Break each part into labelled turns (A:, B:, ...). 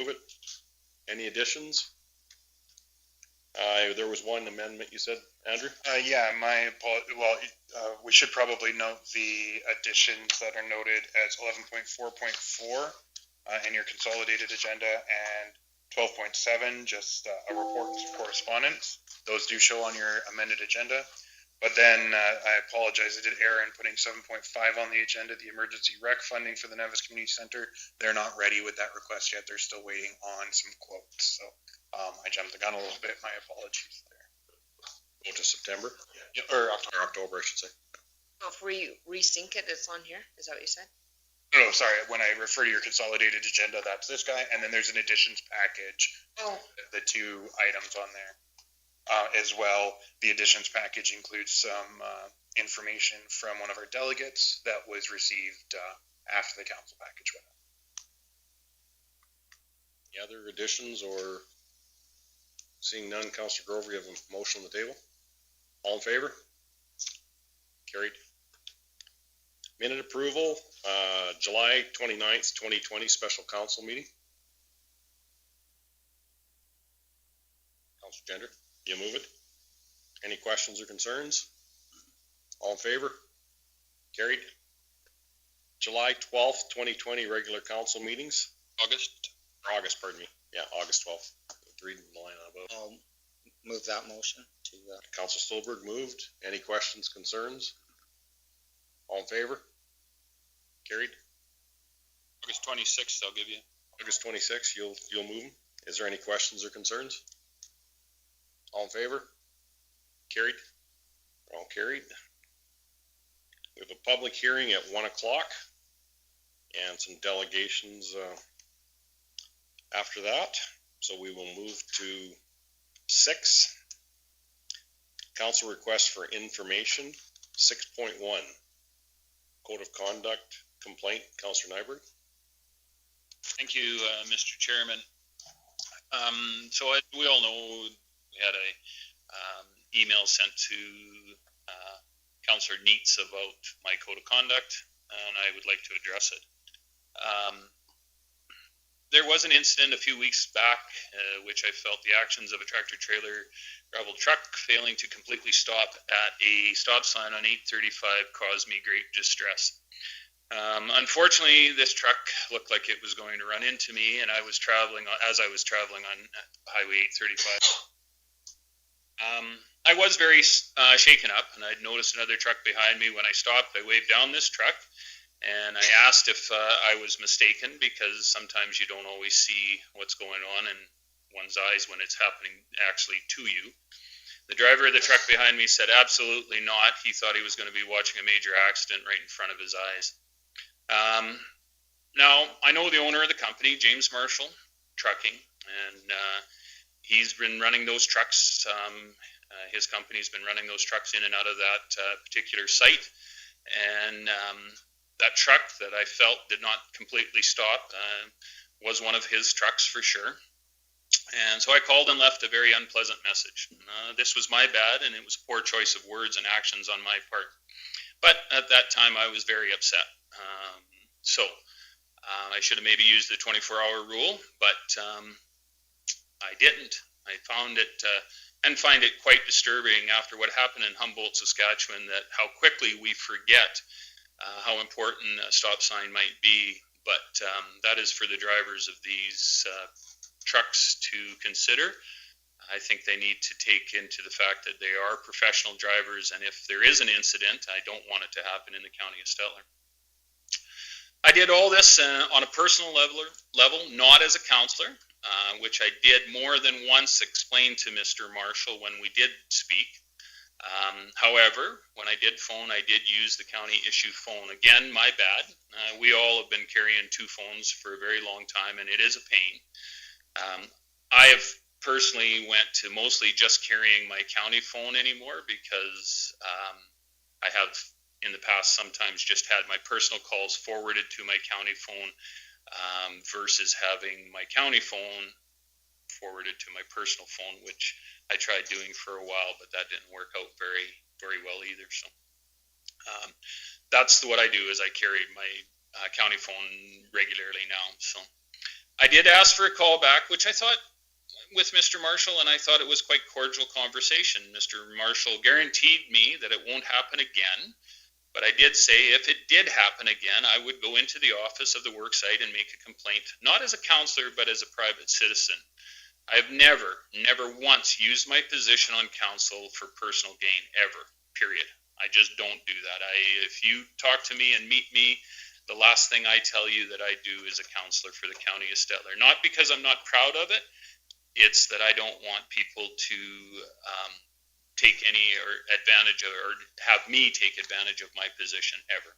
A: move it. Any additions? There was one amendment you said, Andrew?
B: Yeah, we should probably note the additions that are noted as 11.4.4 in your consolidated agenda and 12.7, just a report and some correspondence. Those do show on your amended agenda. But then I apologize, I did err in putting 7.5 on the agenda, the emergency rec funding for the Nevis Community Center. They're not ready with that request yet. They're still waiting on some quotes. So I jumped the gun a little bit. My apologies there.
A: Go to September?
B: Yeah, or October.
A: October, I should say.
C: So if we resync it, it's on here? Is that what you said?
B: No, sorry. When I refer to your consolidated agenda, that's this guy. And then there's an additions package.
C: Oh.
B: The two items on there. As well, the additions package includes some information from one of our delegates that was received after the council package went out.
A: Any other additions or seeing none? Councillor Grover, you have a motion on the table. All in favor? Carried. Minute approval, July 29th, 2020 special council meeting. Councillor Gender, you move it. Any questions or concerns? All in favor? Carried. July 12th, 2020 regular council meetings. August, pardon me. Yeah, August 12th. Reading the line above.
D: I'll move that motion to
A: Councillor Stolberg moved. Any questions, concerns? All in favor? Carried.
E: August 26th, I'll give you.
A: August 26th, you'll move them. Is there any questions or concerns? All in favor? Carried. All carried. We have a public hearing at 1 o'clock and some delegations after that. So we will move to 6. Council request for information, 6.1. Code of conduct complaint, Councillor Nyberg.
E: Thank you, Mr. Chairman. So as we all know, we had a email sent to Councillor Neitz about my code of conduct, and I would like to address it. There was an incident a few weeks back which I felt the actions of a tractor-trailer gravel truck failing to completely stop at a stop sign on 835 caused me great distress. Unfortunately, this truck looked like it was going to run into me, and I was traveling on Highway 835. I was very shaken up, and I'd noticed another truck behind me. When I stopped, I waved down this truck, and I asked if I was mistaken, because sometimes you don't always see what's going on in one's eyes when it's happening actually to you. The driver of the truck behind me said absolutely not. He thought he was going to be watching a major accident right in front of his eyes. Now, I know the owner of the company, James Marshall Trucking, and he's been running those trucks. His company's been running those trucks in and out of that particular site. And that truck that I felt did not completely stop was one of his trucks for sure. And so I called and left a very unpleasant message. This was my bad, and it was a poor choice of words and actions on my part. But at that time, I was very upset. I should have maybe used the 24-hour rule, but I didn't. I found it and find it quite disturbing after what happened in Humboldt, Saskatchewan, that how quickly we forget how important a stop sign might be. But that is for the drivers of these trucks to consider. I think they need to take into the fact that they are professional drivers, and if there is an incident, I don't want it to happen in the county of Stettler. I did all this on a personal level, not as a counselor, which I did more than once explain to Mr. Marshall when we did speak. However, when I did phone, I did use the county issue phone. Again, my bad. We all have been carrying 2 phones for a very long time, and it is a pain. I have personally went to mostly just carrying my county phone anymore because I have in the past sometimes just had my personal calls forwarded to my county phone versus having my county phone forwarded to my personal phone, which I tried doing for a while, but that didn't work out very, very well either. So that's what I do, is I carry my county phone regularly now. So I did ask for a call back, which I thought with Mr. Marshall, and I thought it was quite cordial conversation. Mr. Marshall guaranteed me that it won't happen again, but I did say if it did happen again, I would go into the office of the worksite and make a complaint, not as a counselor, but as a private citizen. I've never once used my position on council for personal gain, ever, period. I just don't do that. If you talk to me and meet me, the last thing I tell you that I do is a counselor for the county of Stettler. Not because I'm not proud of it, it's that I don't want people to take any or advantage of, or have me take advantage of my position ever.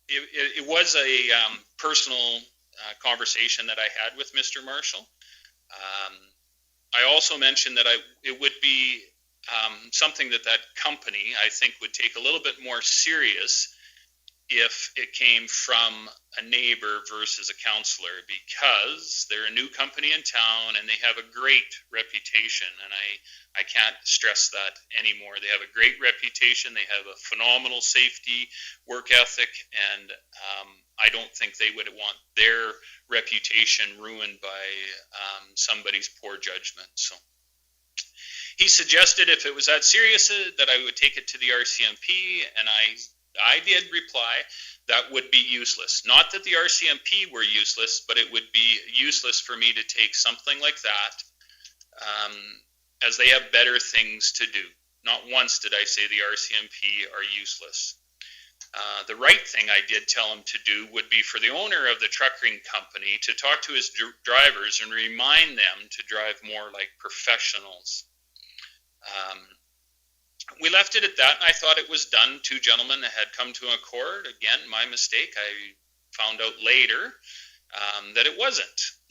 E: It was a personal conversation that I had with Mr. Marshall. I also mentioned that it would be something that company, I think, would take a little bit more serious if it came from a neighbor versus a counselor, because they're a new company in town and they have a great reputation, and I can't stress that anymore. They have a great reputation, they have a phenomenal safety work ethic, and I don't think they would want their reputation ruined by somebody's poor judgment. So he suggested if it was that serious that I would take it to the RCMP, and I did reply that would be useless. Not that the RCMP were useless, but it would be useless for me to take something like that, as they have better things to do. Not once did I say the RCMP are useless. The right thing I did tell him to do would be for the owner of the trucking company to talk to his drivers and remind them to drive more like professionals. We left it at that, and I thought it was done. Two gentlemen had come to an accord. Again, my mistake. I found out later that it wasn't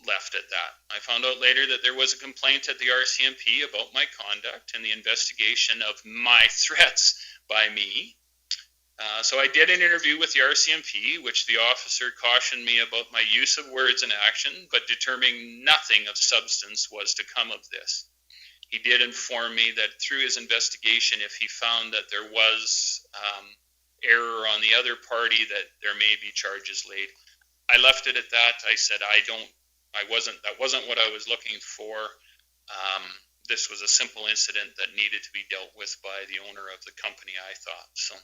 E: left at that. I found out later that there was a complaint at the RCMP about my conduct and the investigation of my threats by me. So I did an interview with the RCMP, which the officer cautioned me about my use of words and action, but determining nothing of substance was to come of this. He did inform me that through his investigation, if he found that there was error on the other party, that there may be charges laid. I left it at that. I said that wasn't what I was looking for. This was a simple incident that needed to be dealt with by the owner of the company, I thought. So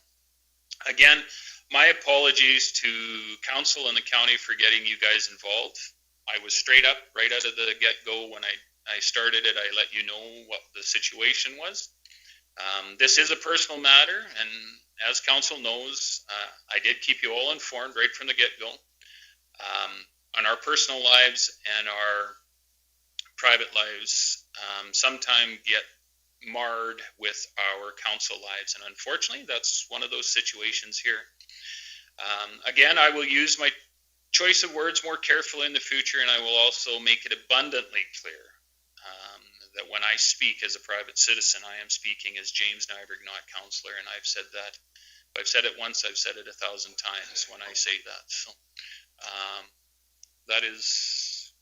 E: again, my apologies to council and the county for getting you guys involved. I was straight up right out of the get-go when I started it. I let you know what the situation was. This is a personal matter, and as council knows, I did keep you all informed right from the get-go. On our personal lives and our private lives sometimes get marred with our council lives, and unfortunately, that's one of those situations here. Again, I will use my choice of words more carefully in the future, and I will also make it abundantly clear that when I speak as a private citizen, I am speaking as James Nyberg, not counselor, and I've said that. If I've said it once, I've said it 1,000 times when I say that. So that is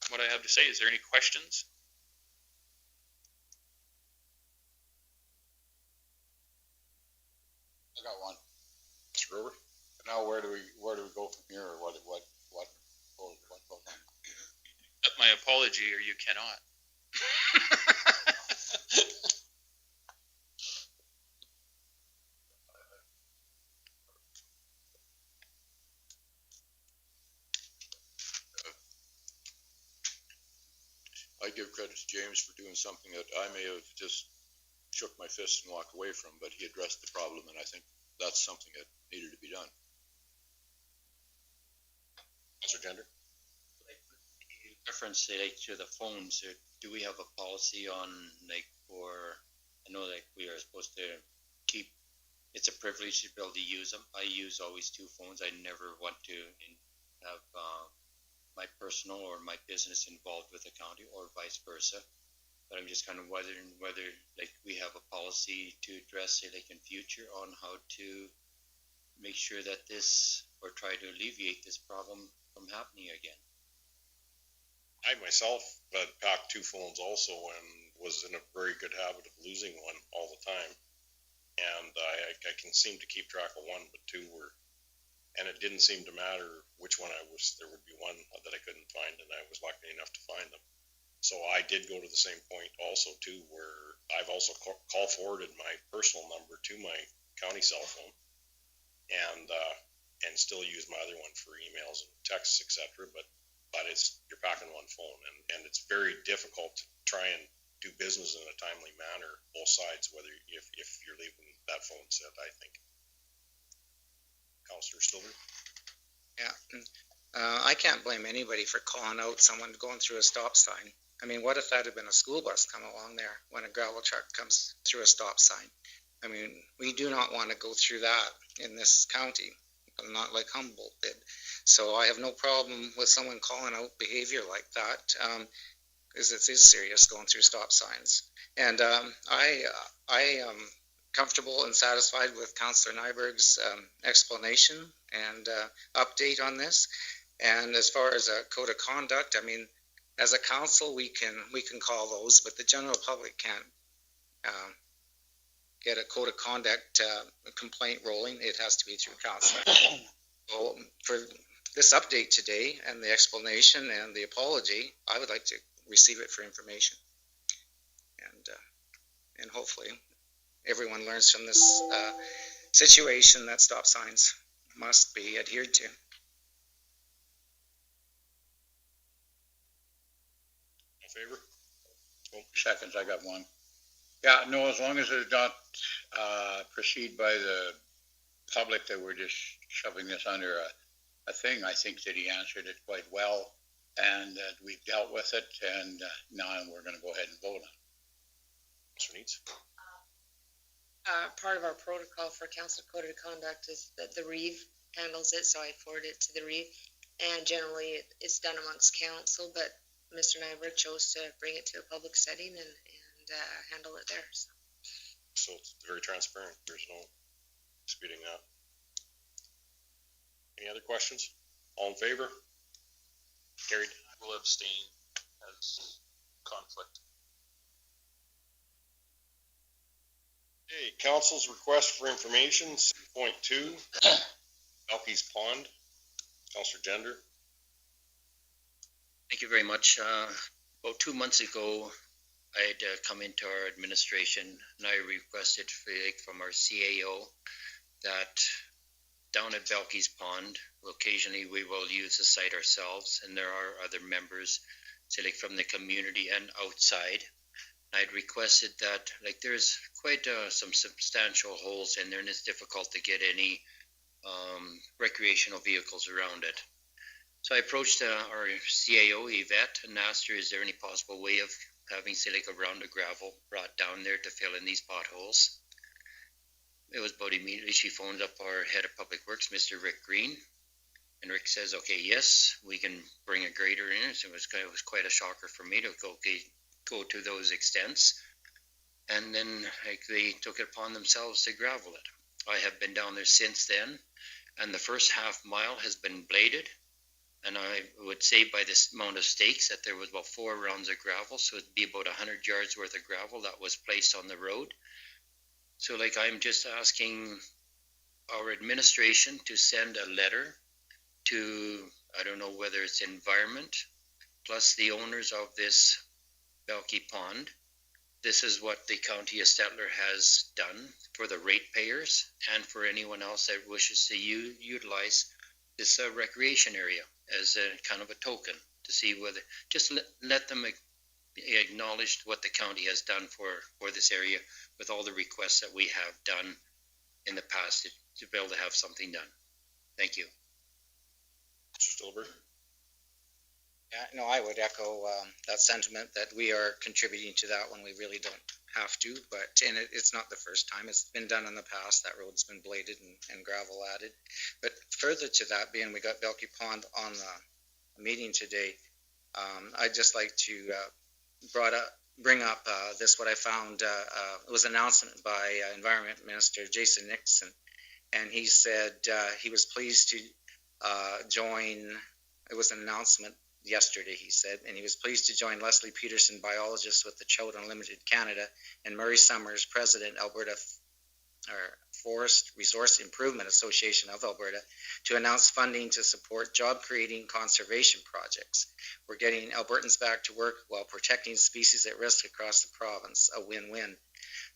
E: what I have to say. Is there any questions?
F: I got one. Mr. Gruber? Now where do we go from here, or what goes on?
E: Accept my apology, or you cannot.
F: I give credit to James for doing something that I may have just shook my fist and walked away from, but he addressed the problem, and I think that's something that needed to be done.
A: Mr. Gender?
D: Reference to the phones, do we have a policy on I know we are supposed to keep, it's a privilege to be able to use them. I use always two phones. I never want to have my personal or my business involved with the county or vice versa. But I'm just kind of wondering whether we have a policy to address in future on how to make sure that or try to alleviate this problem from happening again.
A: I myself had packed two phones also and was in a very good habit of losing one all the time. And I can seem to keep track of one, but two were and it didn't seem to matter which one there would be one that I couldn't find, and I was lucky enough to find them. So I did go to the same point also too, where I've also call forwarded my personal number to my county cell phone, and still use my other one for emails and texts, etc. But you're packing one phone, and it's very difficult to try and do business in a timely manner, both sides, whether if you're leaving that phone set, I think. Councillor Stiller?
G: Yeah, I can't blame anybody for calling out someone going through a stop sign. I mean, what if that had been a school bus coming along there when a gravel truck comes through a stop sign? I mean, we do not want to go through that in this county, not like Humboldt did. So I have no problem with someone calling out behavior like that, because it is serious going through stop signs. And I am comfortable and satisfied with Councillor Nyberg's explanation and update on this. And as far as a code of conduct, I mean, as a council, we can call those, but the general public can't get a code of conduct complaint rolling. It has to be through council. So for this update today and the explanation and the apology, I would like to receive it for information. And hopefully everyone learns from this situation that stop signs must be adhered to.
A: In favor?
H: Seconds, I got one. Yeah, no, as long as it's not perceived by the public that we're just shoving this under a thing, I think that he answered it quite well, and that we've dealt with it, and now we're going to go ahead and vote on it.
A: Mr. Needs?
C: Part of our protocol for council code of conduct is that the Reeve handles it, so I forward it to the Reeve, and generally it's done amongst council, but Mr. Nyberg chose to bring it to a public setting and handle it there.
A: So it's very transparent. There's no disputing that. Any other questions? All in favor? Carried.
E: I will abstain as conflict.
A: Okay, council's request for information, 6.2, Elky's Pond. Councillor Gender.
D: Thank you very much. About 2 months ago, I had come into our administration and I requested from our CAO that down at Belky's Pond, occasionally we will use the site ourselves, and there are other members, say like from the community and outside. I'd requested that, like, there's quite some substantial holes in there, and it's difficult to get any recreational vehicles around it. So I approached our CAO, Yvette, and asked her, is there any possible way of having, say, like a round of gravel brought down there to fill in these potholes? It was about immediately she phoned up our head of public works, Mr. Rick Green, and Rick says, okay, yes, we can bring a grader in. So it was quite a shocker for me to go to those extents. And then they took it upon themselves to gravel it. I have been down there since then, and the first half mile has been bladed. And I would say by this amount of stakes that there was about 4 rounds of gravel, so it'd be about 100 yards worth of gravel that was placed on the road. So like, I'm just asking our administration to send a letter to, I don't know whether it's environment, plus the owners of this Belky Pond. This is what the county of Stettler has done for the ratepayers and for anyone else that wishes to utilize this recreation area as a kind of a token to see whether, just let them acknowledge what the county has done for this area with all the requests that we have done in the past to be able to have something done. Thank you.
A: Mr. Stillberg?
G: Yeah, no, I would echo that sentiment that we are contributing to that when we really don't have to, and it's not the first time. It's been done in the past. That road's been bladed and gravel added. But further to that, being we got Belky Pond on the meeting today, I'd just like to bring up this, what I found. It was an announcement by Environment Minister Jason Nixon, and he said he was pleased to join. It was an announcement yesterday, he said, and he was pleased to join Leslie Peterson, biologist with the Trout Unlimited Canada, and Murray Summers, president, Alberta Forest Resource Improvement Association of Alberta to announce funding to support job-creating conservation projects. We're getting Albertans back to work while protecting species at risk across the province, a win-win.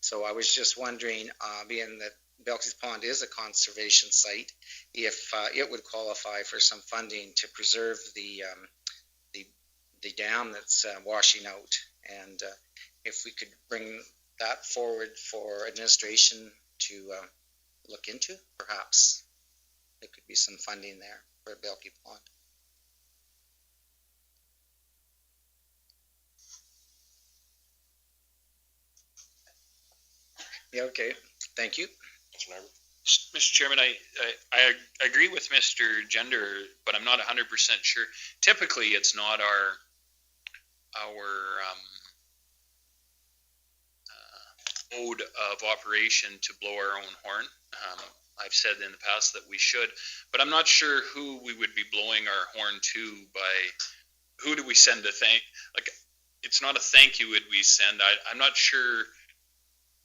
G: So I was just wondering, being that Belkey's Pond is a conservation site, if it would qualify for some funding to preserve the dam that's washing out, and if we could bring that forward for administration to look into, perhaps there could be some funding there for Belkey Pond. Yeah, okay, thank you.
E: Mr. Chairman, I agree with Mr. Gender, but I'm not 100% sure. Typically, it's not our mode of operation to blow our own horn. I've said in the past that we should, but I'm not sure who we would be blowing our horn to by, who do we send a thank, like, it's not a thank you would we send. I'm not sure.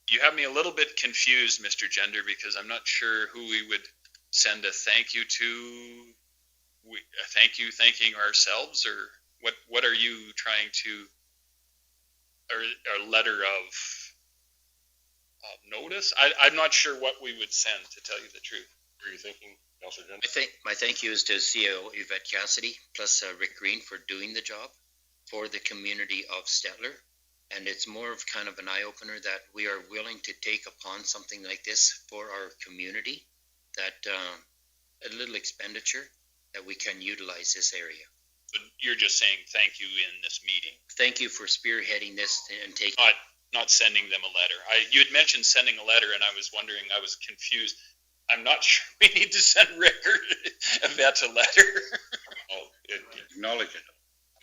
E: You have me a little bit confused, Mr. Gender, because I'm not sure who we would send a thank you to. A thank you thanking ourselves, or what are you trying to, or a letter of notice? I'm not sure what we would send, to tell you the truth.
A: What are you thinking, Councillor Gender?
D: I think my thank you is to CEO Yvette Cassidy plus Rick Green for doing the job for the community of Stettler. And it's more of kind of an eye-opener that we are willing to take upon something like this for our community, that a little expenditure that we can utilize this area.
E: But you're just saying thank you in this meeting.
D: Thank you for spearheading this and taking.
E: Not sending them a letter. You had mentioned sending a letter, and I was wondering, I was confused. I'm not sure we need to send Rick or Yvette a letter.
H: Acknowledge it.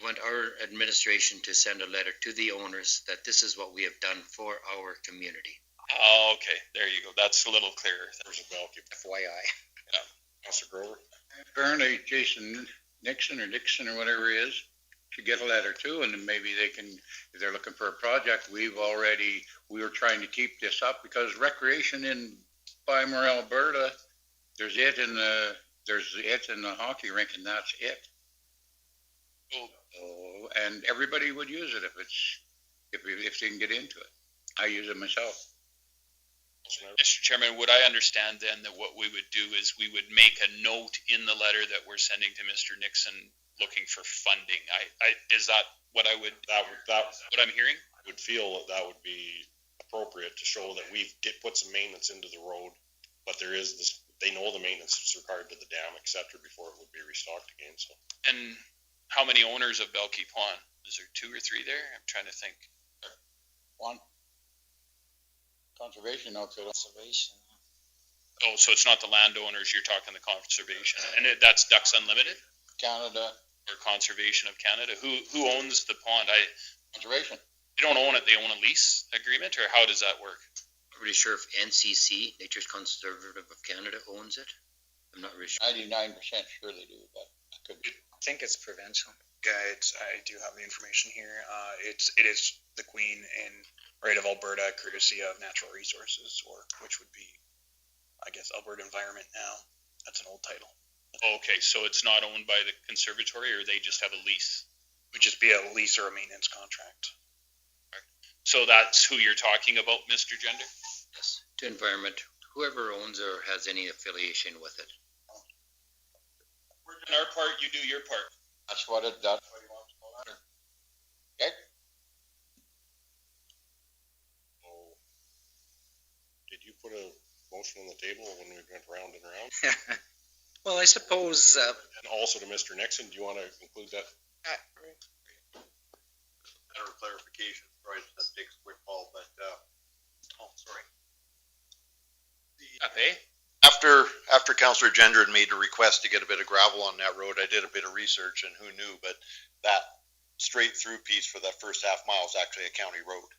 D: I want our administration to send a letter to the owners that this is what we have done for our community.
E: Oh, okay. There you go. That's a little clearer.
A: There's a Belkey.
G: FYI.
A: Yeah. Councillor Grover?
H: Apparently Jason Nixon or whatever he is should get a letter too, and then maybe they can, if they're looking for a project, we were trying to keep this up because recreation in Bymore, Alberta, there's it in the hockey rink, and that's it. Oh, and everybody would use it if they can get into it. I use it myself.
E: Mr. Chairman, would I understand then that what we would do is we would make a note in the letter that we're sending to Mr. Nixon looking for funding? Is that what I would, what I'm hearing?
A: I would feel that would be appropriate to show that we've put some maintenance into the road, but there is this, they know the maintenance is required to the dam, et cetera, before it would be restocked again, so.
E: And how many owners of Belkey Pond? Is there 2 or 3 there? I'm trying to think.
H: One. Conservation outfit.
G: Conservation.
E: Oh, so it's not the landowners, you're talking the conservation, and that's Ducks Unlimited
H: Canada.
E: or Conservation of Canada? Who owns the pond?
H: Conservation.
E: They don't own it, they own a lease agreement, or how does that work?
D: I'm pretty sure if NCC, Nature's Conservative of Canada, owns it. I'm not really sure.
H: 99% sure they do, but I could be.
G: I think it's provincial.
B: Yeah, I do have the information here. It is the Queen in right of Alberta, courtesy of Natural Resources, or which would be, I guess, Alberta Environment now. That's an old title.
E: Okay, so it's not owned by the conservatory, or they just have a lease?
B: It would just be a lease or a maintenance contract.
E: So that's who you're talking about, Mr. Gender?
D: Yes, to environment, whoever owns or has any affiliation with it.
E: We're doing our part, you do your part.
H: That's what he wants to know. Okay.
A: Oh. Did you put a motion on the table when we went round and round?
G: Well, I suppose.
A: And also to Mr. Nixon, do you want to include that?
F: Matter of clarification, sorry, that takes a quick call, but, sorry. After Councillor Gender had made a request to get a bit of gravel on that road, I did a bit of research, and who knew, but that straight through piece for that first half mile is actually a county road.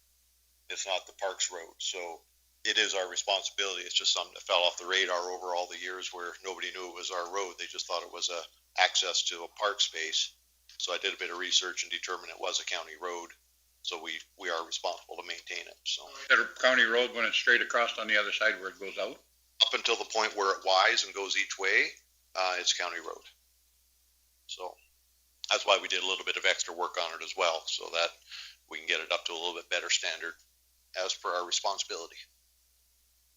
F: It's not the Parks Road, so it is our responsibility. It's just something that fell off the radar over all the years where nobody knew it was our road. They just thought it was a access to a park space. So I did a bit of research and determined it was a county road. So we are responsible to maintain it, so.
H: That county road when it's straight across on the other side where it goes out?
F: up until the point where it Ys and goes each way, it's county road. So that's why we did a little bit of extra work on it as well, so that we can get it up to a little bit better standard as per our responsibility,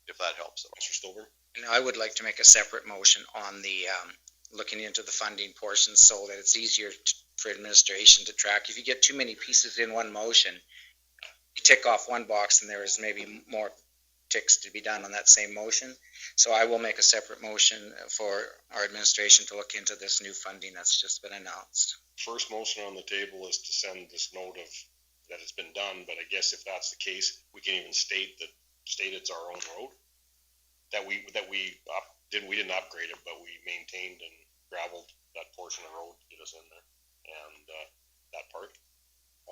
F: if that helps at all.
A: Mr. Stover?
G: And I would like to make a separate motion on the, looking into the funding portion so that it's easier for administration to track. If you get too many pieces in one motion, you tick off one box and there is maybe more ticks to be done on that same motion. So I will make a separate motion for our administration to look into this new funding that's just been announced.
A: First motion on the table is to send this note of that it's been done, but I guess if that's the case, we can even state it's our own road. We didn't upgrade it, but we maintained and gravelled that portion of the road to get us in there, and that part.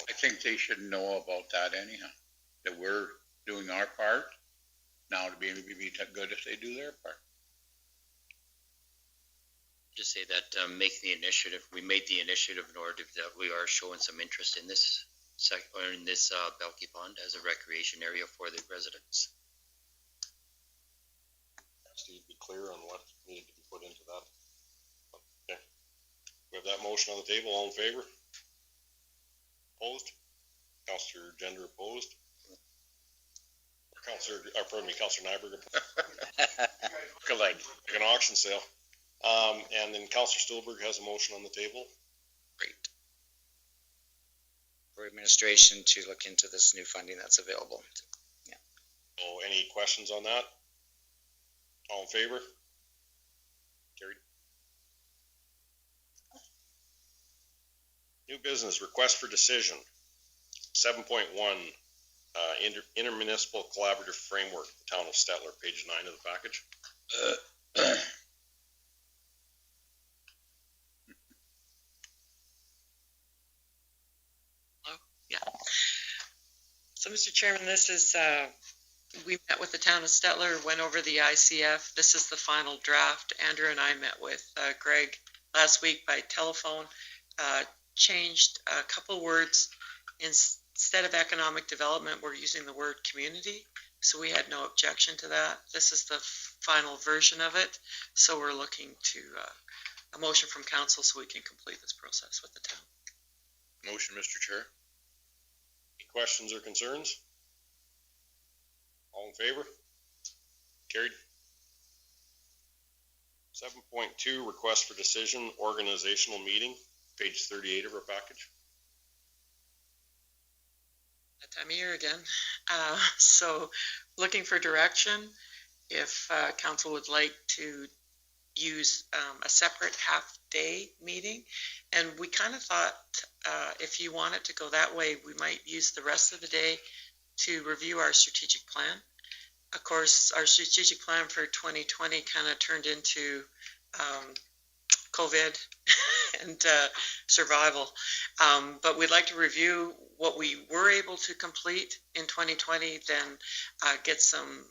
H: I think they should know about that anyhow, that we're doing our part. Now it'd be good if they do their part.
D: Just say that we made the initiative in order that we are showing some interest in this Belkey Pond as a recreation area for the residents.
A: Steve, be clear on what needed to be put into that. Okay. We have that motion on the table. All in favor? Opposed? Councillor Gender opposed? Councillor Nyberg opposed? Like an auction sale. And then Councillor Stolberg has a motion on the table.
G: Great. For administration to look into this new funding that's available. Yeah.
A: So any questions on that? All in favor? Carried. New business, request for decision. 7.1, intermunicipal collaborative framework, the town of Stettler, page 9 of the package.
I: So, Mr. Chairman, this is, we met with the town of Stettler, went over the ICF. This is the final draft. Andrew and I met with Greg last week by telephone, changed a couple words. Instead of economic development, we're using the word community. So we had no objection to that. This is the final version of it. So we're looking to a motion from council so we can complete this process with the town.
A: Motion, Mr. Chair. Any questions or concerns? All in favor? Carried. 7.2, request for decision, organizational meeting, page 38 of our package.
I: That time of year again. So looking for direction, if council would like to use a separate half-day meeting. And we kind of thought if you want it to go that way, we might use the rest of the day to review our strategic plan. Of course, our strategic plan for 2020 kind of turned into COVID and survival. But we'd like to review what we were able to complete in 2020, then get some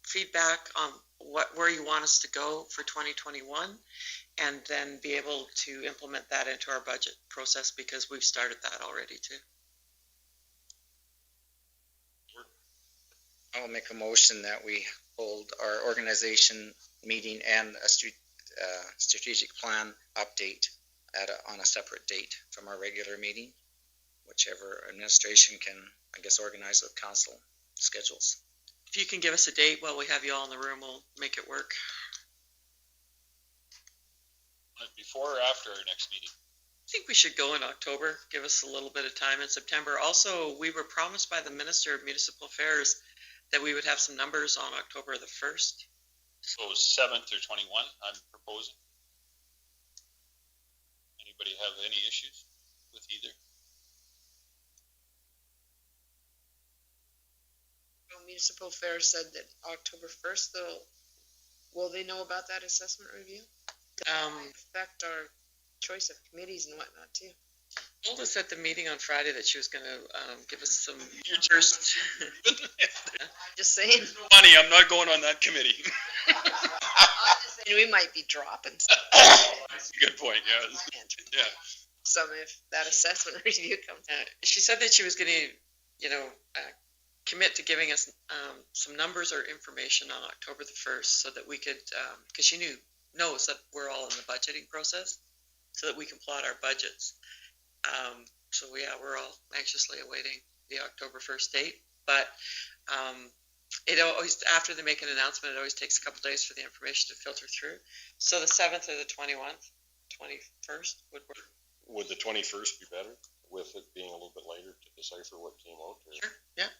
I: feedback on where you want us to go for 2021, and then be able to implement that into our budget process because we've started that already too.
G: I will make a motion that we hold our organization meeting and a strategic plan update on a separate date from our regular meeting, whichever administration can, I guess, organize with council schedules.
I: If you can give us a date while we have you all in the room, we'll make it work.
E: Before or after our next meeting?
I: I think we should go in October, give us a little bit of time in September. Also, we were promised by the Minister of Municipal Affairs that we would have some numbers on October the 1st.
E: So 7th or 21, I'm proposing. Anybody have any issues with either?
C: Well, Municipal Affairs said that October 1st, will they know about that assessment review? That might affect our choice of committees and whatnot too.
I: Told us at the meeting on Friday that she was going to give us some first.
C: Just saying.
E: Funny, I'm not going on that committee.
C: I'm just saying we might be dropping
E: Good point, yeah. Yeah.
C: some if that assessment review comes out.
I: She said that she was going to, commit to giving us some numbers or information on October the 1st so that we could, because she knows that we're all in the budgeting process, so that we can plot our budgets. So yeah, we're all anxiously awaiting the October 1st date, but it always, after they make an announcement, it always takes a couple days for the information to filter through. So the 7th or the 21st would work.
A: Would the 21st be better, with it being a little bit later to decipher what came out? Or?
I: Sure, yeah.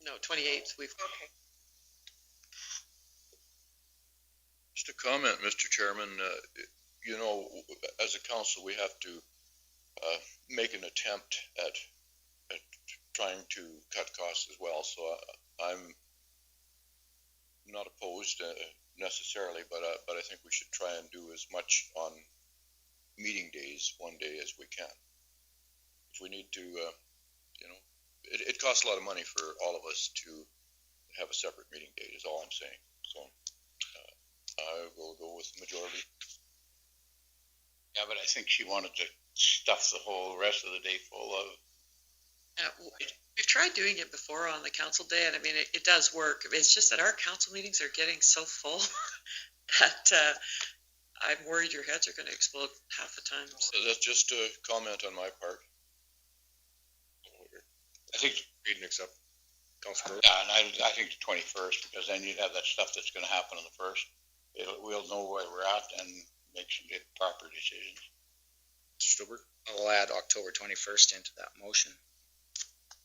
I: No, 28th, we've. Okay.
J: Just a comment, Mr. Chairman, you know, as a council, we have to make an attempt at trying to cut costs as well. So I'm not opposed necessarily, but I think we should try and do as much on meeting days one day as we can. If we need to, you know, it costs a lot of money for all of us to have a separate meeting date is all I'm saying. So I will go with the majority.
H: Yeah, but I think she wanted to stuff the whole rest of the day full of.
I: We've tried doing it before on the council day, and I mean, it does work. It's just that our council meetings are getting so full that I'm worried your heads are going to explode half the time.
J: So that's just a comment on my part.
H: I think
A: Read and accept. Councilor.
H: Yeah, and I think the 21st, because then you'd have that stuff that's going to happen on the 1st. We'll know where we're at and make some good proper decisions.
A: Stuber.
G: I'll add October 21st into that motion.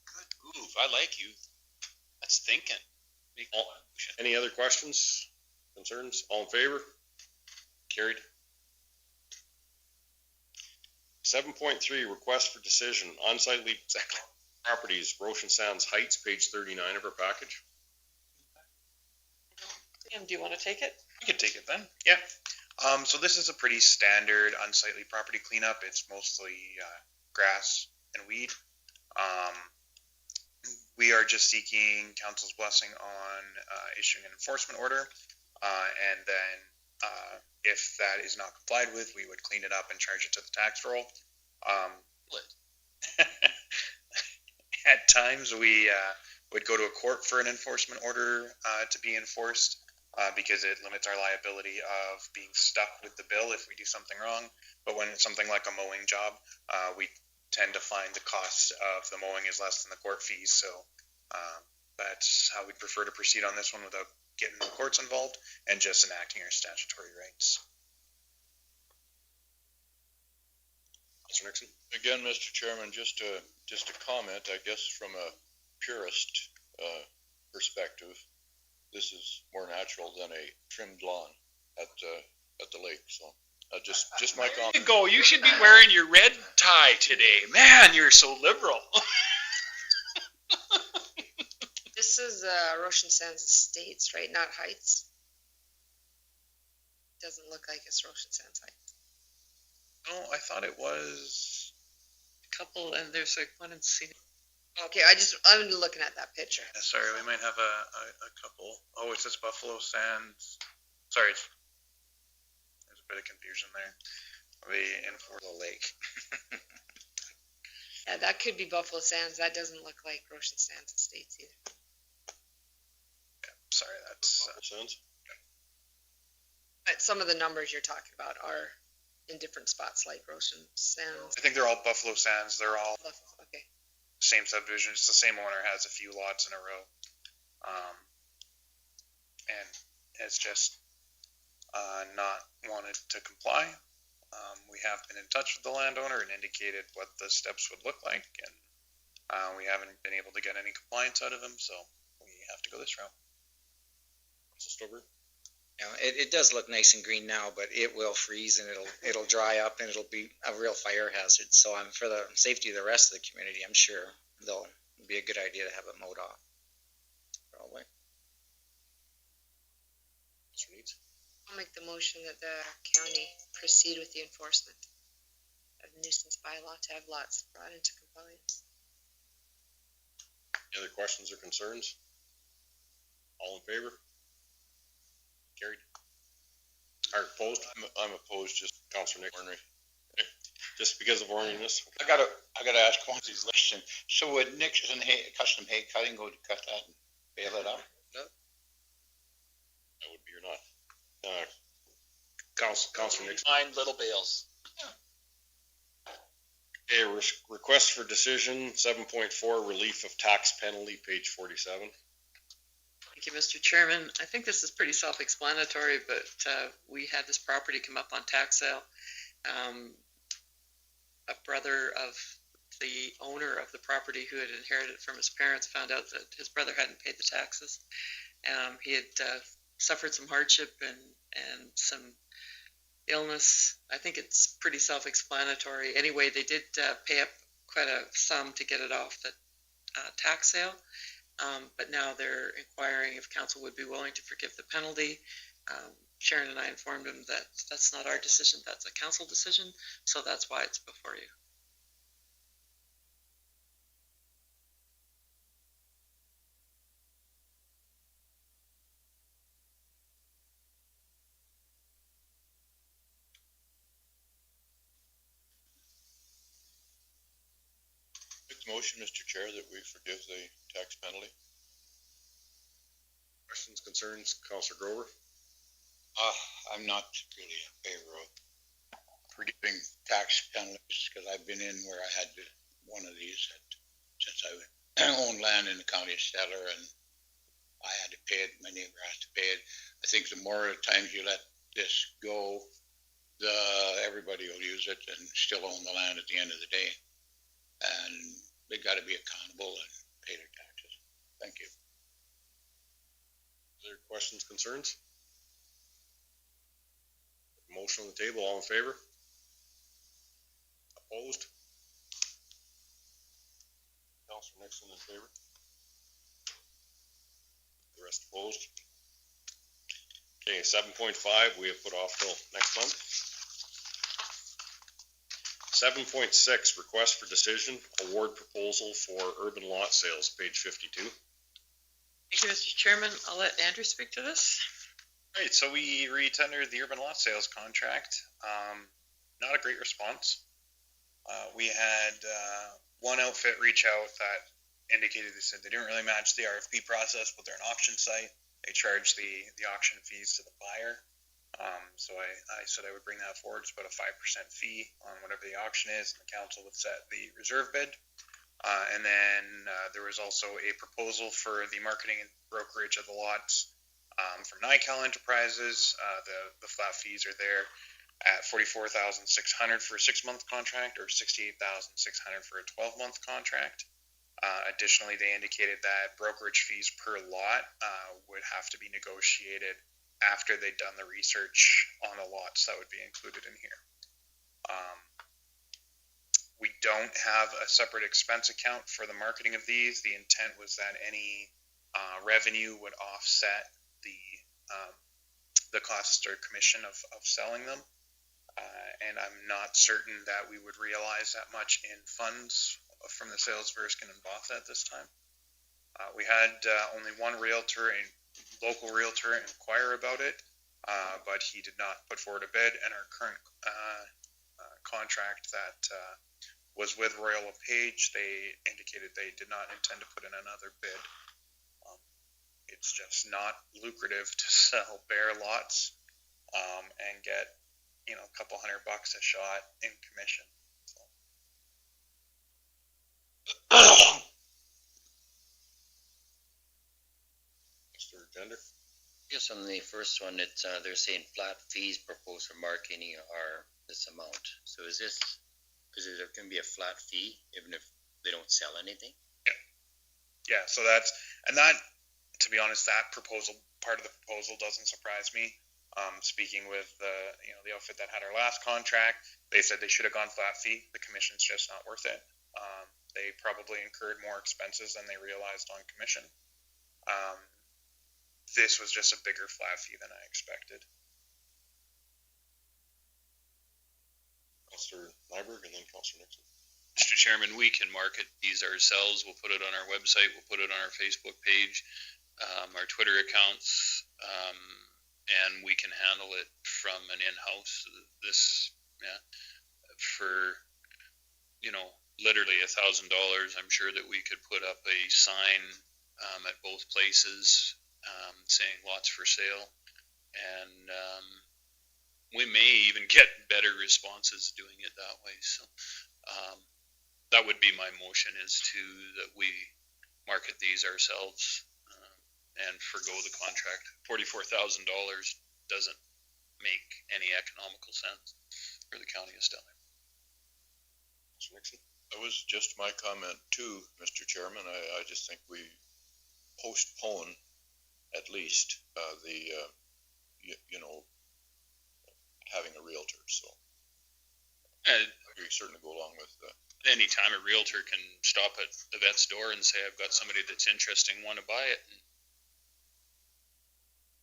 D: Good move. I like you. That's thinking.
A: Any other questions, concerns? All in favor? Carried. 7.3, request for decision, on-site lead properties, Roshan Sands Heights, page 39 of our package.
I: Tim, do you want to take it?
B: We can take it then. Yeah. So this is a pretty standard unsightly property cleanup. It's mostly grass and weed. We are just seeking council's blessing on issuing an enforcement order, and then if that is not complied with, we would clean it up and charge it to the tax roll. At times, we would go to a court for an enforcement order to be enforced because it limits our liability of being stuck with the bill if we do something wrong. But when it's something like a mowing job, we tend to find the cost of the mowing is less than the court fees. So that's how we'd prefer to proceed on this one without getting the courts involved and just enacting our statutory rights.
A: Mr. Nixon.
J: Again, Mr. Chairman, just a comment, I guess, from a purist perspective. This is more natural than a trimmed lawn at the lake. So just my comment.
E: There you go. You should be wearing your red tie today. Man, you're so liberal.
C: This is Roshan Sands Estates, right? Not Heights. Doesn't look like it's Roshan Sands Heights.
B: Oh, I thought it was
I: A couple, and there's like one in Scenic.
C: Okay, I'm looking at that picture.
B: Yeah, sorry, we might have a couple. Oh, it says Buffalo Sands. Sorry, there's a bit of confusion there. The Enforcement Lake.
C: Yeah, that could be Buffalo Sands. That doesn't look like Roshan Sands Estates either.
B: Yeah, sorry, that's.
C: But some of the numbers you're talking about are in different spots, like Roshan Sands.
B: I think they're all Buffalo Sands. They're all
C: Okay.
B: same subdivision. It's the same owner has a few lots in a row, and it's just not wanted to comply. We have been in touch with the landowner and indicated what the steps would look like, and we haven't been able to get any compliance out of him, so we have to go this route.
G: You know, it does look nice and green now, but it will freeze and it'll dry up and it'll be a real fire hazard. So for the safety of the rest of the community, I'm sure it'll be a good idea to have it mowed off. Probably.
C: I'll make the motion that the county proceed with the enforcement of nuisance bylaw to have lots brought into compliance.
A: Any other questions or concerns? All in favor? Carried. Or opposed?
J: I'm opposed, just
A: Councilor Nick.
J: ornery.
A: Just because of orneriness?
H: I gotta ask one of these. question. So would Nixon custom hay cutting go to cut that and bale it up?
A: That would be or not. Councilor Nixon.
K: Find little bales.
A: A request for decision, 7.4, relief of tax penalty, page 47.
I: Thank you, Mr. Chairman. I think this is pretty self-explanatory, but we had this property come up on tax sale. A brother of the owner of the property who had inherited it from his parents found out that his brother hadn't paid the taxes. He had suffered some hardship and some illness. I think it's pretty self-explanatory. Anyway, they did pay up quite a sum to get it off the tax sale, but now they're inquiring if council would be willing to forgive the penalty. Sharon and I informed him that that's not our decision, that's a council decision, so that's why it's before you.
J: Make the motion, Mr. Chair, that we forgive the tax penalty.
A: Questions, concerns, Councilor Grover?
H: I'm not really in favor of forgiving tax penalties because I've been in where I had one of these since I owned land in the county of Stettler, and I had to pay it. My neighbor has to pay it. I think the more times you let this go, everybody will use it and still own the land at the end of the day. And they got to be accountable and pay their taxes. Thank you.
A: Other questions, concerns? Motion on the table, all in favor? Opposed? Councilor Nixon in favor? The rest opposed? Okay, 7.5 we have put off till next month. 7.6, request for decision, award proposal for urban lot sales, page 52.
I: Thank you, Mr. Chairman. I'll let Andrew speak to this.
B: Right, so we re-tendered the urban lot sales contract. Not a great response. We had one outfit reach out that indicated they said they didn't really match the RFP process, but they're an auction site. They charge the auction fees to the buyer. So I said I would bring that forward. It's about a 5% fee on whatever the auction is, and the council would set the reserve bid. And then there was also a proposal for the marketing and brokerage of the lots from Nycal Enterprises. The flat fees are there at $44,600 for a 6-month contract or $68,600 for a 12-month contract. Additionally, they indicated that brokerage fees per lot would have to be negotiated after they'd done the research on the lots that would be included in here. We don't have a separate expense account for the marketing of these. The intent was that any revenue would offset the cost or commission of selling them. And I'm not certain that we would realize that much in funds from the sales of Erskine and Botha at this time. We had only one local realtor inquire about it, but he did not put forward a bid, and our current contract that was with Royal LePage, they indicated they did not intend to put in another bid. It's just not lucrative to sell bare lots and get a couple $100 a shot in commission. So.
A: Mr. Gender?
D: Yes, on the first one, it's they're saying flat fees proposed for marketing are this amount. So is there going to be a flat fee even if they don't sell anything?
B: Yeah. So to be honest, that part of the proposal doesn't surprise me. Speaking with the outfit that had our last contract, they said they should have gone flat fee. The commission's just not worth it. They probably incurred more expenses than they realized on commission. This was just a bigger flat fee than I expected.
A: Councilor Nyberg and then Councilor Nixon.
E: Mr. Chairman, we can market these ourselves. We'll put it on our website. We'll put it on our Facebook page, our Twitter accounts, and we can handle it from an in-house. literally $1,000, I'm sure that we could put up a sign at both places saying lots for sale. And we may even get better responses doing it that way. So that would be my motion, is that we market these ourselves and forgo the contract. $44,000 doesn't make any economical sense for the county of Stettler.
A: Mr. Nixon?
J: That was just my comment too, Mr. Chairman. I just think we postpone at least having a realtor. So we certainly go along with that.
E: Anytime a realtor can stop at the vet's door and say, I've got somebody that's interesting, want to buy it, and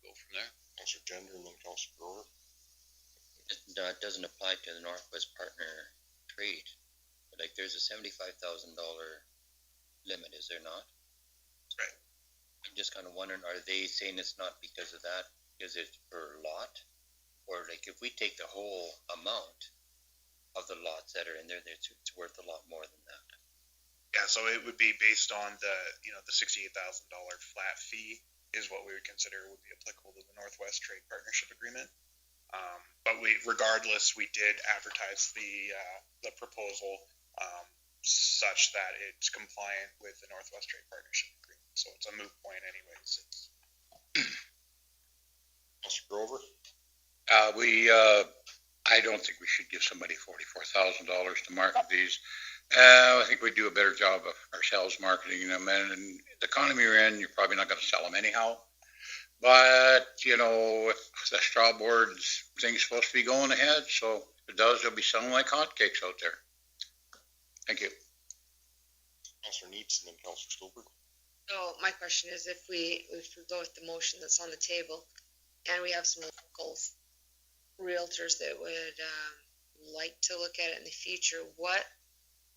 E: go from there.
A: Councilor Gender and then Councilor Grover.
D: It doesn't apply to the Northwest Partner trade. Like, there's a $75,000 limit, is there not?
B: Right.
D: I'm just kind of wondering, are they saying it's not because of that? Is it per lot? Or like, if we take the whole amount of the lots that are in there, it's worth a lot more than that.
B: Yeah, so it would be based on the $68,000 flat fee is what we would consider would be applicable to the Northwest Trade Partnership Agreement. But regardless, we did advertise the proposal such that it's compliant with the Northwest Trade Partnership Agreement. So it's a moot point anyways.
A: Councilor Grover?
H: I don't think we should give somebody $44,000 to market these. I think we do a better job of ourselves marketing them, and in the economy we're in, you're probably not going to sell them anyhow. But, if the straw board thing's supposed to be going ahead, so if it does, they'll be selling like hotcakes out there. Thank you.
A: Councilor Neitz and then Councilor Stolberg.
C: So my question is, if we go with the motion that's on the table, and we have some local realtors that would like to look at it in the future, what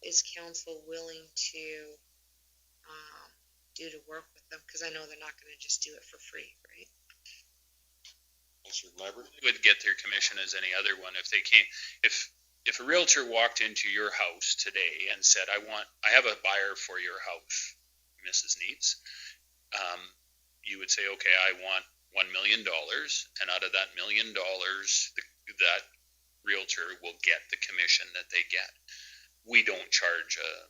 C: is council willing to do to work with them? Because I know they're not going to just do it for free, right?
A: Councilor Nyberg?
E: Would get their commission as any other one. If they can't, if a realtor walked into your house today and said, I have a buyer for your house, Mrs. Neitz, you would say, okay, I want $1 million, and out of that $1 million, that realtor will get the commission that they get. We don't charge a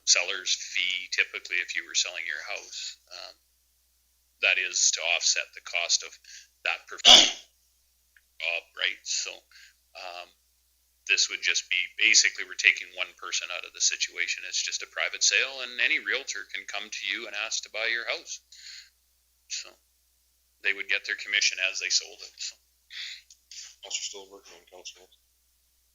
E: seller's fee typically if you were selling your house. That is to offset the cost of that professional job, right? So this would just be basically, we're taking one person out of the situation. It's just a private sale, and any realtor can come to you and ask to buy your house. So they would get their commission as they sold it. So.
A: Councilor Stolberg and Councilor Neitz.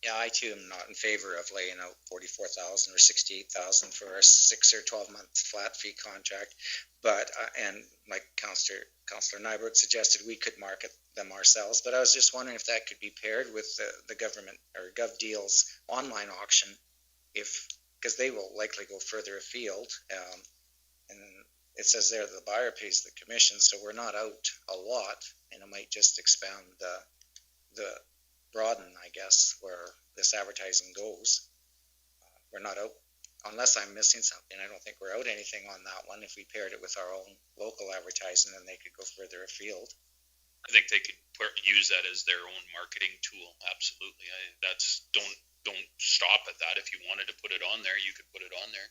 G: Yeah, I too am not in favor of laying out 44,000 or 68,000 for a 6 or 12-month flat fee contract. But and like Councilor Nyberg suggested, we could market them ourselves. But I was just wondering if that could be paired with the government or GovDeals online auction, because they will likely go further afield. And it says there the buyer pays the commission, so we're not out a lot, and it might just expand the broaden, I guess, where this advertising goes. We're not out, unless I'm missing something. I don't think we're out anything on that one. If we paired it with our own local advertising, then they could go further afield.
E: I think they could use that as their own marketing tool. Absolutely. Don't stop at that. If you wanted to put it on there, you could put it on there.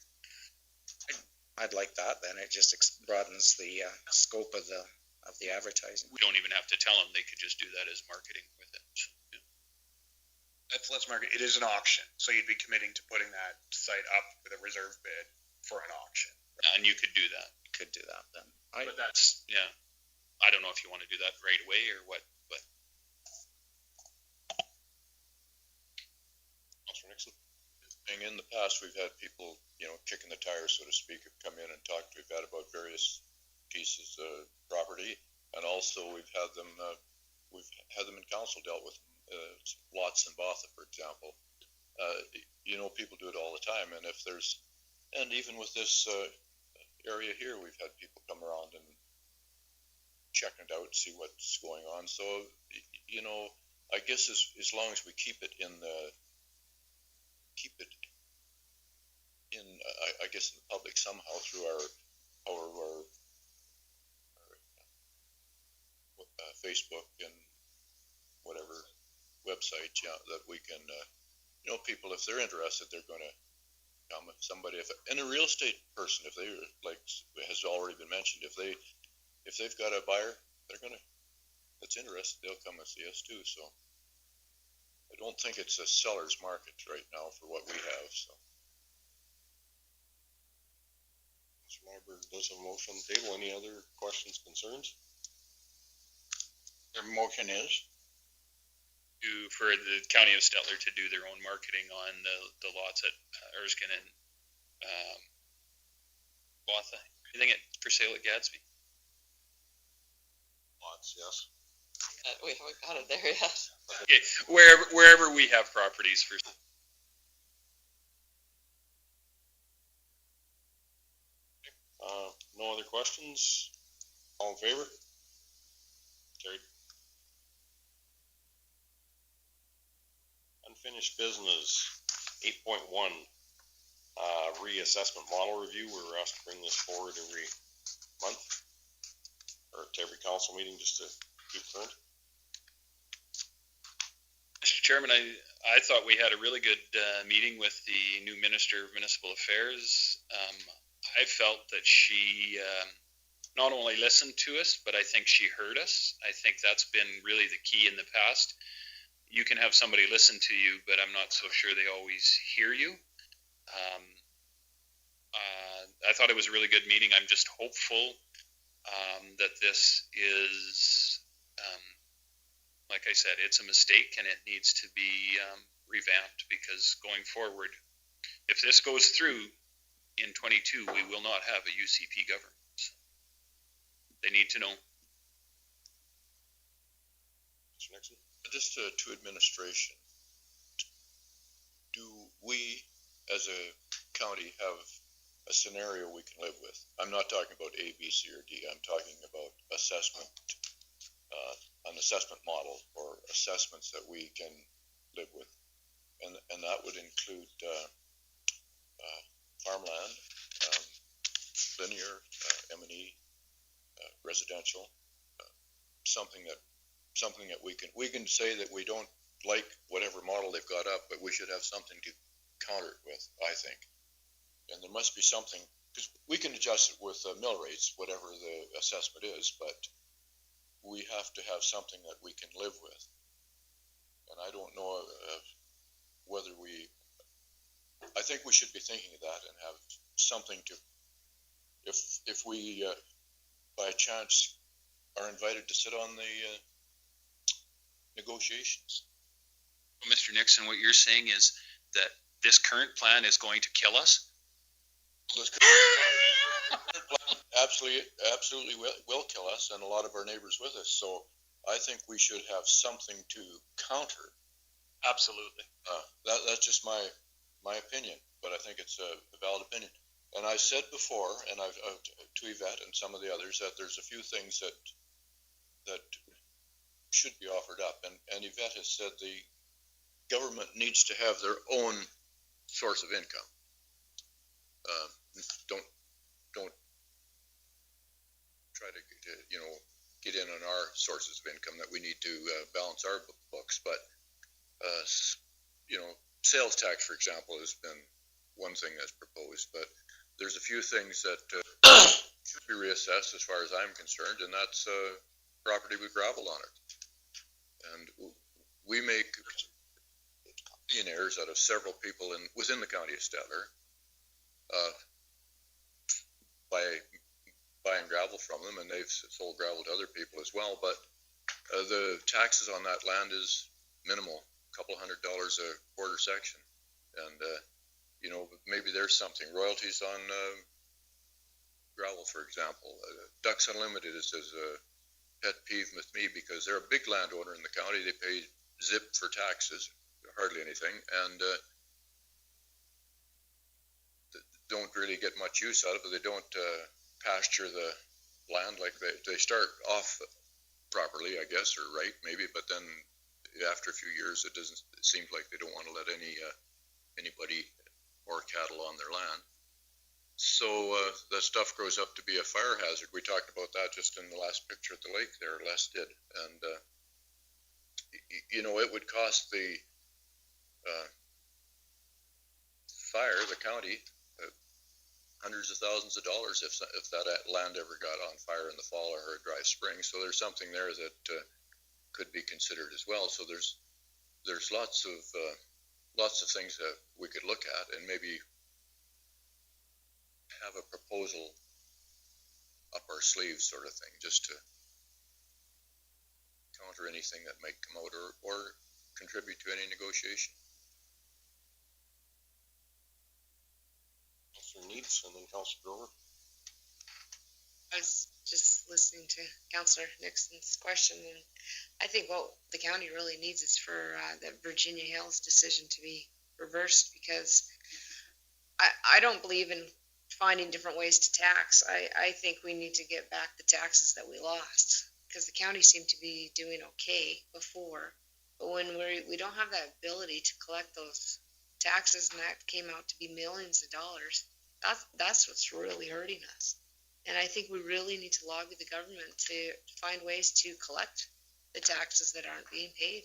G: I'd like that. Then it just broadens the scope of the advertising.
E: We don't even have to tell them. They could just do that as marketing with it. So, yeah.
B: Let's market. It is an auction, so you'd be committing to putting that site up with a reserve bid for an auction.
E: And you could do that.
G: Could do that then.
E: But that's, yeah. I don't know if you want to do that right away or what, but.
A: Councilor Nixon.
J: In the past, we've had people, kicking the tires, so to speak, have come in and talked to we've had about various pieces of property, and also we've had them in council dealt with lots in Botha, for example. People do it all the time, and even with this area here, we've had people come around and check it out, see what's going on. So, I guess as long as we keep it in, I guess, in the public somehow through our Facebook and whatever website, yeah, that we can, people, if they're interested, they're going to come. If somebody, and a real estate person, if they, like has already been mentioned, if they've got a buyer, that's interested, they'll come and see us too. So I don't think it's a seller's market right now for what we have. So
A: Mr. Nyberg does have a motion on the table. Any other questions, concerns?
H: Their motion is?
E: For the county of Stettler to do their own marketing on the lots at Erskine and Watha. Anything for sale at Gadsby?
A: Lots, yes.
I: We haven't got it there yet.
E: Okay, wherever we have properties for.
A: No other questions? All in favor? Carried. Unfinished business, 8.1, reassessment model review. We're asked to bring this forward every month, or to every council meeting, just to keep current.
E: Mr. Chairman, I thought we had a really good meeting with the new Minister of Municipal Affairs. I felt that she not only listened to us, but I think she heard us. I think that's been really the key in the past. You can have somebody listen to you, but I'm not so sure they always hear you. I thought it was a really good meeting. I'm just hopeful that this is, like I said, it's a mistake and it needs to be revamped, because going forward, if this goes through in 22, we will not have a UCP government. They need to know.
A: Mr. Nixon?
J: Just to administration, do we as a county have a scenario we can live with? I'm not talking about A, B, C, or D. I'm talking about assessment, an assessment model or assessments that we can live with. And that would include farmland, linear, M&E, residential, something that we can say that we don't like whatever model they've got up, but we should have something to counter it with, I think. And there must be something, because we can adjust it with mill rates, whatever the assessment is, but we have to have something that we can live with. And I don't know whether I think we should be thinking of that and have something to, if we by chance are invited to sit on the negotiations.
E: Well, Mr. Nixon, what you're saying is that this current plan is going to kill us?
J: This current plan absolutely will kill us and a lot of our neighbors with us. So I think we should have something to counter.
E: Absolutely.
J: That's just my opinion, but I think it's a valid opinion. And I said before, and I've to Yvette and some of the others, that there's a few things that should be offered up. And Yvette has said the government needs to have their own source of income. Don't try to get in on our sources of income that we need to balance our books. But sales tax, for example, has been one thing that's proposed. But there's a few things that should be reassessed as far as I'm concerned, and that's property with gravel on it. And we make millionaires out of several people within the county of Stettler by buying gravel from them, and they've sold gravel to other people as well. But the taxes on that land is minimal, a couple $100 a quarter section. And maybe there's something. Royalties on gravel, for example. Ducks Unlimited is a pet peeve with me because they're a big landowner in the county. They pay zip for taxes, hardly anything, and don't really get much use out of it. But they don't pasture the land like they start off properly, I guess, or right, maybe, but then after a few years, it seems like they don't want to let anybody or cattle on their land. So that stuff grows up to be a fire hazard. We talked about that just in the last picture at the lake there, Les did. And, it would cost the fire, the county, hundreds of thousands of dollars if that land ever got on fire in the fall or a dry spring. So there's something there that could be considered as well. So there's lots of things that we could look at and maybe have a proposal up our sleeves sort of thing, just to counter anything that might come out or contribute to any negotiation.
A: Councilor Needs and then Councilor Grover.
C: I was just listening to Councilor Nixon's question, and I think what the county really needs is for the Virginia Hills decision to be reversed, because I don't believe in finding different ways to tax. I think we need to get back the taxes that we lost, because the county seemed to be doing okay before, but when we don't have that ability to collect those taxes, and that came out to be millions of dollars, that's what's really hurting us. And I think we really need to lobby the government to find ways to collect the taxes that aren't being paid,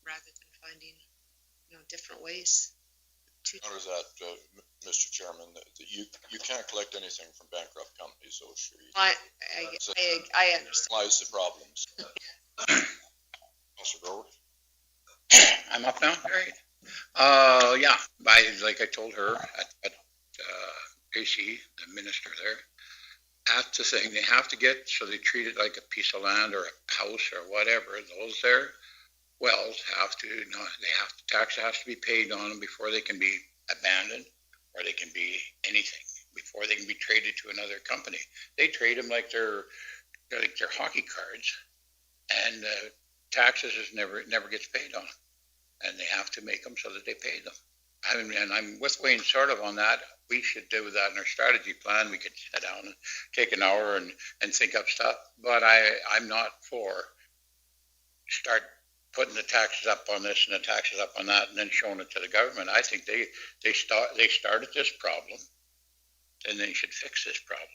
C: rather than finding, different ways to.
J: How does that, Mr. Chairman, that you can't collect anything from bankrupt companies, so sure.
C: I understand.
J: Lies the problems.
A: Councilor Grover.
H: I'm up now? All right. Yeah, like I told her at AC, the minister there, at the thing, they have to get, so they treat it like a piece of land or a house or whatever. Those there wells have to, tax has to be paid on them before they can be abandoned, or they can be anything, before they can be traded to another company. They trade them like they're hockey cards, and taxes never gets paid on them. And they have to make them so that they pay them. And I'm with Wayne sort of on that. We should do that in our strategy plan. We could sit down and take an hour and think up stuff. But I'm not for start putting the taxes up on this and the taxes up on that and then showing it to the government. I think they started this problem, and they should fix this problem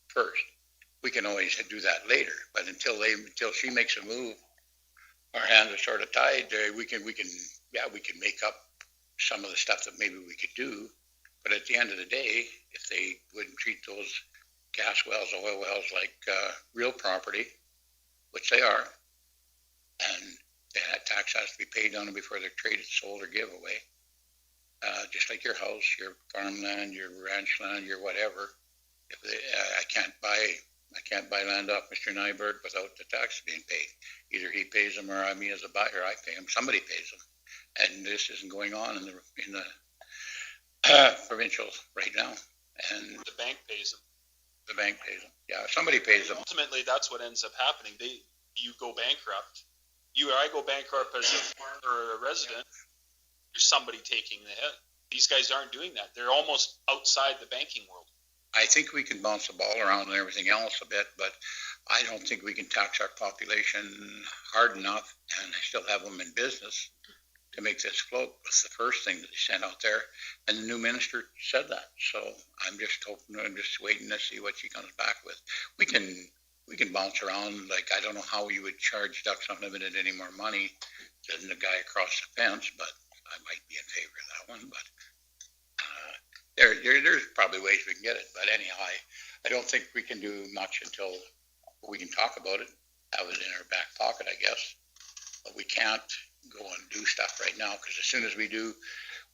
H: first. We can always do that later, but until she makes a move, our hands are sort of tied. We can make up some of the stuff that maybe we could do, but at the end of the day, if they wouldn't treat those gas wells, oil wells like real property, which they are, and that tax has to be paid on them before they're traded, sold, or give away, just like your house, your farmland, your ranch land, your whatever. I can't buy land off Mr. Nyberg without the tax being paid. Either he pays them, or me as a buyer, I pay him. Somebody pays them. And this isn't going on in the provincial right now. And
E: The bank pays them.
H: the bank pays them. Yeah, somebody pays them.
E: Ultimately, that's what ends up happening. You go bankrupt. You or I go bankrupt as a farmer or a resident. There's somebody taking the hit. These guys aren't doing that. They're almost outside the banking world.
H: I think we can bounce the ball around and everything else a bit, but I don't think we can tax our population hard enough and still have them in business to make this float. Was the first thing that they sent out there, and the new minister said that. So I'm just waiting to see what she comes back with. We can bounce around. Like, I don't know how you would charge Ducks Unlimited any more money than the guy across the fence, but I might be in favor of that one. But there's probably ways we can get it. But anyhow, I don't think we can do much until we can talk about it, have it in our back pocket, I guess. But we can't go and do stuff right now, because as soon as we do,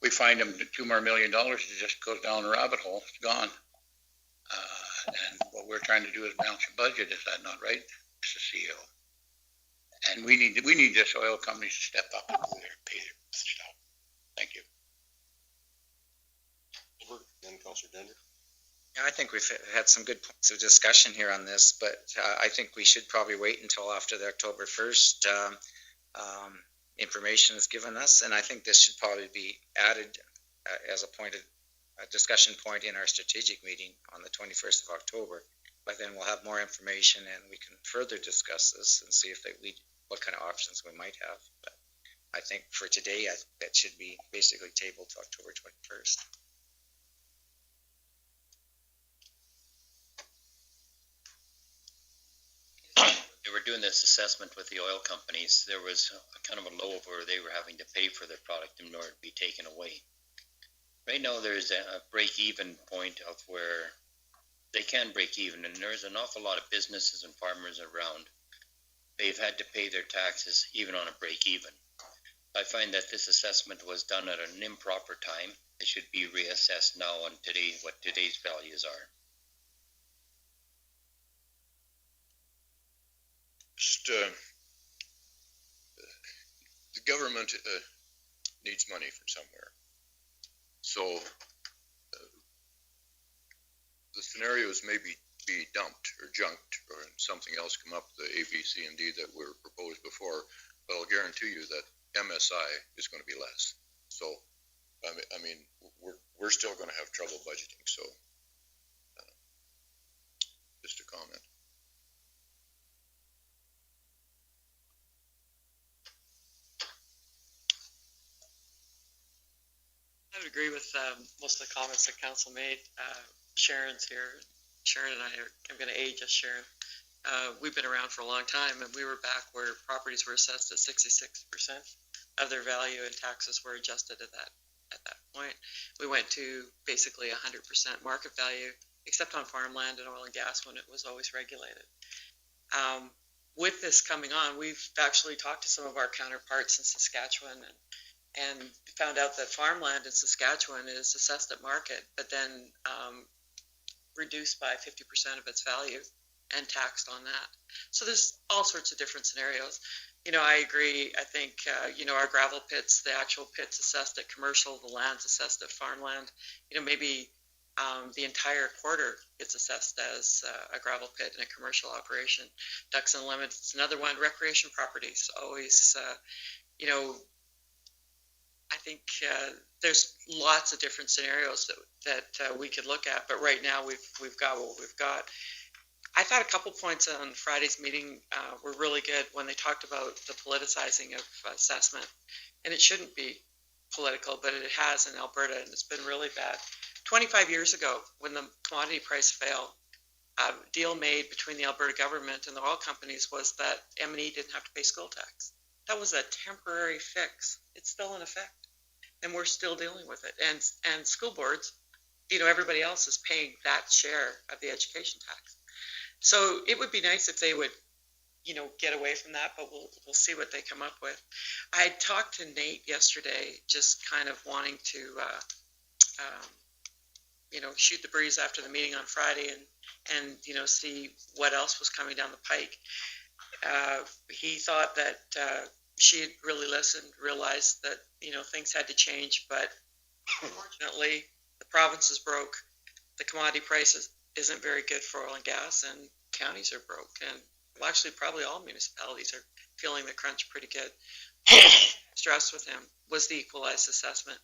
H: we find them $2 more million, it just goes down the rabbit hole. It's gone. And what we're trying to do is balance your budget. Is that not right, Mr. CEO? And we need this oil companies to step up and pay their stuff. Thank you.
A: Then Councilor Dender.
G: Yeah, I think we've had some good points of discussion here on this, but I think we should probably wait until after the October 1st information is given us, and I think this should probably be added as a discussion point in our strategic meeting on the 21st of October. But then we'll have more information, and we can further discuss this and see what kind of options we might have. But I think for today, that should be basically tabled to October 21st.
D: they were doing this assessment with the oil companies, there was a kind of a low where they were having to pay for their product in order to be taken away. Right now, there's a break-even point of where they can break even, and there's an awful lot of businesses and farmers around. They've had to pay their taxes even on a break-even. I find that this assessment was done at an improper time. It should be reassessed now on today, what today's values are.
J: Just, the government needs money from somewhere. So the scenarios may be dumped or junked or something else come up, the A, B, C, and D that were proposed before, but I'll guarantee you that MSI is going to be less. So, I mean, we're still going to have trouble budgeting. So, just a comment.
I: I would agree with most of the comments that council made. Sharon's here. Sharon and I I'm going to age us, Sharon. We've been around for a long time, and we were back where properties were assessed at 66% of their value, and taxes were adjusted at that point. We went to basically 100% market value, except on farmland and oil and gas when it was always regulated. With this coming on, we've actually talked to some of our counterparts in Saskatchewan and found out that farmland in Saskatchewan is assessed at market, but then reduced by 50% of its value and taxed on that. So there's all sorts of different scenarios. You know, I agree. I think, our gravel pits, the actual pits assessed at commercial, the land's assessed at farmland, maybe the entire quarter gets assessed as a gravel pit in a commercial operation. Ducks Unlimited, it's another one. Recreation properties, always, I think there's lots of different scenarios that we could look at, but right now we've got what we've got. I thought a couple points on Friday's meeting were really good when they talked about the politicizing of assessment, and it shouldn't be political, but it has in Alberta, and it's been really bad. 25 years ago, when the commodity price fell, a deal made between the Alberta government and the oil companies was that M&E didn't have to pay school tax. That was a temporary fix. It's still in effect, and we're still dealing with it. And school boards, everybody else is paying that share of the education tax. So it would be nice if they would, get away from that, but we'll see what they come up with. I talked to Nate yesterday, just kind of wanting to, shoot the breeze after the meeting on Friday and see what else was coming down the pike. He thought that she had really listened, realized that, things had to change, but unfortunately the province is broke. The commodity prices isn't very good for oil and gas, and counties are broke, and actually probably all municipalities are feeling the crunch pretty good. Stressed with him was the equalized assessment.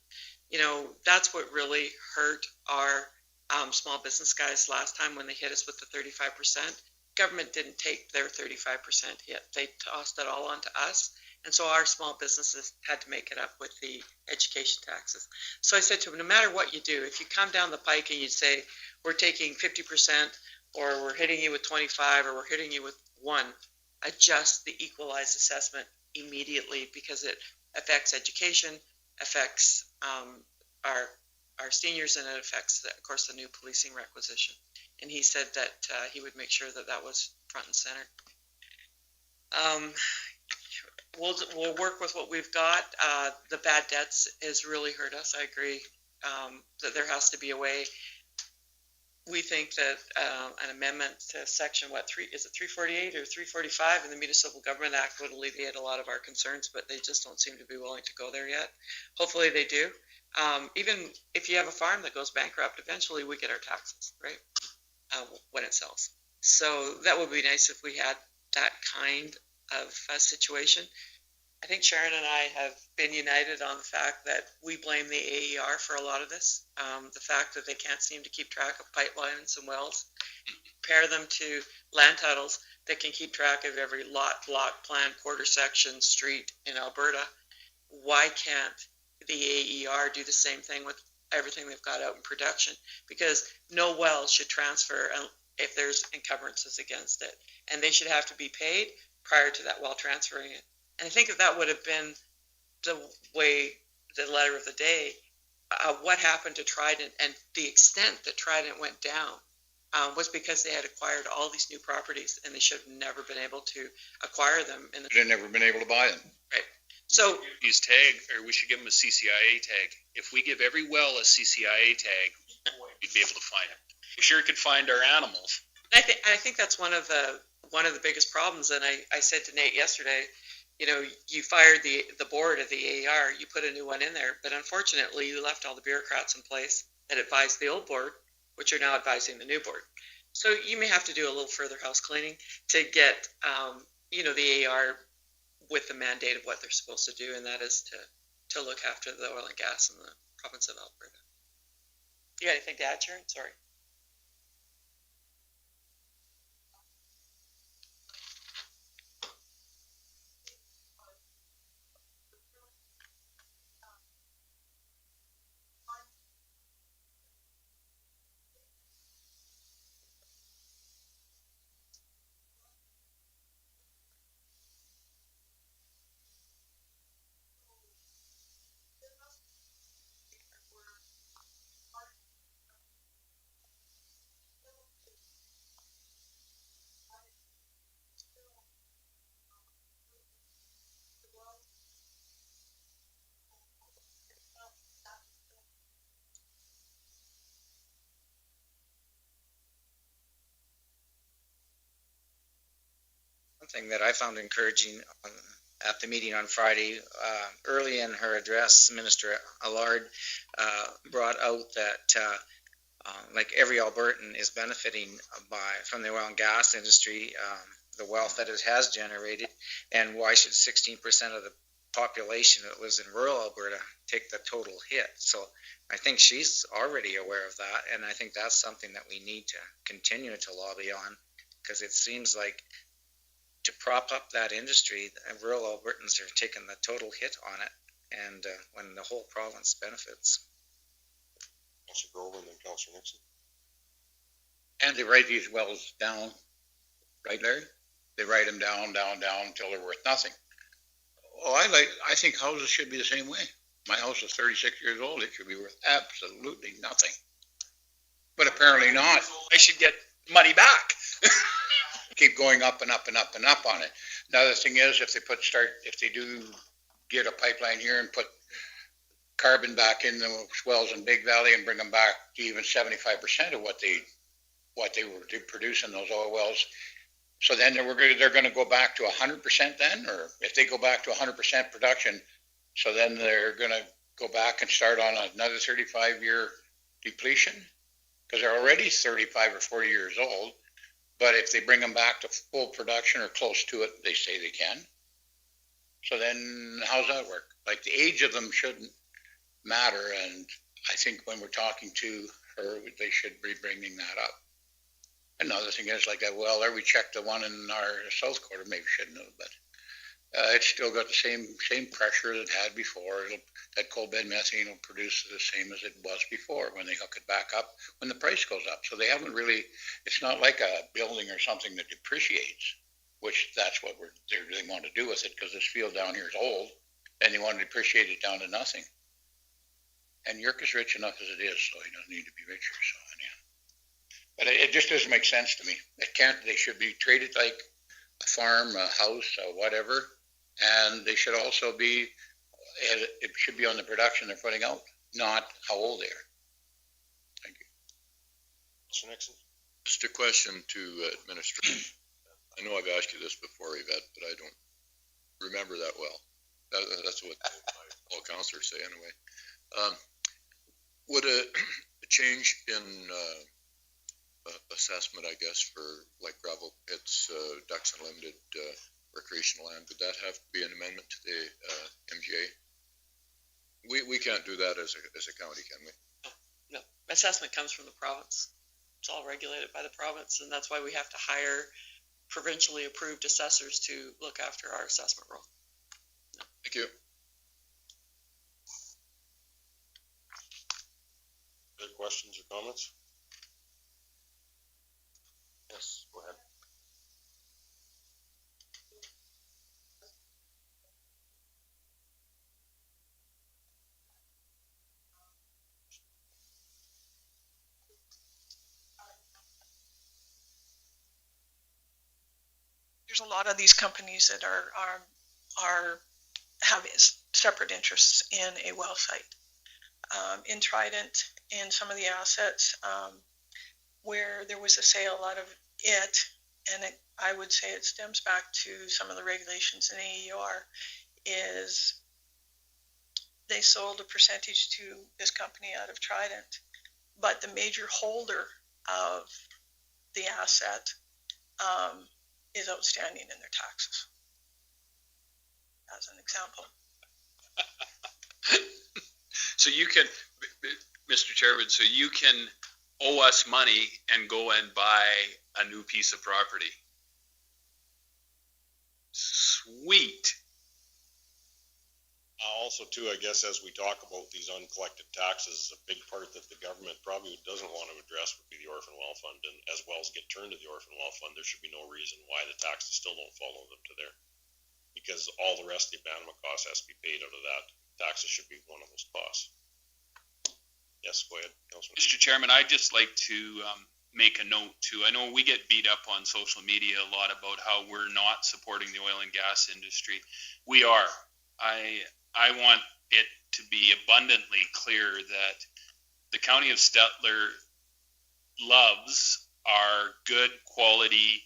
I: That's what really hurt our small business guys last time when they hit us with the 35%. Government didn't take their 35% hit. They tossed it all onto us. And so our small businesses had to make it up with the education taxes. So I said to him, no matter what you do, if you come down the pike and you say, we're taking 50%, or we're hitting you with 25, or we're hitting you with 1, adjust the equalized assessment immediately, because it affects education, affects our seniors, and it affects, of course, the new policing requisition. And he said that he would make sure that was front and center. We'll work with what we've got. The bad debts has really hurt us. I agree that there has to be a way. We think that an amendment to section 348 or 345 in the Municipal Government Act would alleviate a lot of our concerns, but they just don't seem to be willing to go there yet. Hopefully they do. Even if you have a farm that goes bankrupt, eventually we get our taxes, right? When it sells. So that would be nice if we had that kind of situation. I think Sharon and I have been united on the fact that we blame the AER for a lot of this. The fact that they can't seem to keep track of pipelines and wells, compare them to land titles that can keep track of every lot, block, plan, quarter section, street in Alberta. Why can't the AER do the same thing with everything they've got out in production? Because no well should transfer if there's encumbrances against it. And they should have to be paid prior to that well transferring it. And I think if that would have been the way, the letter of the day, what happened to Trident and the extent that Trident went down was because they had acquired all these new properties and they should have never been able to acquire them.
H: They've never been able to buy them.
I: So
E: Use tag, or we should give them a CCIA tag. If we give every well a CCIA tag, we'd be able to find them. We sure could find our animals.
I: I think that's one of the biggest problems. And I said to Nate yesterday, you know, you fired the board of the AER, you put a new one in there, but unfortunately you left all the bureaucrats in place that advised the old board, which are now advising the new board. So you may have to do a little further house cleaning to get, the AER with the mandate of what they're supposed to do, and that is to look after the oil and gas in the province of Alberta. You got anything to add, Sharon? Sorry.
G: One thing that I found encouraging at the meeting on Friday, early in her address, Minister Allard brought out that like every Albertan is benefiting from the oil and gas industry, the wealth that it has generated, and why should 16% of the population that lives in rural Alberta take the total hit? So I think she's already aware of that, and I think that's something that we need to continue to lobby on, because it seems like to prop up that industry, rural Albertans are taking the total hit on it, and when the whole province benefits.
A: Councilor Grover and then Councilor Nixon.
H: And they write these wells down, right, Larry? They write them down until they're worth nothing. Oh, I think houses should be the same way. My house is 36 years old. It should be worth absolutely nothing. But apparently not.
E: I should get money back.
H: Keep going up and up and up and up on it. Another thing is, if they do get a pipeline here and put carbon back in the wells in Big Valley and bring them back to even 75% of what they were producing those oil wells, so then they're going to go back to 100% then, or if they go back to 100% production, so then they're going to go back and start on another 35-year depletion, because they're already 35 or 40 years old. But if they bring them back to full production or close to it, they say they can. So then how's that work? Like, the age of them shouldn't matter, and I think when we're talking to her, they should be bringing that up. Another thing is, like that well there, we checked the one in our south quarter, maybe shouldn't have, but it's still got the same pressure it had before. That coal bed methane will produce the same as it was before when they hook it back up, when the price goes up. So they haven't really, it's not like a building or something that depreciates, which that's what they want to do with it, because this field down here is old, and they want to depreciate it down to nothing. And York is rich enough as it is, so he doesn't need to be richer. So, yeah. But it just doesn't make sense to me. They should be treated like a farm, a house, or whatever. And they should also be, it should be on the production they're putting out, not how old they are. Thank you.
A: Mr. Nixon.
J: Just a question to administration. I know I've asked you this before, Yvette, but I don't remember that well. That's what all councilors say anyway. Would a change in assessment, I guess, for like gravel pits, Ducks Unlimited, recreational land, would that have to be an amendment to the MGA? We can't do that as a county, can we?
I: No. Assessment comes from the province. It's all regulated by the province, and that's why we have to hire provincially approved assessors to look after our assessment role. No.
J: Thank you.
A: Other questions or comments? Yes, go ahead.
K: There's a lot of these companies that are have separate interests in a well site. In Trident, in some of the assets, where there was a sale out of it, and I would say it stems back to some of the regulations in AER, is they sold a percentage to this company out of Trident, but the major holder of the asset is outstanding in their taxes, as an example.
E: So you can, Mr. Chairman, so you can owe us money and go and buy a new piece of property. Sweet.
A: Also too, I guess as we talk about these uncollected taxes, a big part that the government probably doesn't want to address would be the orphan well fund, and as wells get turned to the orphan well fund, there should be no reason why the taxes still don't follow them to there. Because all the rest of the abandonment costs has to be paid out of that. Taxes should be one of those costs. Yes, go ahead, Councilman.
E: Mr. Chairman, I'd just like to make a note too. I know we get beat up on social media a lot about how we're not supporting the oil and gas industry. We are. I want it to be abundantly clear that the County of Stettler loves our good quality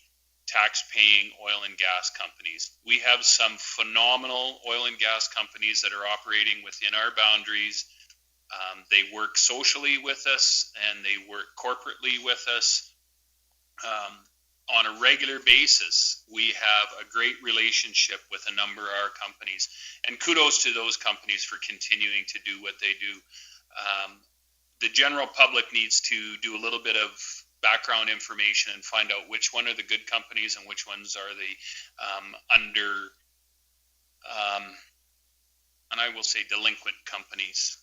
E: tax-paying oil and gas companies. We have some phenomenal oil and gas companies that are operating within our boundaries. They work socially with us and they work corporately with us. On a regular basis, we have a great relationship with a number of our companies, and kudos to those companies for continuing to do what they do. The general public needs to do a little bit of background information and find out which one are the good companies and which ones are the and I will say delinquent companies,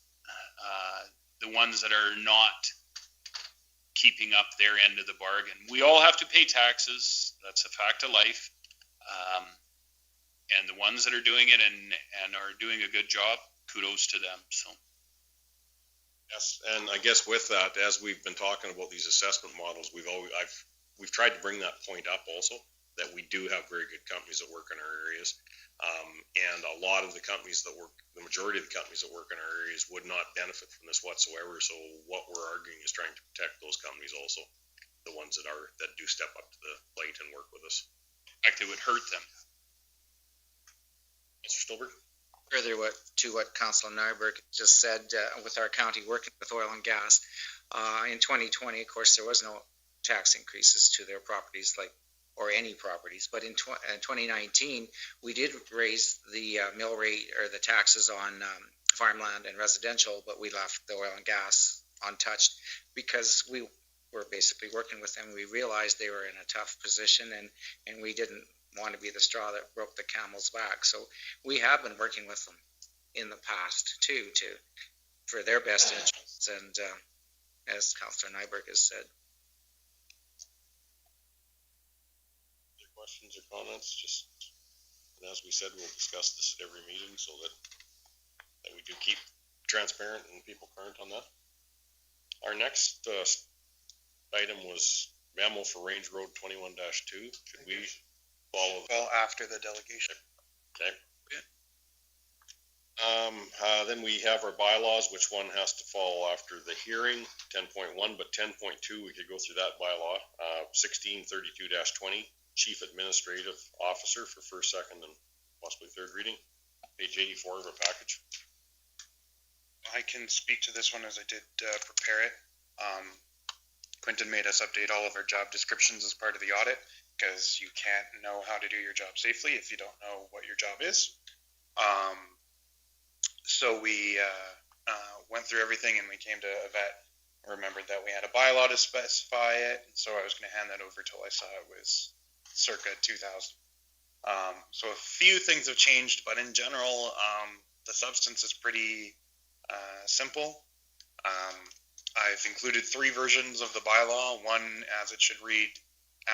E: the ones that are not keeping up their end of the bargain. We all have to pay taxes. That's a fact of life. And the ones that are doing it and are doing a good job, kudos to them. So.
A: Yes, and I guess with that, as we've been talking about these assessment models, we've tried to bring that point up also, that we do have very good companies that work in our areas. And a lot of the companies that work, the majority of the companies that work in our areas would not benefit from this whatsoever. So what we're arguing is trying to protect those companies also, the ones that do step up to the plate and work with us.
E: In fact, it would hurt them.
A: Mr. Stolberg?
G: Further to what Councilor Nyberg just said, with our county working with oil and gas, in 2020, of course, there was no tax increases to their properties, or any properties. But in 2019, we did raise the mill rate or the taxes on farmland and residential, but we left the oil and gas untouched because we were basically working with them. We realized they were in a tough position, and we didn't want to be the straw that broke the camel's back. So we have been working with them in the past too, for their best interests, and as Councilor Nyberg has said.
A: Other questions or comments? And as we said, we'll discuss this at every meeting so that we do keep transparent and people current on that. Our next item was memo for Range Road 21-2. Should we follow?
B: Well, after the delegation.
A: Okay. Then we have our bylaws, which one has to fall after the hearing, 10.1, but 10.2, we could go through that bylaw. 1632-20, Chief Administrative Officer for first, second, and possibly third reading. Page 84 of our package.
B: I can speak to this one as I did prepare it. Quentin made us update all of our job descriptions as part of the audit, because you can't know how to do your job safely if you don't know what your job is. So we went through everything and we came to a vet, remembered that we had a bylaw to specify it, so I was going to hand that over till I saw it was circa 2000. So a few things have changed, but in general, the substance is pretty simple. I've included 3 versions of the bylaw, one as it should read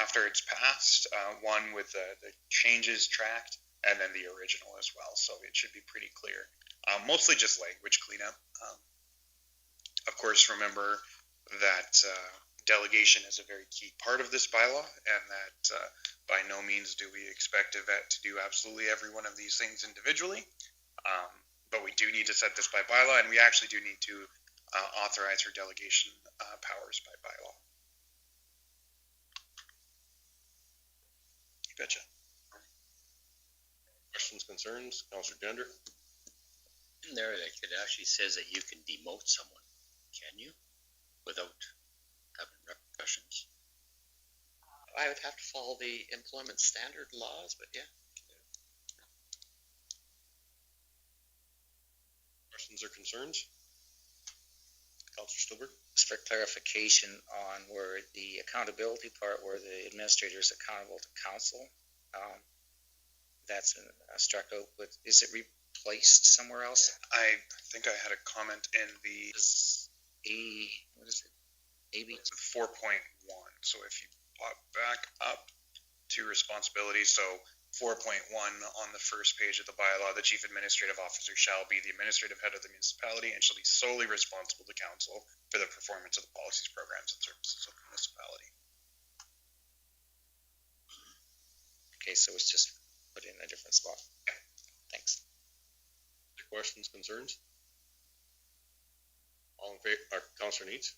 B: after it's passed, one with the changes tracked, and then the original as well. So it should be pretty clear. Mostly just language cleanup. Of course, remember that delegation is a very key part of this bylaw, and that by no means do we expect a vet to do absolutely every one of these things individually. But we do need to set this by bylaw, and we actually do need to authorize her delegation powers by bylaw. You betcha.
A: Questions, concerns? Councillor Gender?
D: In there, like, it actually says that you can demote someone, can you? Without having repercussions?
I: I would have to follow the employment standard laws, but yeah.
A: Questions or concerns? Councillor Stillberg?
G: Just for clarification on where the accountability part, where the administrator is accountable to council, that's struck out with, is it replaced somewhere else?
B: I think I had a comment in the
G: What is it? AB
B: 4.1. So if you pop back up to responsibilities, so 4.1 on the first page of the bylaw, the chief administrative officer shall be the administrative head of the municipality and shall be solely responsible to council for the performance of the policies, programs, and services of the municipality.
G: Okay, so it's just put in a different spot. Thanks.
A: Questions, concerns? All in favor, Councillor Needs?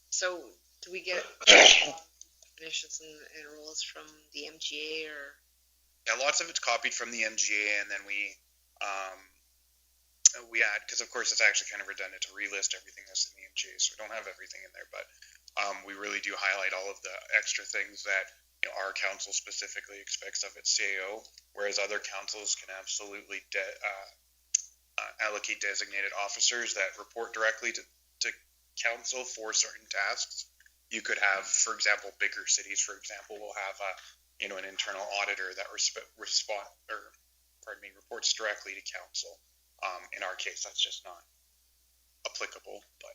C: So do we get definitions and rules from the MGA or?
B: Yeah, lots of it's copied from the MGA, and then we add, because of course it's actually kind of redundant to relist everything that's in the MGA, so we don't have everything in there, but we really do highlight all of the extra things that our council specifically expects of its CAO, whereas other councils can absolutely allocate designated officers that report directly to council for certain tasks. You could have, for example, bigger cities, for example, will have an internal auditor that reports directly to council. In our case, that's just not applicable, but.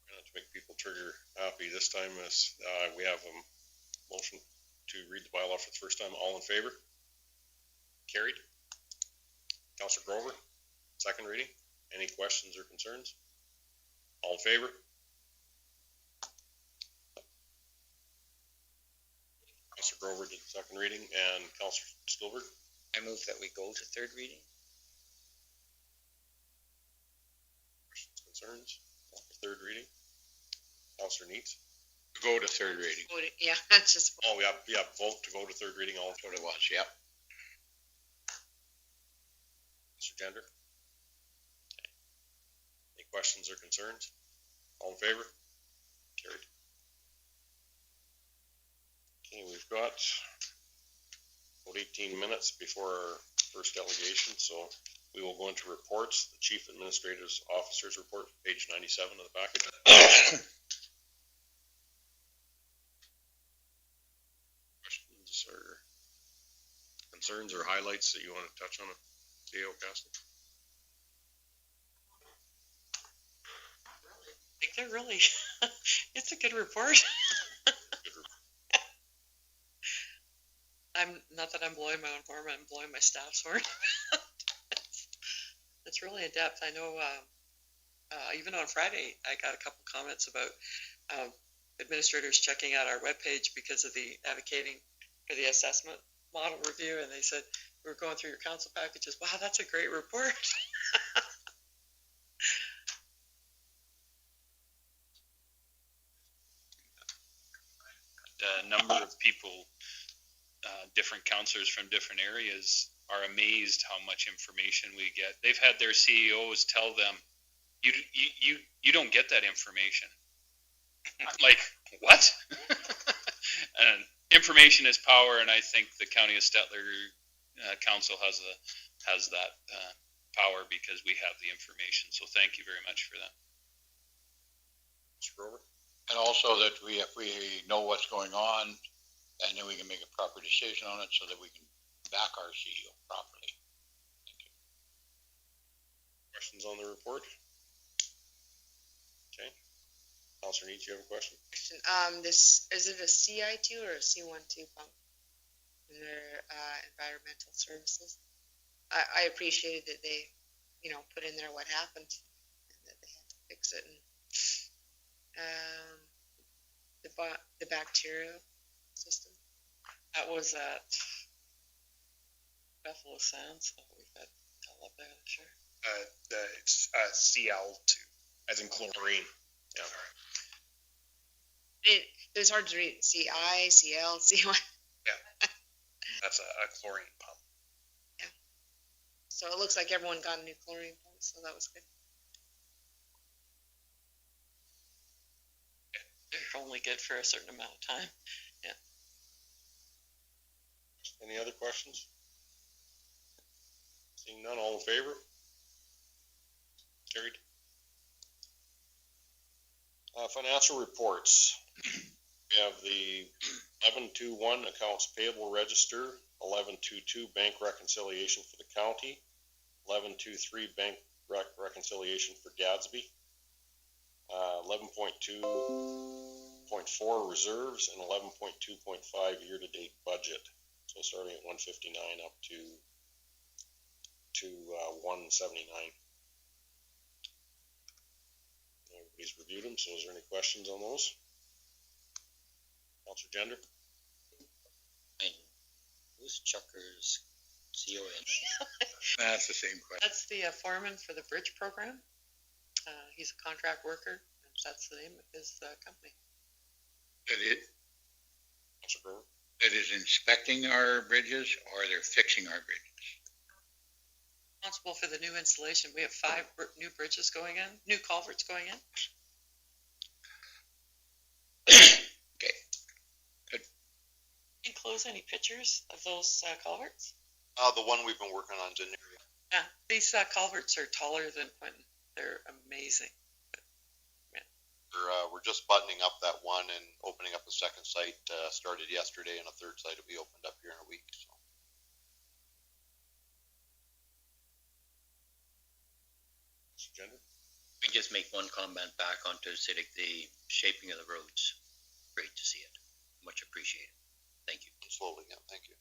A: To make people trigger happy this time is we have a motion to read the bylaw for the first time. All in favor? Carried. Councillor Grover, second reading. Any questions or concerns? All in favor? Councillor Grover did the second reading, and Councillor Stillberg.
G: I move that we go to third reading.
A: Questions, concerns? Third reading. Councillor Needs?
J: Go to third reading.
C: Yeah, that's just.
A: Oh, yeah, vote to go to third reading. All what it was, yep. Mr. Gender? Any questions or concerns? All in favor? Carried. Okay, we've got about 18 minutes before our first delegation, so we will go into reports. The Chief Administrative Officer's report, page 97 of the package. Questions or concerns or highlights that you want to touch on it, CAO Castle?
I: I think they're really, it's a good report. Not that I'm blowing my own horn, I'm blowing my staff's horn. It's really in depth. I know, even on Friday, I got a couple comments about administrators checking out our webpage because of the advocating for the assessment model review, and they said, we're going through your council packages. Wow, that's a great report.
E: A number of people, different councillors from different areas are amazed how much information we get. They've had their CEOs tell them, you don't get that information. I'm like, what? And information is power, and I think the County of Stettler Council has that power because we have the information. So thank you very much for that.
A: Mr. Grover?
H: And also that if we know what's going on, and then we can make a proper decision on it so that we can back our CEO properly. Thank you.
A: Questions on the report? Okay. Counselor Neitz, you have a question?
C: This, is it a CI2 or a C12 pump in their, environmental services? I appreciated that they, put in there what happened and that they had to fix it and, the bacteria system.
I: That was at Buffalo Sands. We've got all up there, sure.
B: It's CL2, as in chlorine.
A: Yeah.
C: It was hard to read. CI, CL, CY.
B: That's a chlorine pump.
C: So it looks like everyone got a new chlorine pump, so that was good.
I: They're only good for a certain amount of time.
A: Any other questions? Seeing none, all in favor? Carried. Financial reports. We have the 1121 accounts payable register, 1122 bank reconciliation for the county, 1123 bank reconciliation for Gadsby, 11.2.4 reserves, and 11.2.5 year-to-date budget. So starting at 159 up to 179. Everybody's reviewed them, so is there any questions on those? Counselor Gender?
D: Who's Chucker's CON?
H: That's the same question.
I: That's the foreman for the bridge program. He's a contract worker. That's the name of his company.
A: Counselor Brewer?
H: It is inspecting our bridges or they're fixing our bridges?
I: Responsible for the new installation. We have 5 new bridges going in, new culverts going in.
H: Okay, good.
I: Enclose any pictures of those culverts?
F: The one we've been working on is in there.
I: Yeah, these culverts are taller than Quentin. They're amazing.
F: We're just buttoning up that one and opening up a second site, started yesterday, and a third site will be opened up here in a week, so.
A: Gender?
D: We just make one comment back onto say like the shaping of the roads. Great to see it. Much appreciated. Thank you.
F: Slowly, yeah, thank you.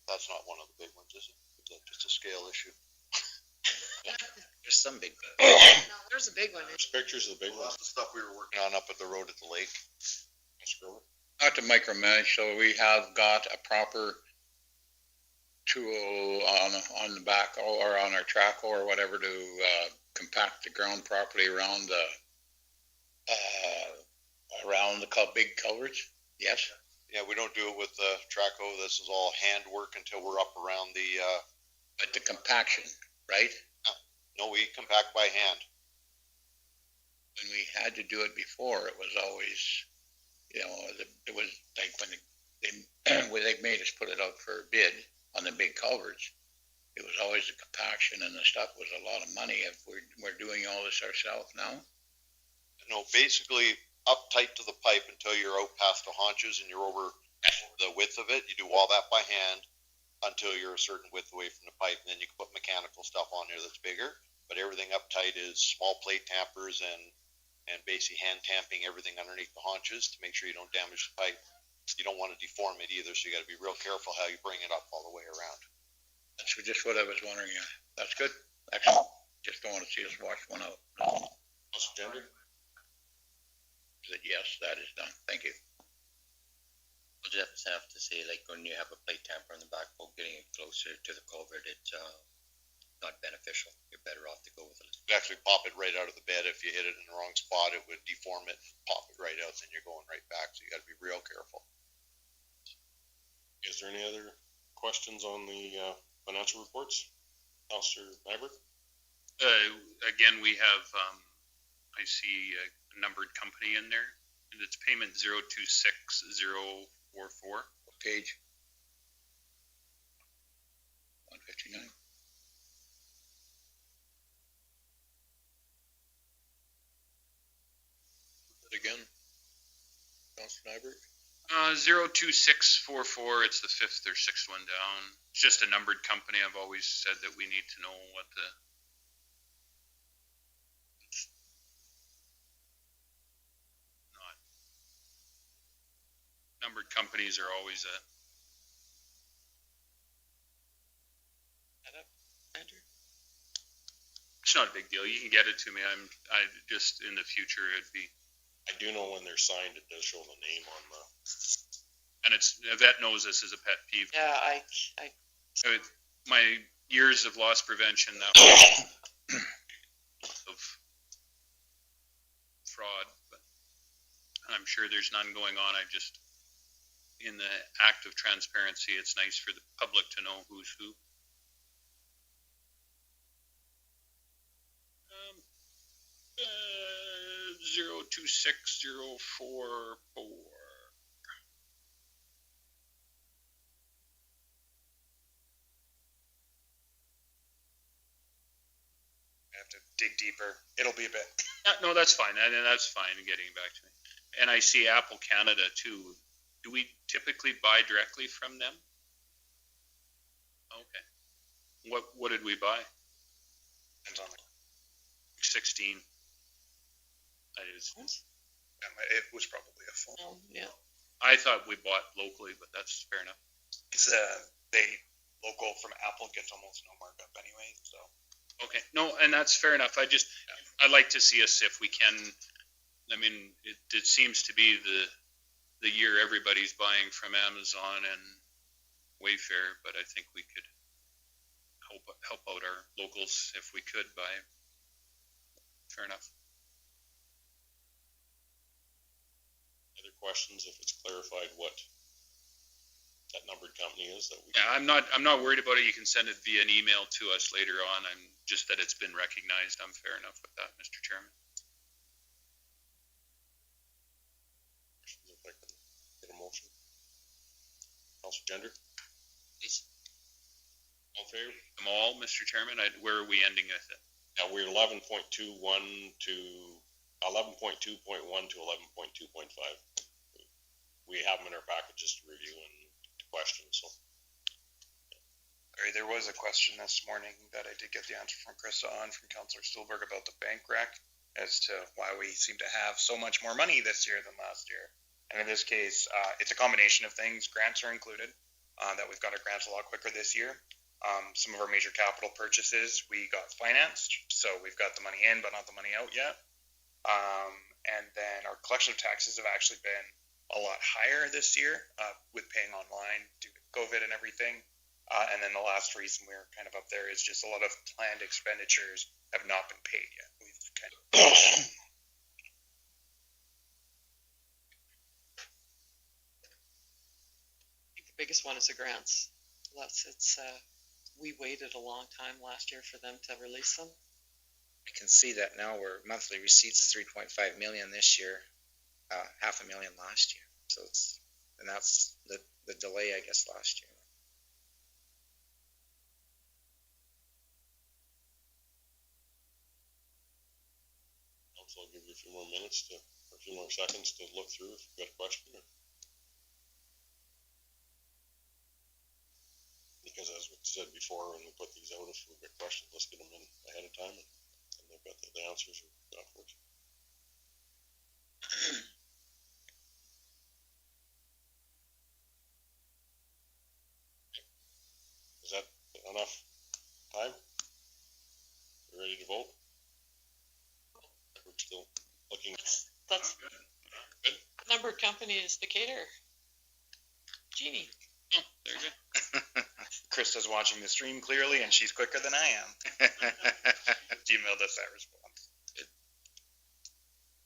F: That's not one of the big ones, is it? Is that just a scale issue?
G: There's some big.
C: No, there's a big one.
A: There's pictures of the big ones.
F: That's the stuff we were working on up at the road at the lake.
A: Counselor Brewer?
H: Not to micromanage, so we have got a proper tool on the back or on our track or whatever to compact the ground properly around the big culverts. Yes.
F: Yeah, we don't do it with the Traco. This is all hand work until we're up around the,
H: But the compaction, right?
F: no, we compact by hand.
H: When we had to do it before, it was always, it was like when they made us put it out for a bid on the big culverts, it was always the compaction and the stuff was a lot of money. If we're doing all this ourselves now.
F: No, basically up tight to the pipe until you're out past the haunches and you're over the width of it. You do all that by hand until you're a certain width away from the pipe, and then you can put mechanical stuff on there that's bigger. But everything up tight is small plate tampers and basically hand tamping everything underneath the haunches to make sure you don't damage the pipe. You don't want to deform it either, so you got to be real careful how you bring it up all the way around.
H: That's just what I was wondering. That's good. Excellent. Just don't want to see us wash one out.
A: Counselor Gender?
H: Yes, that is done. Thank you.
D: We'll just have to say, like, when you have a plate tamper on the backhoe, getting it closer to the culvert, it's not beneficial. You're better off to go with it.
F: You actually pop it right out of the bed. If you hit it in the wrong spot, it would deform it, pop it right out, then you're going right back. So you got to be real careful.
A: Is there any other questions on the financial reports? Counselor Nyberg?
E: Again, we have, I see a numbered company in there, and it's payment 026044.
H: What page? 159.
J: Again, Counselor Nyberg?
E: 02644, it's the 5th or 6th one down. It's just a numbered company. I've always said that we need to know what the numbered companies are always
I: Andrew?
E: it's not a big deal. You can get it to me. I just, in the future, it'd be,
A: I do know when they're signed, it does show the name on the,
E: and it's, Yvette knows this is a pet peeve.
I: Yeah, I
E: My years of loss prevention, that was of fraud, but I'm sure there's none going on. I just, in the act of transparency, it's nice for the public to know who's who. 026044.
B: I have to dig deeper. It'll be a bit.
E: No, that's fine. And that's fine in getting back to me. And I see Apple Canada too. Do we typically buy directly from them? Okay. What did we buy?
B: Depends on
E: 16. That is.
B: it was probably a phone.
I: yeah.
E: I thought we bought locally, but that's fair enough.
B: It's local from Apple gets almost no markup anyway, so.
E: Okay, no, and that's fair enough. I'd like to see us if we can. I mean, it seems to be the year everybody's buying from Amazon and Wayfair, but I think we could help out our locals if we could buy. Fair enough.
A: other questions, if it's clarified what that numbered company is that we.
E: Yeah, I'm not worried about it. You can send it via an email to us later on. I'm just that it's been recognized. I'm fair enough with that, Mr. Chairman.
A: If I can get a motion. Councilor Gender?
D: Please.
A: All in favor?
E: Them all, Mr. Chairman. Where are we ending with it?
A: Yeah, we're 11.21 to 11.2.1 to 11.2.5. We have them in our packages to review and to question, so.
B: There was a question this morning that I did get the answer from Krista on from Councillor Stulberg about the bank rec as to why we seem to have so much more money this year than last year. And in this case, it's a combination of things. Grants are included, that we've got our grants a lot quicker this year. Some of our major capital purchases we got financed, so we've got the money in, but not the money out yet. And then our collection of taxes have actually been a lot higher this year, with paying online due to COVID and everything. And then the last reason we're kind of up there is just a lot of planned expenditures have not been paid yet. We've kind of
I: I think the biggest one is the grants. We waited a long time last year for them to release them.
G: I can see that now where monthly receipts 3.5 million this year, 500,000 last year. So that's the delay, I guess, last year.
A: Council, I'll give you a few more minutes or a few more seconds to look through if you've got a question. Because as we said before, when we put these out, if we've got questions, let's get them in ahead of time, and they've got the answers afterwards. Is that enough time? You ready to vote? We're still looking.
I: That's
A: Good.
I: number company is Decatur. Jeannie.
E: Oh, there you go.
B: Krista's watching the stream clearly, and she's quicker than I am. Emailed us that response.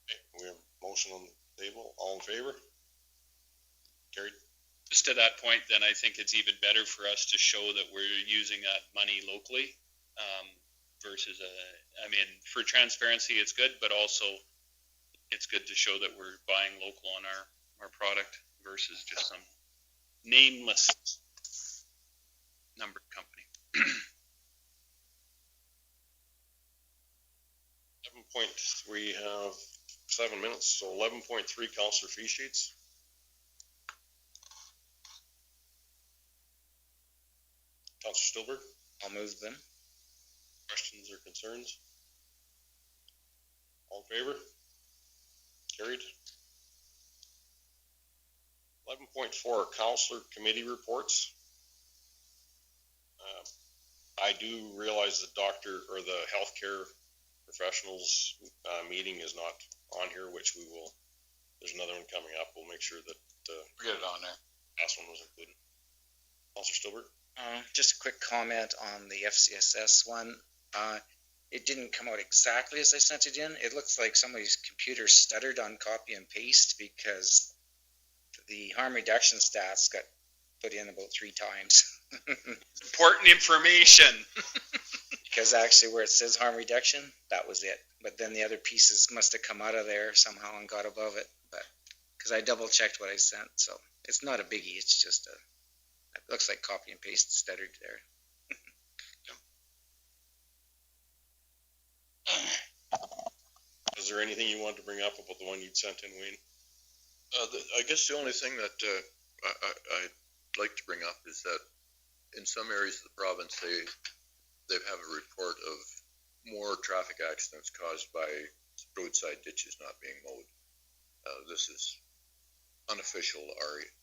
A: Okay, we have a motion on the table. All in favor? Carried.
E: Just to that point, then I think it's even better for us to show that we're using that money locally, versus I mean, for transparency, it's good, but also it's good to show that we're buying local on our product versus just some nameless numbered company.
A: 11.3, we have 7 minutes, so 11.3 councillor fee sheets. Councillor Stulberg,
G: I'll move them.
A: questions or concerns? All in favor? Carried. 11.4, counselor committee reports. I do realize the doctor or the healthcare professionals meeting is not on here, which we will, there's another one coming up. We'll make sure that
H: We get it on there.
A: last one was included. Counselor Stillberg?
G: Just a quick comment on the FCSS one. It didn't come out exactly as I sent it in. It looks like somebody's computer stuttered on copy and paste because the harm reduction stats got put in about 3 times.
E: Important information.
G: Because actually where it says harm reduction, that was it. But then the other pieces must have come out of there somehow and got above it. But because I double checked what I sent, so it's not a biggie. It's just it looks like copy and paste stuttered there.
A: Is there anything you wanted to bring up about the one you'd sent in, Wayne?
J: I guess the only thing that I'd like to bring up is that in some areas of the province, they have a report of more traffic accidents caused by roadside ditches not being mowed. This is unofficial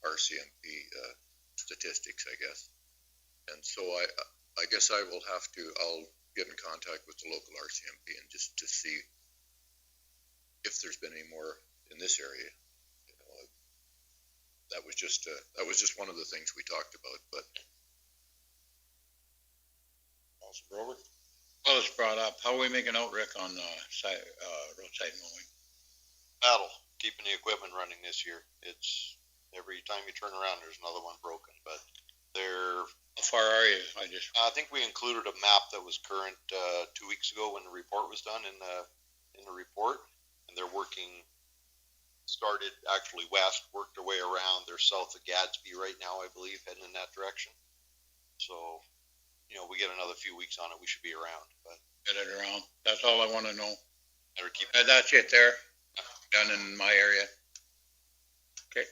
J: RCMP statistics, I guess. And so I guess I'll get in contact with the local RCMP and just to see if there's been any more in this area. That was just one of the things we talked about, but.
A: Counselor Grover?
H: Well, it's brought up. How are we making out, Rick, on roadside mowing?
F: Battle, keeping the equipment running this year. It's every time you turn around, there's another one broken, but they're.
H: How far are you?
F: I think we included a map that was current 2 weeks ago when the report was done in the report, and they're working. Started actually west, worked their way around. They're south of Gadsby right now, I believe, heading in that direction. So, we get another few weeks on it. We should be around. But
H: Get it around. That's all I want to know.
F: better keep.
H: That's it there. Done in my area. Okay.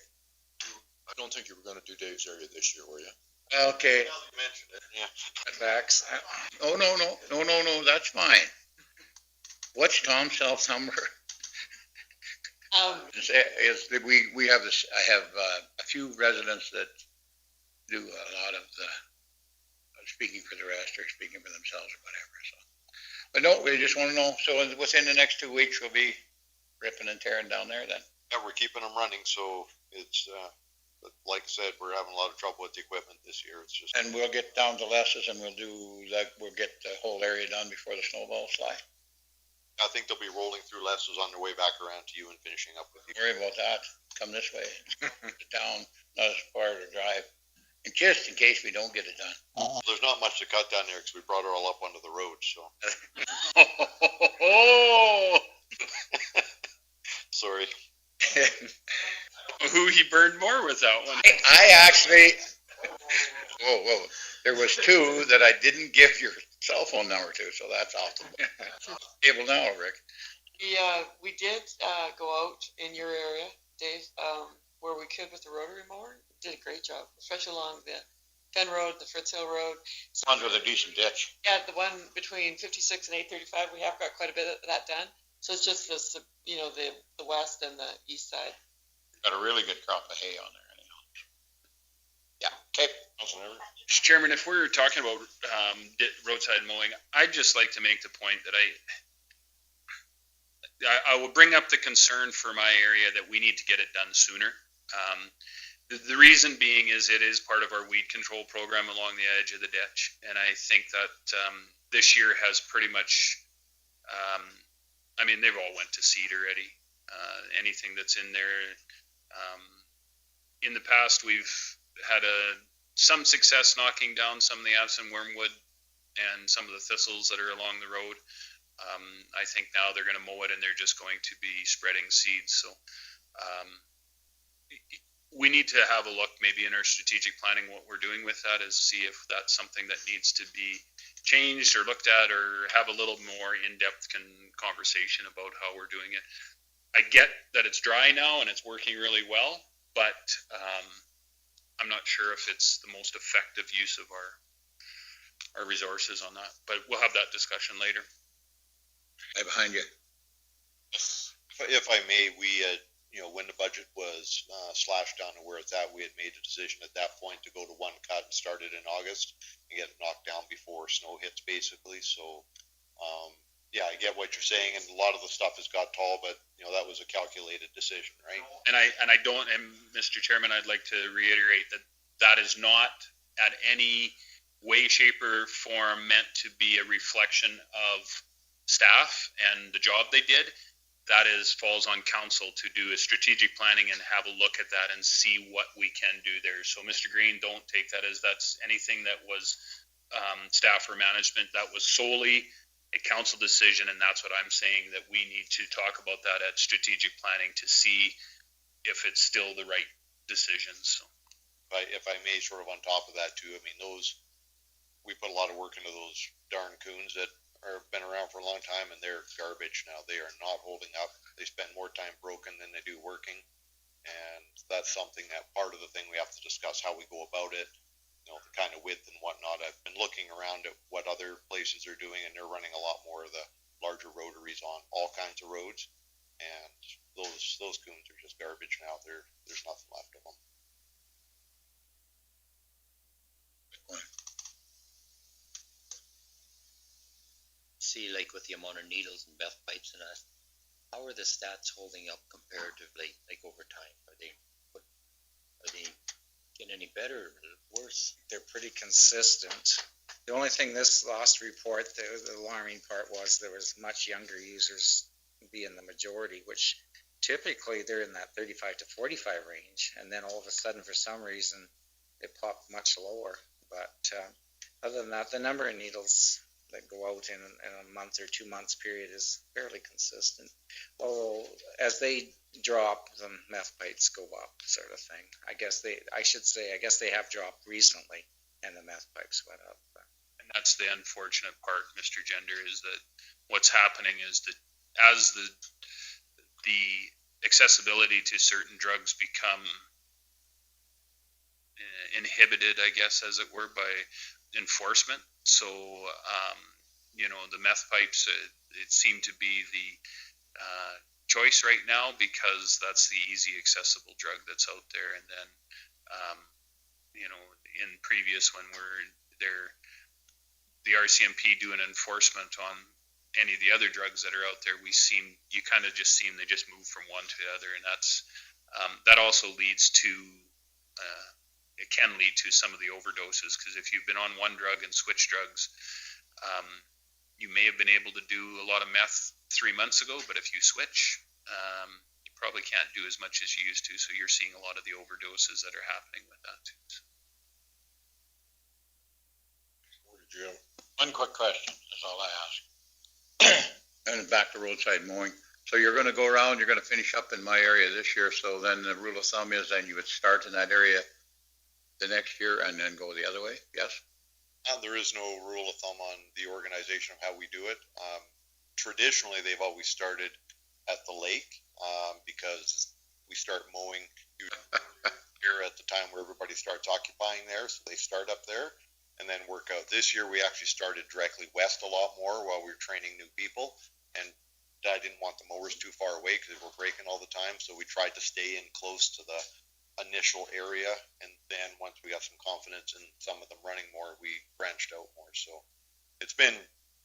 J: I don't think you were going to do Dave's area this year, were you?
H: Okay.
F: Now that you mentioned it, yeah.
G: Facts.
H: Oh, no, that's fine. What's Tom's cell number? We have this. I have a few residents that do a lot of the speaking for the rest or speaking for themselves or whatever. So, but no, we just want to know. So within the next 2 weeks, we'll be ripping and tearing down there. Then.
F: Yeah, we're keeping them running. So it's like I said, we're having a lot of trouble with the equipment this year. It's just.
H: And we'll get down to Les's and we'll do that. We'll get the whole area done before the snowballs fly.
F: I think they'll be rolling through Lester's on their way back around to you and finishing up with you.
H: Don't worry about that. Come this way. The town, not as far to drive. And just in case we don't get it done.
F: There's not much to cut down there because we brought it all up onto the road. So. Sorry.
E: Who he burned more with that one?
H: I actually. Whoa. There was 2 that I didn't give your cell phone number to, so that's off the table now, Rick.
I: We did go out in your area, Dave, where we could with the rotary mower. Did a great job, especially along the Fenn Road, the Fritz Hill Road.
H: Ones with a decent ditch.
I: Yeah, the one between 56 and 835, we have got quite a bit of that done. So it's just the west and the east side.
H: Got a really good crop of hay on there anyhow. Yeah, okay.
E: Mr. Chairman, if we're talking about roadside mowing, I'd just like to make the point that I will bring up the concern for my area that we need to get it done sooner. The reason being is it is part of our weed control program along the edge of the ditch, and I think that this year has pretty much. They've all went to seed already. Anything that's in there. In the past, we've had some success knocking down some of the Absent wormwood and some of the thistles that are along the road. I think now they're going to mow it and they're just going to be spreading seeds. So we need to have a look maybe in our strategic planning what we're doing with that is see if that's something that needs to be changed or looked at or have a little more in-depth conversation about how we're doing it. I get that it's dry now and it's working really well, but I'm not sure if it's the most effective use of our resources on that, but we'll have that discussion later.
H: Right behind you.
F: If I may, we when the budget was slashed down to where it's at, we had made a decision at that point to go to one cut and start it in August and get it knocked down before snow hits, basically. So, yeah, I get what you're saying, and a lot of the stuff has got tall, but that was a calculated decision, right?
E: And I don't, and Mr. Chairman, I'd like to reiterate that that is not at any way, shape, or form meant to be a reflection of staff and the job they did. That falls on council to do a strategic planning and have a look at that and see what we can do there. So Mr. Green, don't take that as that's anything that was staff or management. That was solely a council decision, and that's what I'm saying, that we need to talk about that at strategic planning to see if it's still the right decision. So,
F: if I may, sort of on top of that too, I mean, we put a lot of work into those darn coons that have been around for a long time, and they're garbage now. They are not holding up. They spend more time broken than they do working, and that's something that part of the thing we have to discuss how we go about it. The kind of width and whatnot. I've been looking around at what other places are doing, and they're running a lot more of the larger rotaries on all kinds of roads, and those coons are just garbage now. There's nothing left of them.
D: See, like with the amount of needles and meth pipes and that, how are the stats holding up comparatively, like over time? Are they getting any better or worse?
G: They're pretty consistent. The only thing this last report, the alarming part was there was much younger users being the majority, which typically they're in that 35 to 45 range, and then all of a sudden for some reason it popped much lower. But other than that, the number of needles that go out in a month or 2 months period is fairly consistent. Although as they drop, the meth pipes go up, sort of thing. I guess they have dropped recently, and the meth pipes went up.
E: And that's the unfortunate part, Mr. Gender, is that what's happening is that as the accessibility to certain drugs become inhibited, I guess, as it were, by enforcement. So, the meth pipes, it seemed to be the choice right now because that's the easy, accessible drug that's out there. And then, in previous, when we're there, the RCMP doing enforcement on any of the other drugs that are out there, they just move from one to the other. And that also leads to, it can lead to some of the overdoses, because if you've been on one drug and switched drugs, you may have been able to do a lot of meth 3 months ago, but if you switch, you probably can't do as much as you used to. So you're seeing a lot of the overdoses that are happening with that too.
H: One quick question, that's all I ask. And back to roadside mowing. So you're gonna go around, you're gonna finish up in my area this year, so then the rule of thumb is then you would start in that area the next year and then go the other way, yes?
F: There is no rule of thumb on the organization of how we do it. Traditionally, they've always started at the lake because we start mowing here at the time where everybody starts occupying there, so they start up there and then work out. This year, we actually started directly west a lot more while we were training new people, and I didn't want the mowers too far away because they were breaking all the time, so we tried to stay in close to the initial area, and then once we got some confidence in some of them running more, we branched out more. So it's been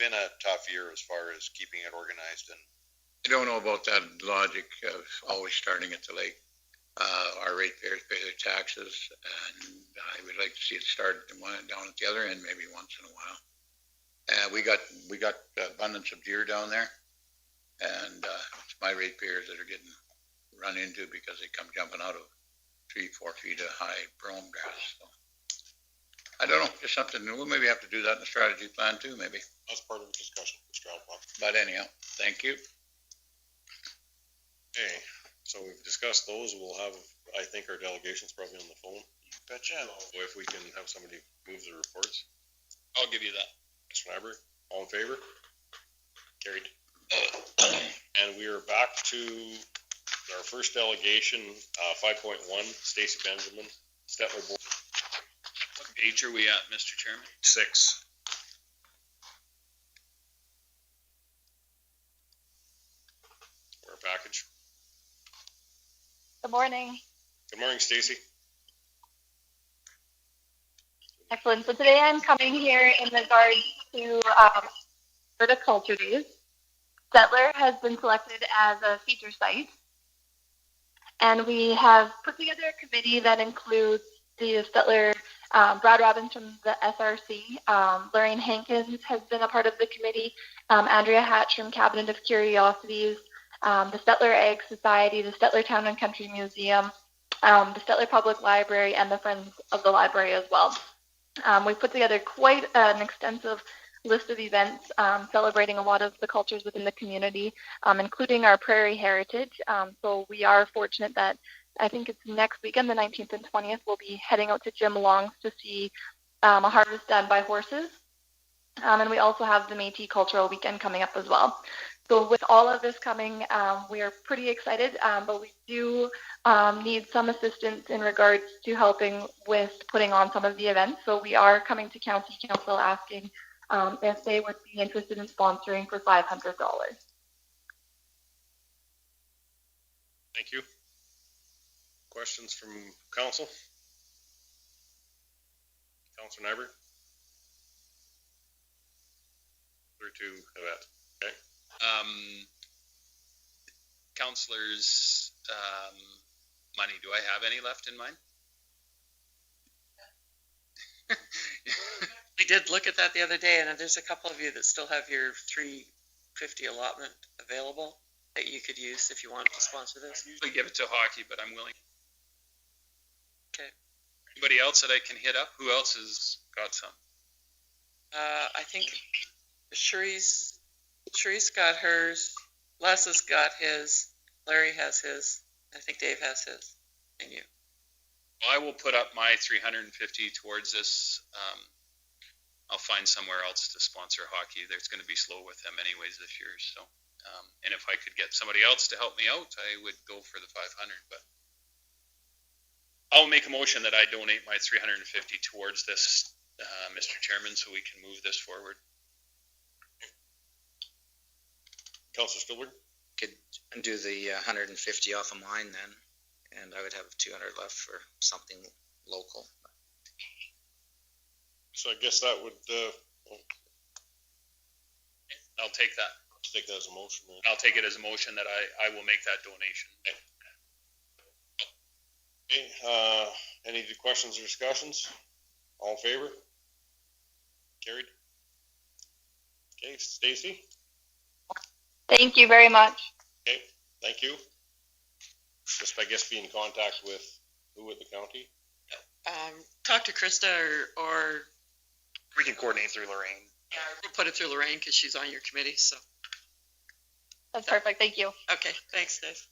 F: a tough year as far as keeping it organized. And
H: I don't know about that logic of always starting at the lake. Our ratepayers pay their taxes, and I would like to see it start down at the other end maybe once in a while. We got abundance of deer down there, and it's my ratepayers that are getting run into because they come jumping out of 3-4 feet of high brome grass. So I don't know, just something new. We'll maybe have to do that in the strategy plan too, maybe.
A: That's part of the discussion for strategy.
H: But anyhow, thank you.
A: Okay, so we've discussed those. We'll have, I think, our delegations probably on the phone.
B: Betcha.
A: So if we can have somebody move the reports.
E: I'll give you that.
A: Mr. Nyberg, all in favor? Carried. And we are back to our first delegation, 5.1, Stacy Benjamin, Stettler Board.
E: What page are we at, Mr. Chairman?
A: 6. Our package.
L: Good morning.
A: Good morning, Stacy.
L: Excellent. So today I'm coming here in regards to Horticulture Days. Stettler has been selected as a feature site, and we have put together a committee that includes the Stettler, Brad Robbins from the SRC, Lorraine Hankins has been a part of the committee, Andrea Hatch from Cabinet of Curiosities, the Stettler Egg Society, the Stettler Town and Country Museum, the Stettler Public Library, and the Friends of the Library as well. We've put together quite an extensive list of events celebrating a lot of the cultures within the community, including our prairie heritage. So we are fortunate that I think it's next weekend, the 19th and 20th, we'll be heading out to Jim Long's to see a harvest done by horses. And we also have the Métis Cultural Weekend coming up as well. So with all of this coming, we are pretty excited, but we do need some assistance in regards to helping with putting on some of the events. So we are coming to County Council asking if they would be interested in sponsoring for $500.
A: Thank you. Questions from council? Councilor Nyberg? Or to Yvette? Okay.
E: Councilors, money, do I have any left in mine?
I: We did look at that the other day, and there's a couple of you that still have your $350 allotment available that you could use if you want to sponsor this.
E: I usually give it to hockey, but I'm willing.
I: Okay.
E: Anybody else that I can hit up? Who else has got some?
I: I think Cherie's got hers, Les has got his, Larry has his, I think Dave has his, and you.
E: Well, I will put up my 350 towards this. I'll find somewhere else to sponsor hockey. There's going to be slow with them anyways this year. So, and if I could get somebody else to help me out, I would go for the 500. But I'll make a motion that I donate my 350 towards this, Mr. Chairman, so we can move this forward.
A: Councilor Stillberg?
G: Could do the 150 off of mine then, and I would have 200 left for something local.
A: So I guess that would,
E: I'll take that.
A: take that as a motion. Right?
E: I'll take it as a motion that I will make that donation.
A: Okay, any questions or discussions? All in favor? Carried. Okay, Stacy?
L: Thank you very much.
A: Okay, thank you. Just, I guess, be in contact with who at the county?
I: Talk to Krista or
B: We can coordinate through Lorraine.
I: yeah, we'll put it through Lorraine because she's on your committee. So
L: That's perfect. Thank you.
I: okay, thanks, Dave.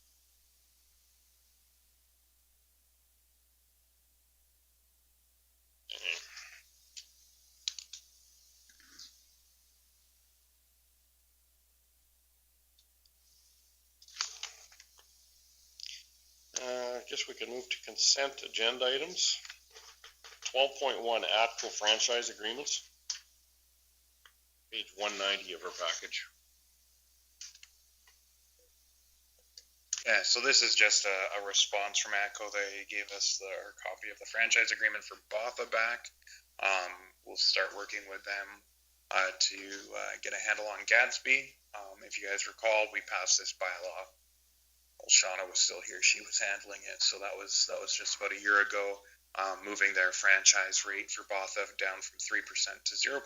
A: I guess we can move to consent agenda items. 12.1 ATCO franchise agreements. Page 190 of our package.
B: Yeah, so this is just a response from ATCO. They gave us our copy of the franchise agreement for Botha back. We'll start working with them to get a handle on Gadsby. If you guys recall, we passed this bylaw. Well, Shauna was still here; she was handling it. So that was just about a year ago, moving their franchise rate for Botha down from 3% to 0%.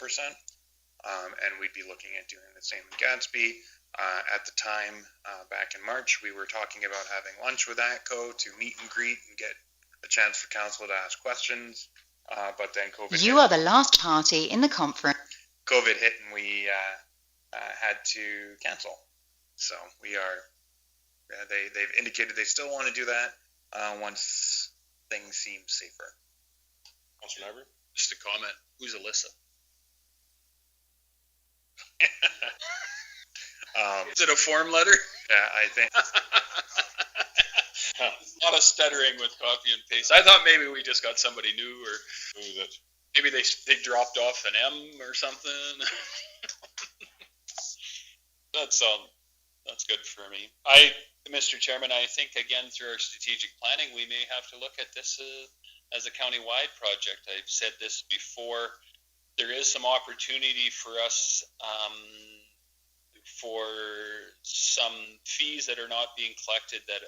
B: And we'd be looking at doing the same with Gadsby. At the time, back in March, we were talking about having lunch with ATCO to meet and greet and get a chance for council to ask questions. But then COVID
M: You
B: hit.
M: are the last party in the conference.
B: COVID hit and we had to cancel. So we are, they've indicated they still want to do that once things seem safer.
A: Councilor Nyberg?
E: Just a comment. Who's Alyssa? Is it a form letter?
B: Yeah, I think.
E: A lot of stuttering with copy and paste. I thought maybe we just got somebody new, or
A: Who that?
E: maybe they dropped off an M or something. That's That's good for me. Mr. Chairman, I think again through our strategic planning, we may have to look at this as a county-wide project. I've said this before. There is some opportunity for us for some fees that are not being collected that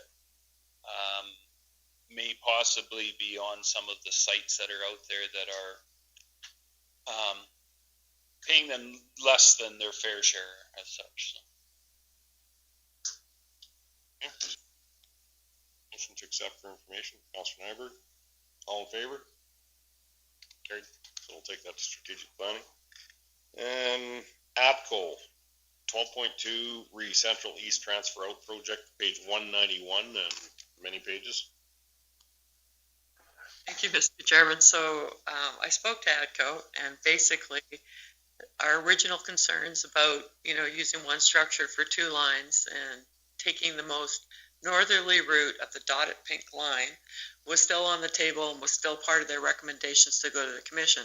E: may possibly be on some of the sites that are out there that are paying them less than their fair share as such. So.
A: Yeah. Motion to accept for information, Councilor Nyberg. All in favor? Carried. So we'll take that to strategic planning. And APCO 12.2 Central East Transfer Out Project, page 191 and many pages.
I: Thank you, Mr. Chairman. So I spoke to ADCO, and basically our original concerns about, using one structure for two lines and taking the most northerly route of the dotted pink line was still on the table and was still part of their recommendations to go to the commission.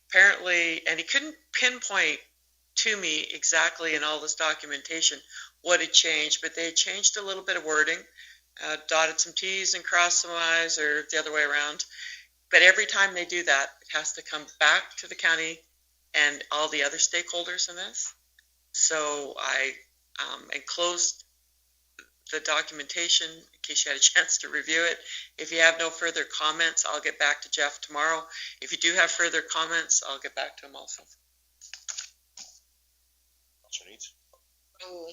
I: Apparently, and he couldn't pinpoint to me exactly in all this documentation what had changed, but they had changed a little bit of wording, dotted some T's and crossed some I's, or the other way around. But every time they do that, it has to come back to the county and all the other stakeholders in this. So I enclosed the documentation in case you had a chance to review it. If you have no further comments, I'll get back to Jeff tomorrow. If you do have further comments, I'll get back to him also.
C: Oh,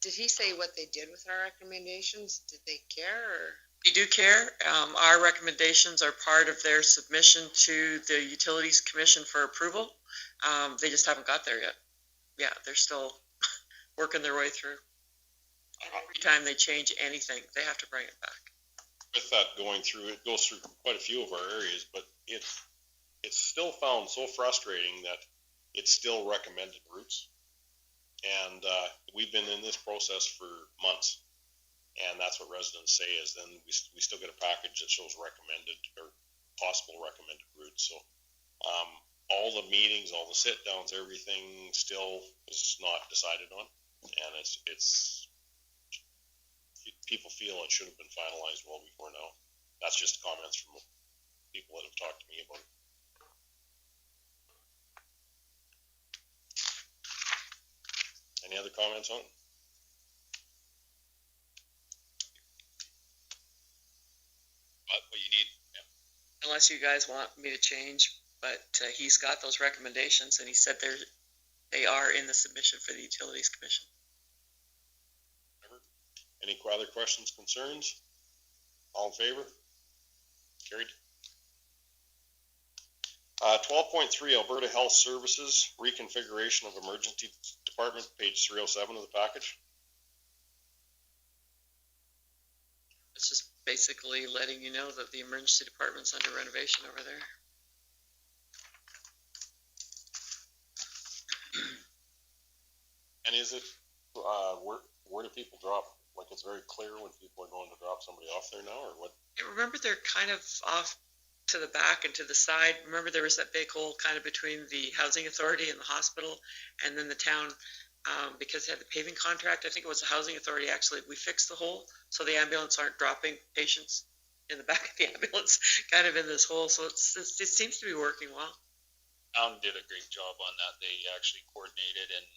C: did he say what they did with our recommendations? Did they care? Or?
I: They do care. Our recommendations are part of their submission to the Utilities Commission for approval. They just haven't got there yet. Yeah, they're still working their way through. Every time they change anything, they have to bring it back.
A: With that going through, it goes through quite a few of our areas, but it's still found so frustrating that it's still recommended routes. And we've been in this process for months. And that's what residents say is then we still get a package that shows recommended or possible recommended routes. So all the meetings, all the sit downs, everything still is not decided on. And it's people feel it should have been finalized well before now. That's just comments from people that have talked to me about it. Any other comments on it?
E: What you need? Yeah.
I: Unless you guys want me to change, but he's got those recommendations, and he said they are in the submission for the Utilities Commission.
A: Any other questions, concerns? All in favor? Carried. 12.3 Alberta Health Services, reconfiguration of emergency department, page 307 of the package.
I: It's just basically letting you know that the emergency department's under renovation over there.
A: And is it, where do people drop? Like it's very clear when people are going to drop somebody off there now, or what?
I: Remember, they're kind of off to the back and to the side. Remember, there was that big hole kind of between the housing authority and the hospital, and then the town, because they had the paving contract. I think it was the housing authority. Actually, we fixed the hole so the ambulance aren't dropping patients in the back of the ambulance, kind of in this hole. So it seems to be working well.
E: Town did a great job on that. They actually coordinated, and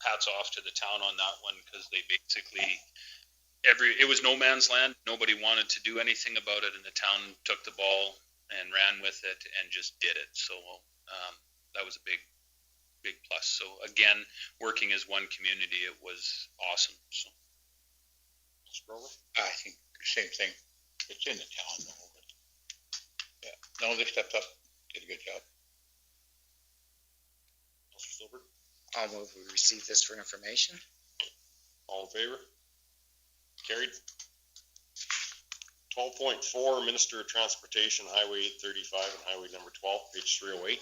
E: hats off to the town on that one, because they basically it was no man's land. Nobody wanted to do anything about it, and the town took the ball and ran with it and just did it. So that was a big plus. So again, working as one community, it was awesome. So
H: I think same thing. It's in the town though. But yeah, no, they stepped up, did a good job.
A: Mr. Silver?
G: I'll move we receive this for information.
A: All in favor? Carried. 12.4 Minister of Transportation, Highway 835 and Highway number 12, page 308.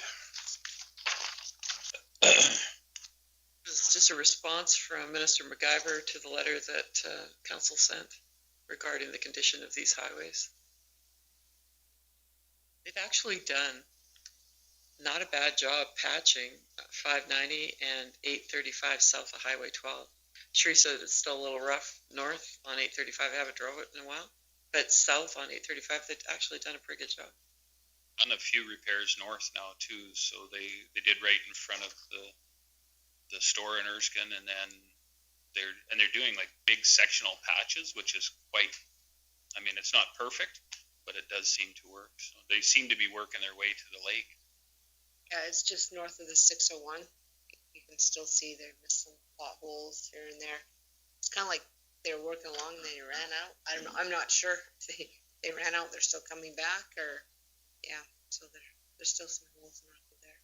I: This is just a response from Minister MacGyver to the letter that council sent regarding the condition of these highways. They've actually done not a bad job patching 590 and 835 south of Highway 12. Teresa, it's still a little rough north on 835. I haven't drove it in a while, but south on 835, they've actually done a pretty good job.
E: Done a few repairs north now too, so they did right in front of the store in Erskine, and then they're doing like big sectional patches, which is quite, I mean, it's not perfect, but it does seem to work. So they seem to be working their way to the lake.
C: Yeah, it's just north of the 601. You can still see they're missing potholes here and there. It's kind of like they were working along and they ran out. I don't know. I'm not sure if they ran out. They're still coming back, or yeah. So there's still some holes north of there.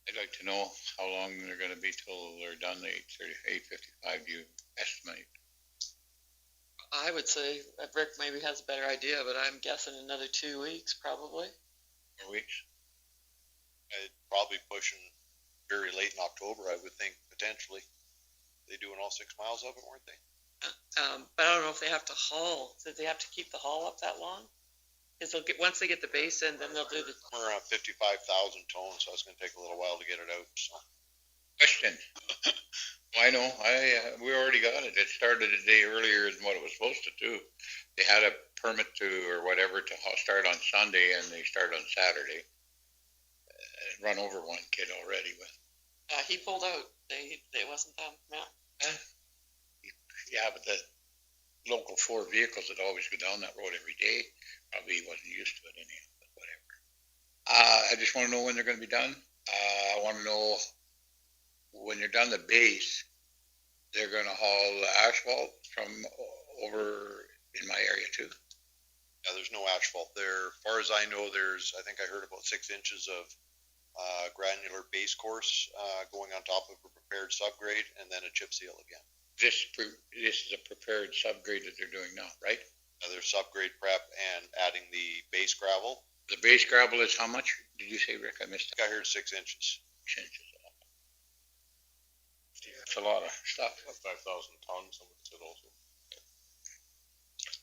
H: I'd like to know how long they're gonna be till they're done, the 8:55, do you estimate?
I: I would say Rick maybe has a better idea, but I'm guessing another 2 weeks probably.
H: 4 weeks?
F: I'd probably pushing very late in October, I would think, potentially. They doing all 6 miles of it, weren't they?
I: But I don't know if they have to haul. Did they have to keep the haul up that long? Because they'll get, once they get the base in, then they'll do the.
F: We're around 55,000 tons, so it's gonna take a little while to get it out, so.
H: Question. I know, we already got it. It started a day earlier than what it was supposed to do. They had a permit to, or whatever, to start on Sunday, and they started on Saturday. Run over one kid already, but.
I: He pulled out. They wasn't them. No.
H: Yeah, but the local 4 vehicles that always go down that road every day, probably wasn't used to it anyhow, but whatever. I just wanna know when they're gonna be done. I wanna know when you're done the base, they're gonna haul the asphalt from over in my area too.
F: Yeah, there's no asphalt there. As far as I know, I think I heard about 6 inches of granular base course going on top of a prepared subgrade, and then a chip seal again.
H: This is a prepared subgrade that they're doing now, right?
F: There's subgrade prep and adding the base gravel.
H: The base gravel is how much? Did you say, Rick? I missed
F: I heard 6 inches.
H: 6 inches. That's a lot of stuff.
A: 5,000 tons, somebody said also.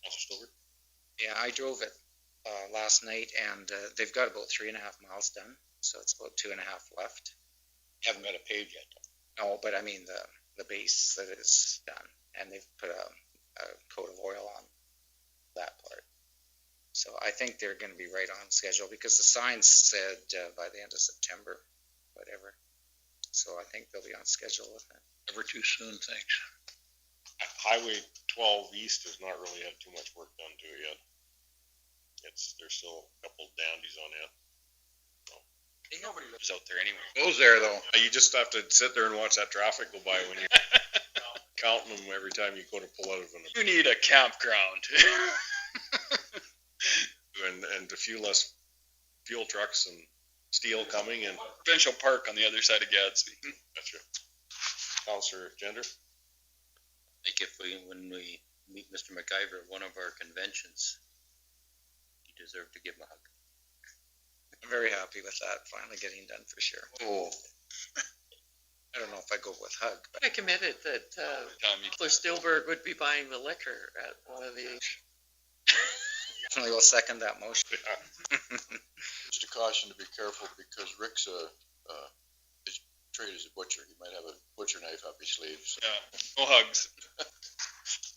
A: Stover?
G: Yeah, I drove it last night, and they've got about 3.5 miles done, so it's about 2.5 left.
H: Haven't got a page yet, though.
G: No, but I mean the base that is done, and they've put a coat of oil on that part. So I think they're going to be right on schedule, because the signs said by the end of September, whatever. So I think they'll be on schedule with it.
H: Never too soon, thanks.
A: Highway 12 East has not really had too much work done to it yet. There's still a couple dandies on it.
E: Nobody lives out there anyway.
H: Goes there though.
A: You just have to sit there and watch that traffic go by when you're counting them every time you go to pull out of them.
E: You need a campground.
A: And a few less fuel trucks and steel coming, and
E: Provincial Park on the other side of Gadsby.
A: that's right. Councillor Gender?
D: Like when we meet Mr. McIver at one of our conventions, you deserve to give him a hug.
G: I'm very happy with that finally getting done for sure.
H: Oh.
G: I don't know if I go with hug, but
I: I committed that Councillor Stilberg would be buying the liquor at one of the.
G: definitely will second that motion.
J: Just a caution to be careful, because Rick's his trade is a butcher. He might have a butcher knife up his sleeve. So.
E: Yeah, no hugs.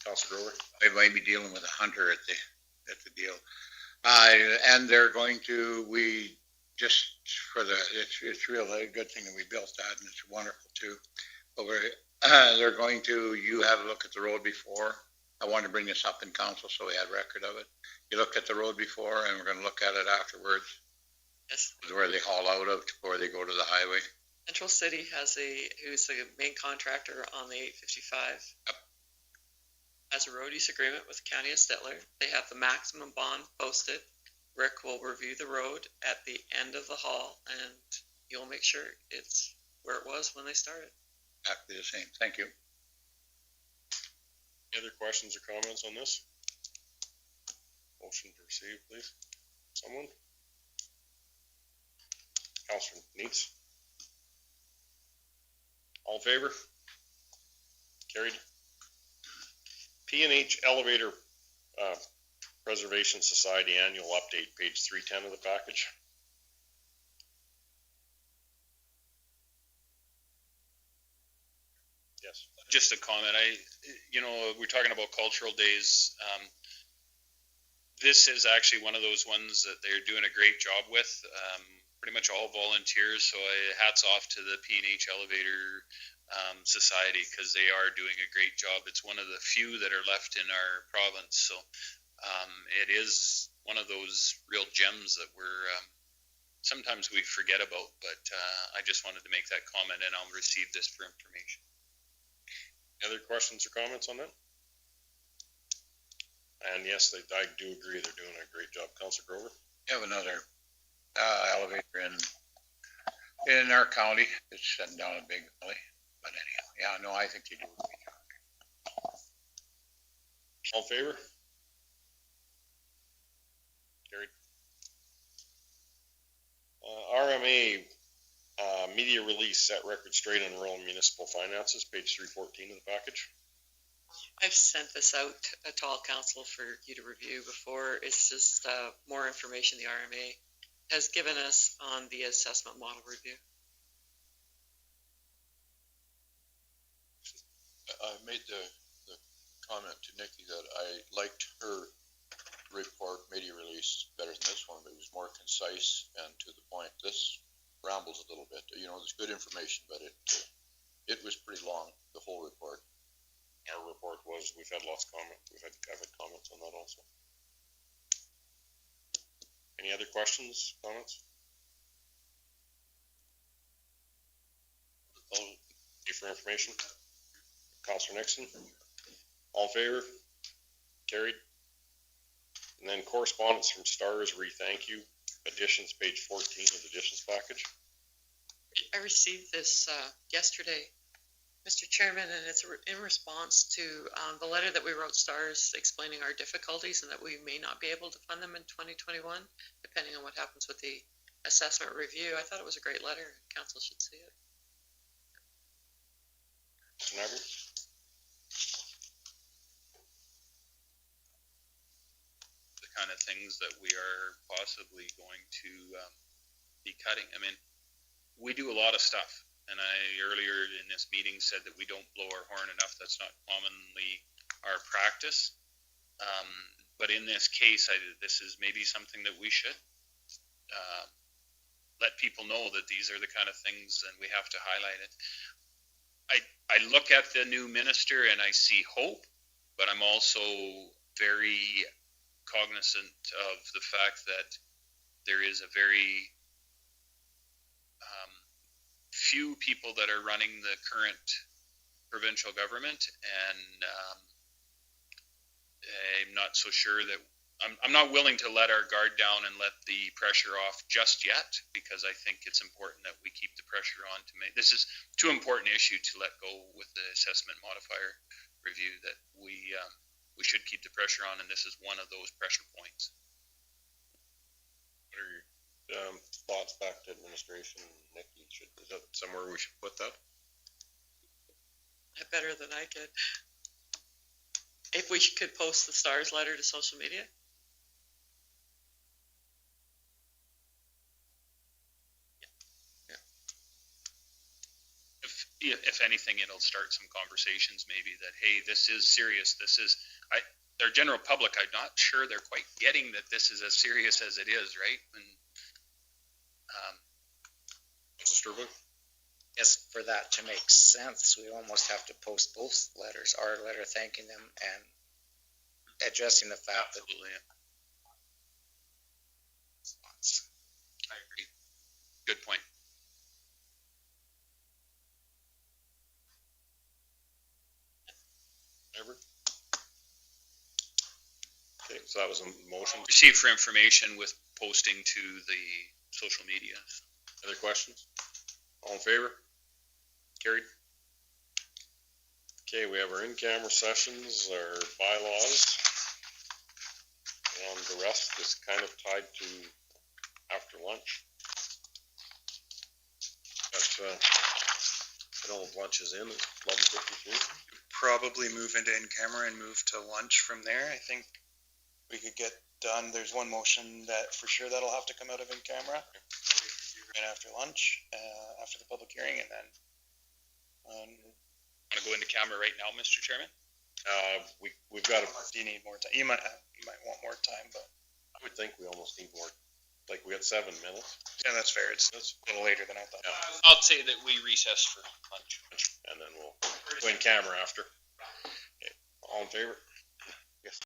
A: Councillor Grover?
H: I might be dealing with a hunter at the deal. And they're going to, it's really a good thing that we built that, and it's wonderful too. But they're going to, you had a look at the road before. I wanted to bring this up in council so we had record of it. You looked at the road before, and we're going to look at it afterwards.
I: Yes.
H: Where they haul out of before they go to the highway.
I: Central City who's the main contractor on the 855.
H: Yep.
I: Has a road use agreement with the County of Stettler. They have the maximum bond posted. Rick will review the road at the end of the haul, and you'll make sure it's where it was when they started.
H: Exactly the same. Thank you.
A: Any other questions or comments on this? Motion to receive, please. Someone? Councillor Neitz? All in favor? Carried. P&H Elevator Preservation Society Annual Update, page 310 of the package.
E: Just a comment. We're talking about cultural days. This is actually one of those ones that they're doing a great job with. Pretty much all volunteers. So hats off to the P&H Elevator Society, because they are doing a great job. It's one of the few that are left in our province. So it is one of those real gems that sometimes we forget about. But I just wanted to make that comment, and I'll receive this for information.
A: Any other questions or comments on that? And yes, I do agree. They're doing a great job. Councilor Grover?
H: We have another elevator in our county. It's shutting down a big valley. But anyhow, yeah, no, I think they do a great job.
A: All in favor? Carried. RMA media release, set record straight on rural municipal finances, page 314 of the package.
I: I've sent this out to all council for you to review before. It's just more information the RMA has given us on the assessment model review.
J: I made the comment to Nikki that I liked her report, media release, better than this one, but it was more concise and to the point. This rambles a little bit. There's good information, but it was pretty long, the whole report.
A: Our report was, we've had lots of comments. I've had comments on that also. Any other questions, comments? Thank you for information. Councilor Nixon, all in favor? Carried. And then correspondence from Stars, thank you. Additions, page 14 of the additions package.
I: I received this yesterday, Mr. Chairman, and it's in response to the letter that we wrote Stars explaining our difficulties and that we may not be able to fund them in 2021, depending on what happens with the assessment review. I thought it was a great letter. Council should see it.
A: Mr. Nyberg?
E: The kind of things that we are possibly going to be cutting. I mean, we do a lot of stuff. And I earlier in this meeting said that we don't blow our horn enough. That's not commonly our practice. But in this case, this is maybe something that we should let people know that these are the kind of things, and we have to highlight it. I look at the new minister and I see hope, but I'm also very cognizant of the fact that there is a very few people that are running the current provincial government, and I'm not so sure that I'm not willing to let our guard down and let the pressure off just yet, because I think it's important that we keep the pressure on to make this is too important issue to let go with the assessment modifier review, that we should keep the pressure on, and this is one of those pressure points.
A: What are your thoughts back to administration? Nikki, is that somewhere we should put that?
I: Better than I could. If we could post the Stars letter to social media.
E: If anything, it'll start some conversations maybe that, hey, this is serious. Their general public, I'm not sure they're quite getting that this is as serious as it is, right? And
G: Yes, for that to make sense, we almost have to post both letters, our letter thanking them and addressing the fact
E: absolutely. I agree. Good point.
A: Ever? Okay, so that was a motion.
E: Receive for information with posting to the social media.
A: Other questions? All in favor? Carried. Okay, we have our in-camera sessions, our bylaws, and the rest is kind of tied to after lunch. But I don't know if lunch is in, it's 11:53.
B: Probably move into in-camera and move to lunch from there. I think we could get done. There's one motion that for sure that'll have to come out of in-camera right after lunch, after the public hearing, and then
E: want to go into camera right now, Mr. Chairman?
A: We've got to,
B: Do you need more time? You might want more time, but
A: I would think we almost need more, like we got 7 minutes.
B: yeah, that's fair. It's a little later than I thought.
A: Yeah.
E: I'll say that we recess for lunch.
A: And then we'll go in camera after. Okay. All in favor? Yes.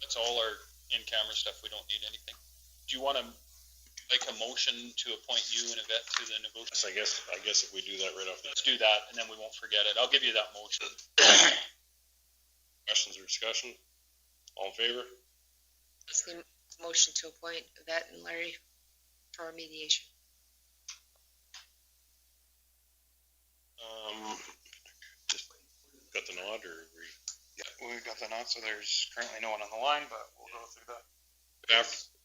E: It's all our in-camera stuff. We don't need anything. Do you want to make a motion to appoint you and Yvette to the negotiation?
A: I guess if we do that right off.
E: Let's do that, and then we won't forget it. I'll give you that motion.
A: Questions or discussion? All in favor?
C: It's the motion to appoint Yvette and Larry for mediation.
A: Just got the nod, or
B: Yeah, we've got the nod, so there's currently no one on the line, but we'll go through that.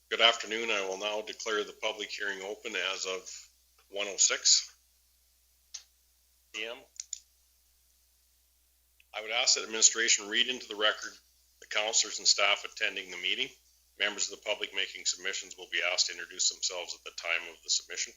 A: Good afternoon. I will now declare the public hearing open as of 1:06 p.m. I would ask that administration read into the record the councilors and staff attending the meeting. Members of the public making submissions will be asked to introduce themselves at the time of the submission.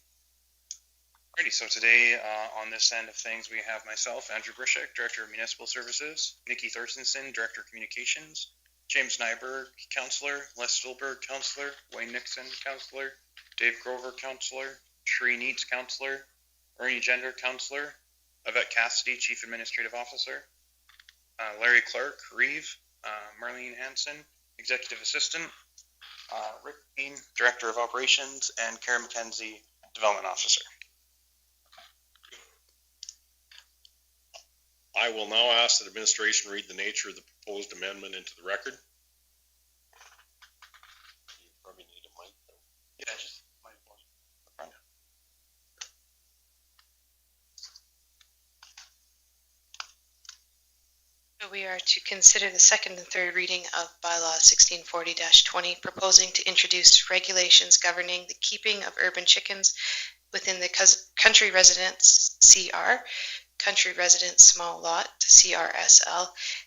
B: Alrighty, so today on this end of things, we have myself, Andrew Brishek, Director of Municipal Services, Nikki Thorstensen, Director of Communications, James Nyberg, Councillor, Les Stolberg, Councillor, Wayne Nixon, Councillor, Dave Grover, Councillor, Sheree Neitz, Councillor, Ernie Gender, Councillor, Yvette Cassidy, Chief Administrative Officer, Larry Clark, Reeve, Marlene Hansen, Executive Assistant, Rick Bean, Director of Operations, and Karen McKenzie, Development Officer.
A: I will now ask that administration read the nature of the proposed amendment into the record. You probably need a mic.
B: Yeah, just mic.
N: We are to consider the second and third reading of bylaw 1640-20, proposing to introduce regulations governing the keeping of urban chickens within the country residence CR, country residence small lot CRSL,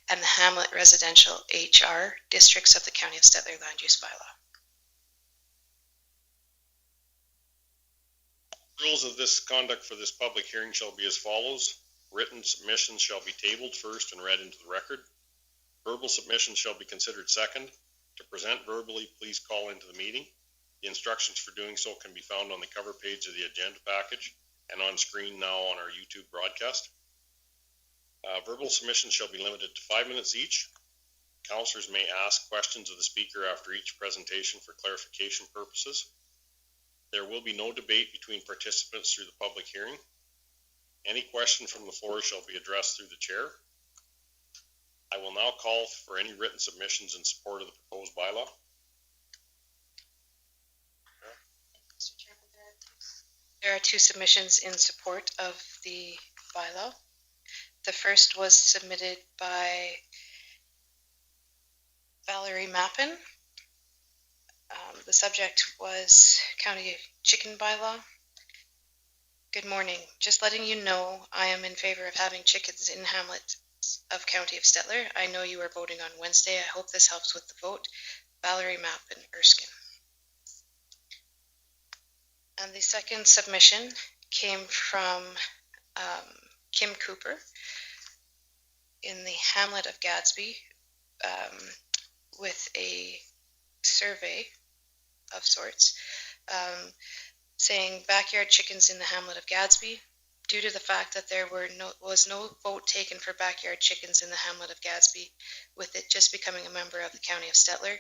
N: and the hamlet residential HR districts of the County of Stettler land use bylaw.
A: Rules of this conduct for this public hearing shall be as follows. Written submissions shall be tabled first and read into the record. Verbal submissions shall be considered second. To present verbally, please call into the meeting. The instructions for doing so can be found on the cover page of the agenda package and on screen now on our YouTube broadcast. Verbal submissions shall be limited to 5 minutes each. Councilors may ask questions of the speaker after each presentation for clarification purposes. There will be no debate between participants through the public hearing. Any question from the floor shall be addressed through the chair. I will now call for any written submissions in support of the proposed bylaw.
N: There are two submissions in support of the bylaw. The first was submitted by Valerie Mappin. The subject was County Chicken Bylaw. Good morning. Just letting you know I am in favor of having chickens in hamlet of County of Stettler. I know you are voting on Wednesday. I hope this helps with the vote. Valerie Mappin, Erskine. And the second submission came from Kim Cooper in the hamlet of Gadsby with a survey of sorts, saying backyard chickens in the hamlet of Gadsby. Due to the fact that there was no vote taken for backyard chickens in the hamlet of Gadsby, with it just becoming a member of the County of Stettler,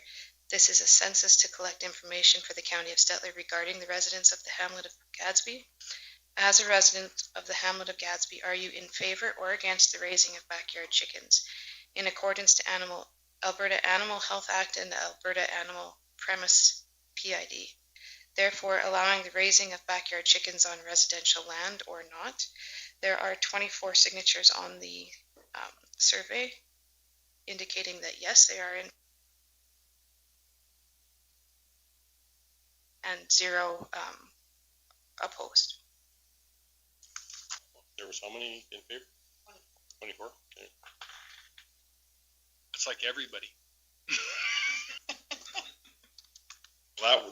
N: this is a census to collect information for the County of Stettler regarding the residents of the hamlet of Gadsby. As a resident of the hamlet of Gadsby, are you in favor or against the raising of backyard chickens in accordance to Alberta Animal Health Act and the Alberta Animal Premise PID? Therefore, allowing the raising of backyard chickens on residential land or not. There are 24 signatures on the survey indicating that yes, they are in, and 0 opposed.
A: There was how many in favor? 24. Okay.
E: It's like everybody.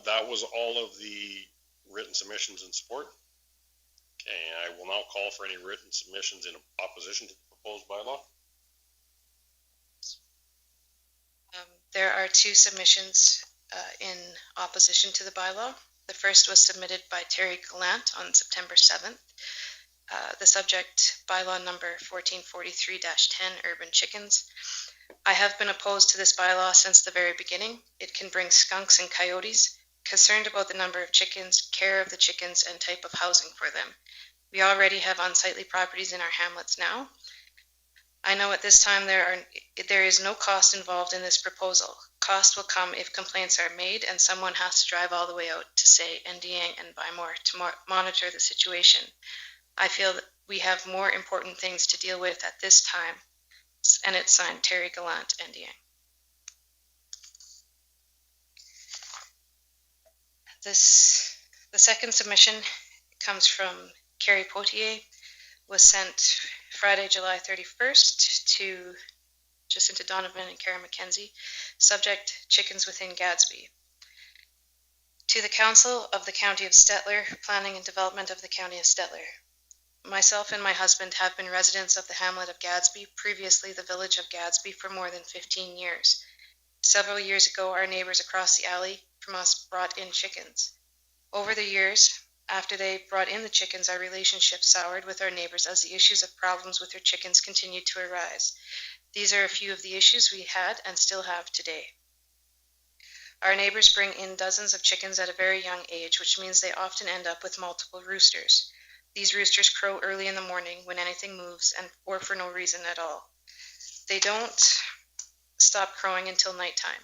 A: That was all of the written submissions in support. Okay, I will now call for any written submissions in opposition to the proposed bylaw.
N: There are 2 submissions in opposition to the bylaw. The first was submitted by Terry Gallant on September 7th. The subject, bylaw number 1443-10, urban chickens. I have been opposed to this bylaw since the very beginning. It can bring skunks and coyotes, concerned about the number of chickens, care of the chickens, and type of housing for them. We already have unsightly properties in our hamlets now. I know at this time there is no cost involved in this proposal. Cost will come if complaints are made and someone has to drive all the way out to, say, Ndiang and Bymore to monitor the situation. I feel that we have more important things to deal with at this time. And it's signed Terry Gallant, Ndiang. The second submission comes from Carrie Potier, was sent Friday, July 31st to Jacinta Donovan and Karen McKenzie. Subject, chickens within Gadsby. To the Council of the County of Stettler, Planning and Development of the County of Stettler. Myself and my husband have been residents of the hamlet of Gadsby, previously the village of Gadsby, for more than 15 years. Several years ago, our neighbors across the alley from us brought in chickens. Over the years, after they brought in the chickens, our relationship soured with our neighbors as the issues of problems with their chickens continued to arise. These are a few of the issues we had and still have today. Our neighbors bring in dozens of chickens at a very young age, which means they often end up with multiple roosters. These roosters crow early in the morning when anything moves or for no reason at all. They don't stop crowing until nighttime.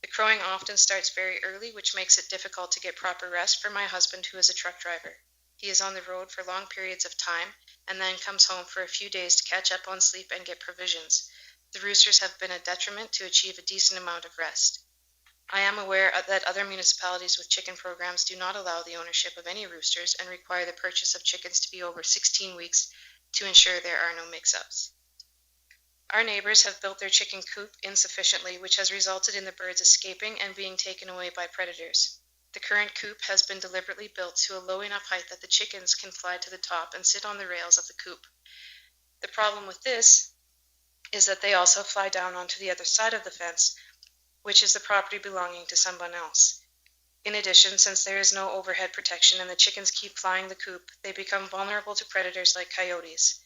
N: The crowing often starts very early, which makes it difficult to get proper rest for my husband, who is a truck driver. He is on the road for long periods of time and then comes home for a few days to catch up on sleep and get provisions. The roosters have been a detriment to achieve a decent amount of rest. I am aware that other municipalities with chicken programs do not allow the ownership of any roosters and require the purchase of chickens to be over 16 weeks to ensure there are no mix-ups. Our neighbors have built their chicken coop insufficiently, which has resulted in the birds escaping and being taken away by predators. The current coop has been deliberately built to a low enough height that the chickens can fly to the top and sit on the rails of the coop. The problem with this is that they also fly down onto the other side of the fence, which is the property belonging to someone else. In addition, since there is no overhead protection and the chickens keep flying the coop, they become vulnerable to predators like coyotes.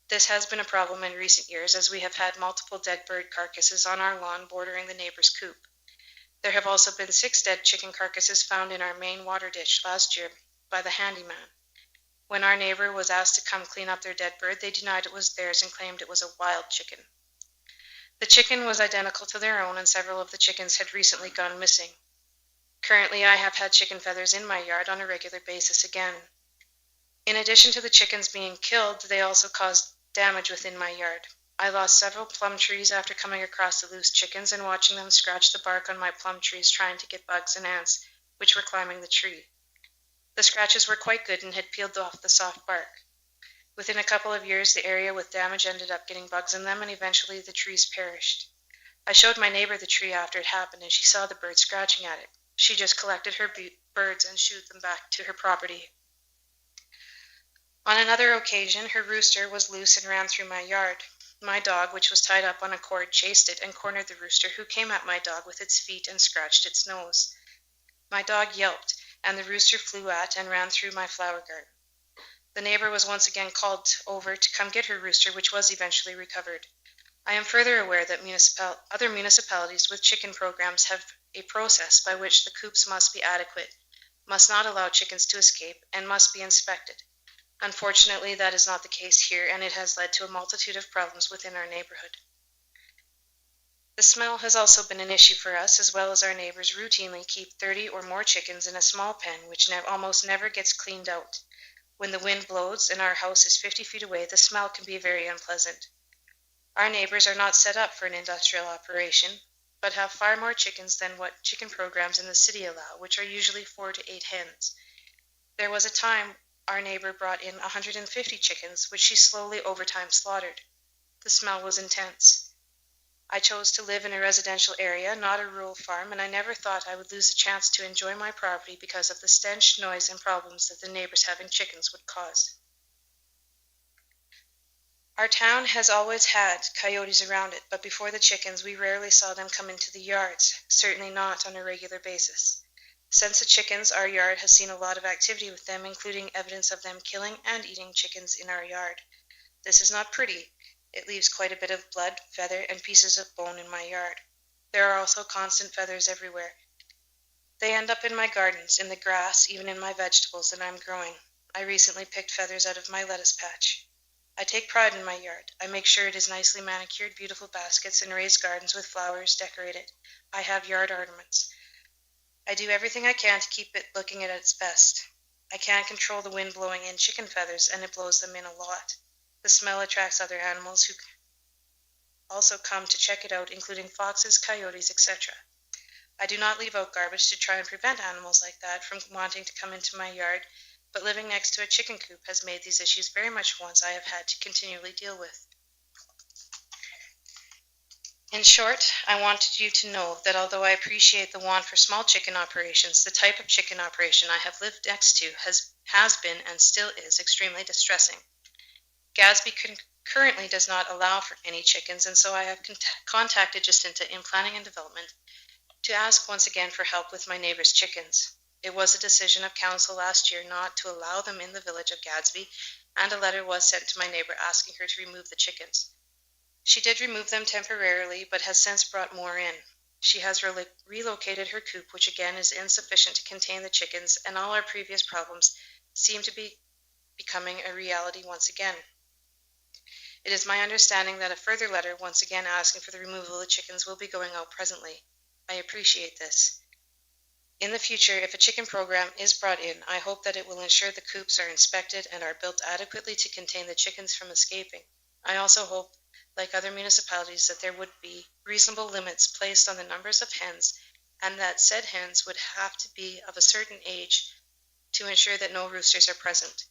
N: This has been a problem in recent years, as we have had multiple dead bird carcasses on our lawn bordering the neighbor's coop. There have also been 6 dead chicken carcasses found in our main water ditch last year by the handyman. When our neighbor was asked to come clean up their dead bird, they denied it was theirs and claimed it was a wild chicken. The chicken was identical to their own, and several of the chickens had recently gone missing. Currently, I have had chicken feathers in my yard on a regular basis again. In addition to the chickens being killed, they also caused damage within my yard. I lost several plum trees after coming across the loose chickens and watching them scratch the bark on my plum trees trying to get bugs and ants, which were climbing the tree. The scratches were quite good and had peeled off the soft bark. Within a couple of years, the area with damage ended up getting bugs in them, and eventually the trees perished. I showed my neighbor the tree after it happened, and she saw the birds scratching at it. She just collected her birds and shooed them back to her property. On another occasion, her rooster was loose and ran through my yard. My dog, which was tied up on a cord, chased it and cornered the rooster, who came at my dog with its feet and scratched its nose. My dog yelped, and the rooster flew at and ran through my flower garden. The neighbor was once again called over to come get her rooster, which was eventually recovered. I am further aware that other municipalities with chicken programs have a process by which the coops must be adequate, must not allow chickens to escape, and must be inspected. Unfortunately, that is not the case here, and it has led to a multitude of problems within our neighborhood. The smell has also been an issue for us, as well as our neighbors routinely keep 30 or more chickens in a small pen, which almost never gets cleaned out. When the wind blows and our house is 50 feet away, the smell can be very unpleasant. Our neighbors are not set up for an industrial operation, but have far more chickens than what chicken programs in the city allow, which are usually 4 to 8 hens. There was a time our neighbor brought in 150 chickens, which she slowly over time slaughtered. The smell was intense. I chose to live in a residential area, not a rural farm, and I never thought I would lose a chance to enjoy my property because of the stench, noise, and problems that the neighbors having chickens would cause. Our town has always had coyotes around it, but before the chickens, we rarely saw them come into the yards, certainly not on a regular basis. Since the chickens, our yard has seen a lot of activity with them, including evidence of them killing and eating chickens in our yard. This is not pretty, It leaves quite a bit of blood, feather, and pieces of bone in my yard. There are also constant feathers everywhere. They end up in my gardens, in the grass, even in my vegetables that I'm growing. I recently picked feathers out of my lettuce patch. I take pride in my yard. I make sure it is nicely manicured, beautiful baskets, and raised gardens with flowers decorated. I have yard ornaments. I do everything I can to keep it looking at its best. I can't control the wind blowing in chicken feathers, and it blows them in a lot. The smell attracts other animals who also come to check it out, including foxes, coyotes, etc. I do not leave out garbage to try and prevent animals like that from wanting to come into my yard, but living next to a chicken coop has made these issues very much ones I have had to continually deal with. In short, I wanted you to know that although I appreciate the want for small chicken operations, the type of chicken operation I have lived next to has been and still is extremely distressing. Gadsby currently does not allow for any chickens, and so I have contacted Jacinta in Planning and Development to ask once again for help with my neighbor's chickens. It was a decision of council last year not to allow them in the village of Gadsby, and a letter was sent to my neighbor asking her to remove the chickens. She did remove them temporarily, but has since brought more in. She has relocated her coop, which again is insufficient to contain the chickens, and all our previous problems seem to be becoming a reality once again. It is my understanding that a further letter, once again asking for the removal of the chickens, will be going out presently. I appreciate this. In the future, if a chicken program is brought in, I hope that it will ensure the coops are inspected and are built adequately to contain the chickens from escaping. I also hope, like other municipalities, that there would be reasonable limits placed on the numbers of hens, and that said hens would have to be of a certain age to ensure that no roosters are present.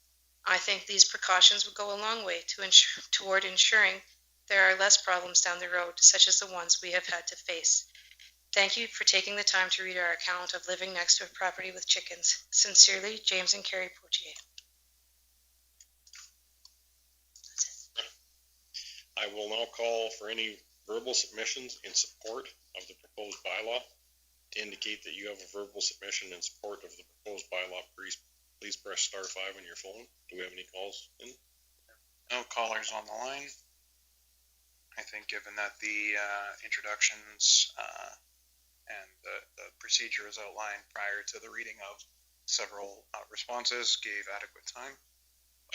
N: I think these precautions would go a long way toward ensuring there are less problems down the road, such as the ones we have had to face. Thank you for taking the time to read our account of living next to a property with chickens. Sincerely, James and Carrie Poitier.
A: I will now call for any verbal submissions in support of the proposed bylaw. To indicate that you have a verbal submission in support of the proposed bylaw, please press *5 on your phone. Do we have any calls in?
B: No callers on the line. I think given that the introductions and the procedure is outlined prior to the reading of several responses gave adequate time.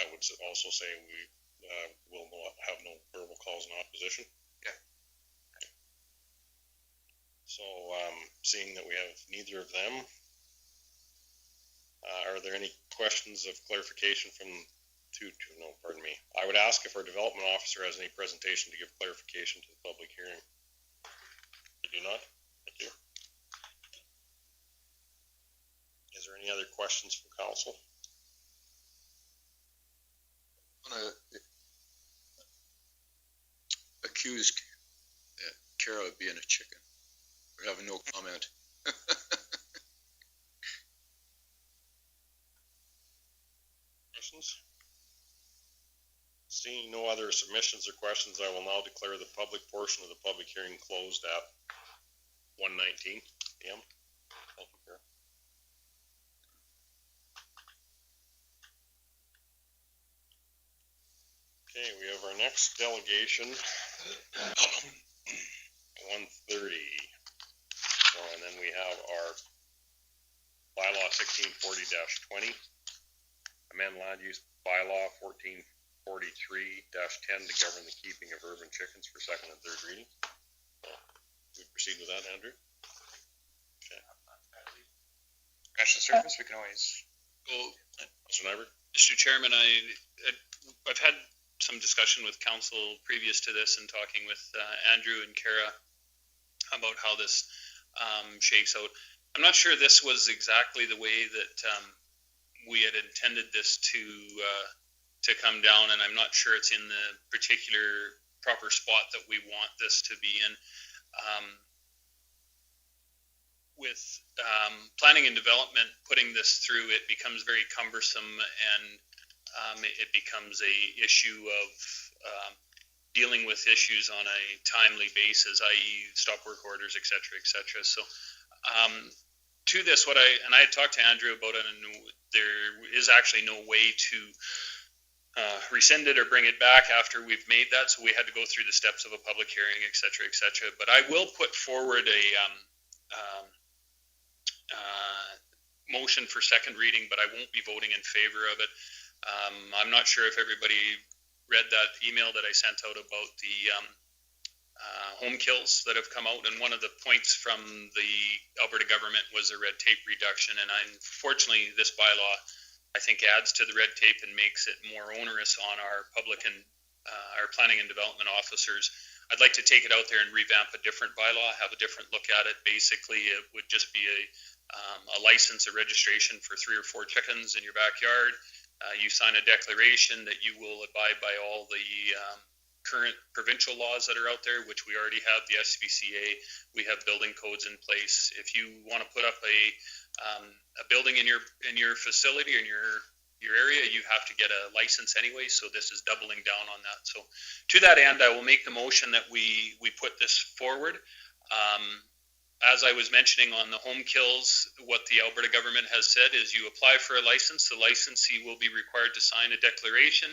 A: I would also say we will have no verbal calls in opposition.
B: Yeah.
A: Okay. So, seeing that we have neither of them, are there any questions of clarification from I would ask if our development officer has any presentation to give clarification to the public hearing. You do not? Thank you. Is there any other questions from council?
J: I want to accuse Kara of being a chicken. We're having no comment.
A: Questions? Seeing no other submissions or questions, I will now declare the public portion of the public hearing closed at 1:19 p.m. Thank you, Kara. Okay, we have our next delegation, 1:30. And then we have our bylaw 1640-20, amend land use bylaw 1443-10 to govern the keeping of urban chickens for second and third reading. We proceed with that, Andrew? Okay.
B: Scratch the surface, we can always
E: go.
A: Mr. Nyberg?
E: Mr. Chairman, I've had some discussion with council previous to this and talking with Andrew and Kara about how this shakes out. I'm not sure this was exactly the way that we had intended this to come down, and I'm not sure it's in the particular proper spot that we want this to be in. With planning and development, putting this through, it becomes very cumbersome, and it becomes a issue of dealing with issues on a timely basis, i.e. stop work orders, et cetera, et cetera. So to this, I had talked to Andrew about it, and there is actually no way to rescind it or bring it back after we've made that. So we had to go through the steps of a public hearing, et cetera, et cetera. But I will put forward a motion for second reading, but I won't be voting in favor of it. I'm not sure if everybody read that email that I sent out about the home kills that have come out, and one of the points from the Alberta government was a red tape reduction, and unfortunately this bylaw I think adds to the red tape and makes it more onerous on our public and our planning and development officers. I'd like to take it out there and revamp a different bylaw, have a different look at it. Basically, it would just be a license, a registration for 3 or 4 chickens in your backyard. You sign a declaration that you will abide by all the current provincial laws that are out there, which we already have, the SPCA. We have building codes in place. If you want to put up a building in your facility, in your area, you have to get a license anyway, so this is doubling down on that. So to that end, I will make the motion that we put this forward. As I was mentioning on the home kills, what the Alberta government has said is you apply for a license, the licensee will be required to sign a declaration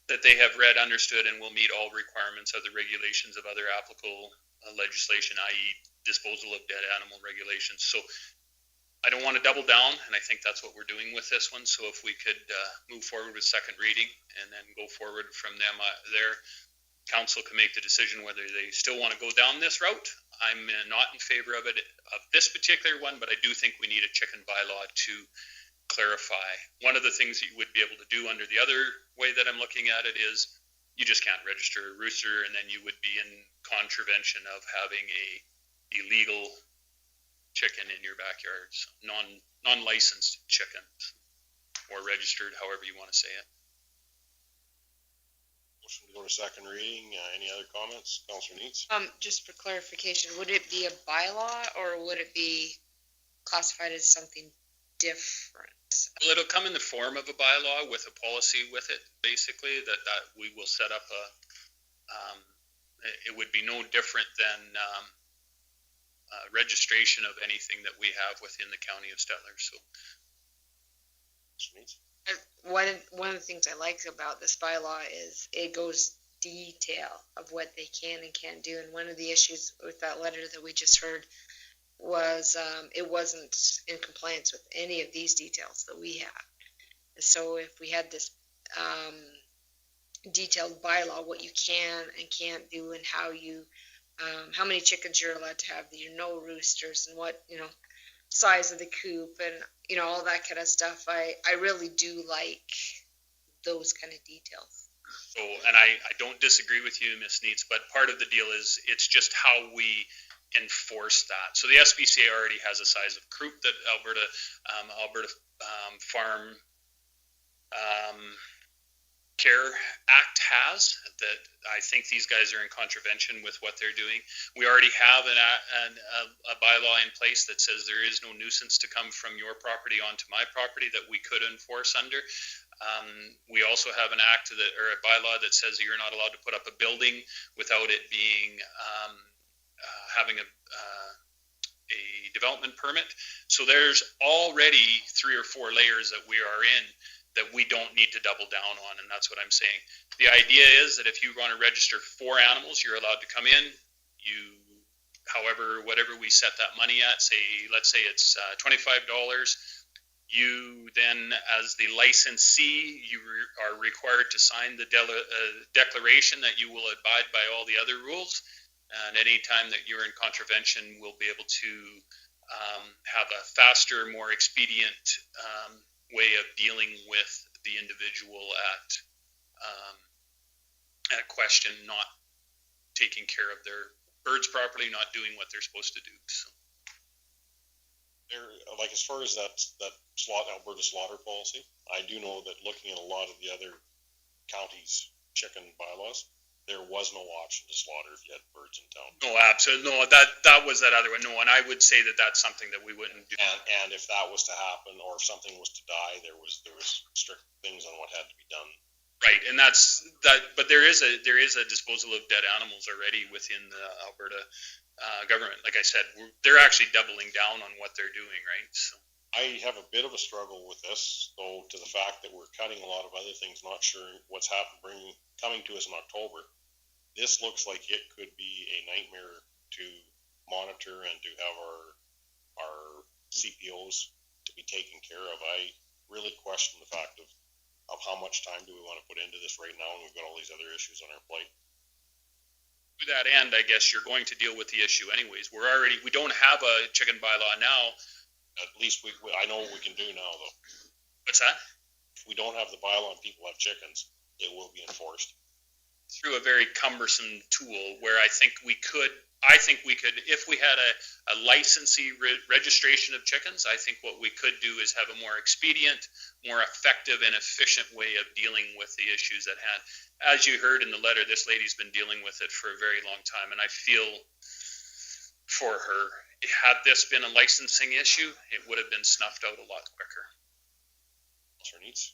E: that they have read, understood, and will meet all requirements of the regulations of other applicable legislation, i.e. disposal of dead animal regulations. So I don't want to double down, and I think that's what we're doing with this one. So if we could move forward with second reading and then go forward from them, their council can make the decision whether they still want to go down this route. I'm not in favor of it, of this particular one, but I do think we need a chicken bylaw to clarify. One of the things that you would be able to do under the other way that I'm looking at it is you just can't register a rooster, and then you would be in contravention of having a illegal chicken in your backyard, so non-licensed chickens, or registered, however you want to say it.
A: Motion to go to second reading. Any other comments? Councilor Neitz?
C: Just for clarification, would it be a bylaw or would it be classified as something different?
E: Well, it'll come in the form of a bylaw with a policy with it, basically, that we will set up it would be no different than registration of anything that we have within the county of Stettler. So,
C: one of the things I like about this bylaw is it goes detail of what they can and can't do. And one of the issues with that letter that we just heard was it wasn't in compliance with any of these details that we have. So if we had this detailed bylaw, what you can and can't do, and how you how many chickens you're allowed to have, no roosters, and what size of the coop, and all that kind of stuff. I really do like those kind of details.
E: So, and I don't disagree with you, Ms. Neitz, but part of the deal is it's just how we enforce that. So the SPCA already has a size of coop that Alberta Farm Care Act has, that I think these guys are in contravention with what they're doing. We already have a bylaw in place that says there is no nuisance to come from your property onto my property that we could enforce under. We also have an act or a bylaw that says you're not allowed to put up a building without it being having a development permit. So there's already 3 or 4 layers that we are in that we don't need to double down on, and that's what I'm saying. The idea is that if you want to register 4 animals, you're allowed to come in. Whatever we set that money at, let's say it's $25. You then, as the licensee, you are required to sign the declaration that you will abide by all the other rules. And any time that you're in contravention, we'll be able to have a faster, more expedient way of dealing with the individual at question, not taking care of their birds properly, not doing what they're supposed to do. So.
A: As far as that Alberta slaughter policy, I do know that looking at a lot of the other counties' chicken bylaws, there was no option to slaughter if you had birds in town.
E: No, absolutely. No, that was that other one. No, and I would say that that's something that we wouldn't do.
A: And if that was to happen, or if something was to die, there was strict things on what had to be done.
E: Right, and that's that. But there is a disposal of dead animals already within the Alberta government. Like I said, they're actually doubling down on what they're doing, right? So.
A: I have a bit of a struggle with this, though, to the fact that we're cutting a lot of other things, not sure what's coming to us in October. This looks like it could be a nightmare to monitor and to have our CPOs to be taken care of. I really question the fact of how much time do we want to put into this right now, and we've got all these other issues on our plate.
E: To that end, I guess you're going to deal with the issue anyways. We don't have a chicken bylaw now.
A: At least I know what we can do now, though.
E: What's that?
A: If we don't have the bylaw and people have chickens, it will be enforced.
E: Through a very cumbersome tool where I think we could, if we had a licensee registration of chickens, I think what we could do is have a more expedient, more effective and efficient way of dealing with the issues at hand. As you heard in the letter, this lady's been dealing with it for a very long time, and I feel for her. Had this been a licensing issue, it would have been snuffed out a lot quicker.
A: Sure needs.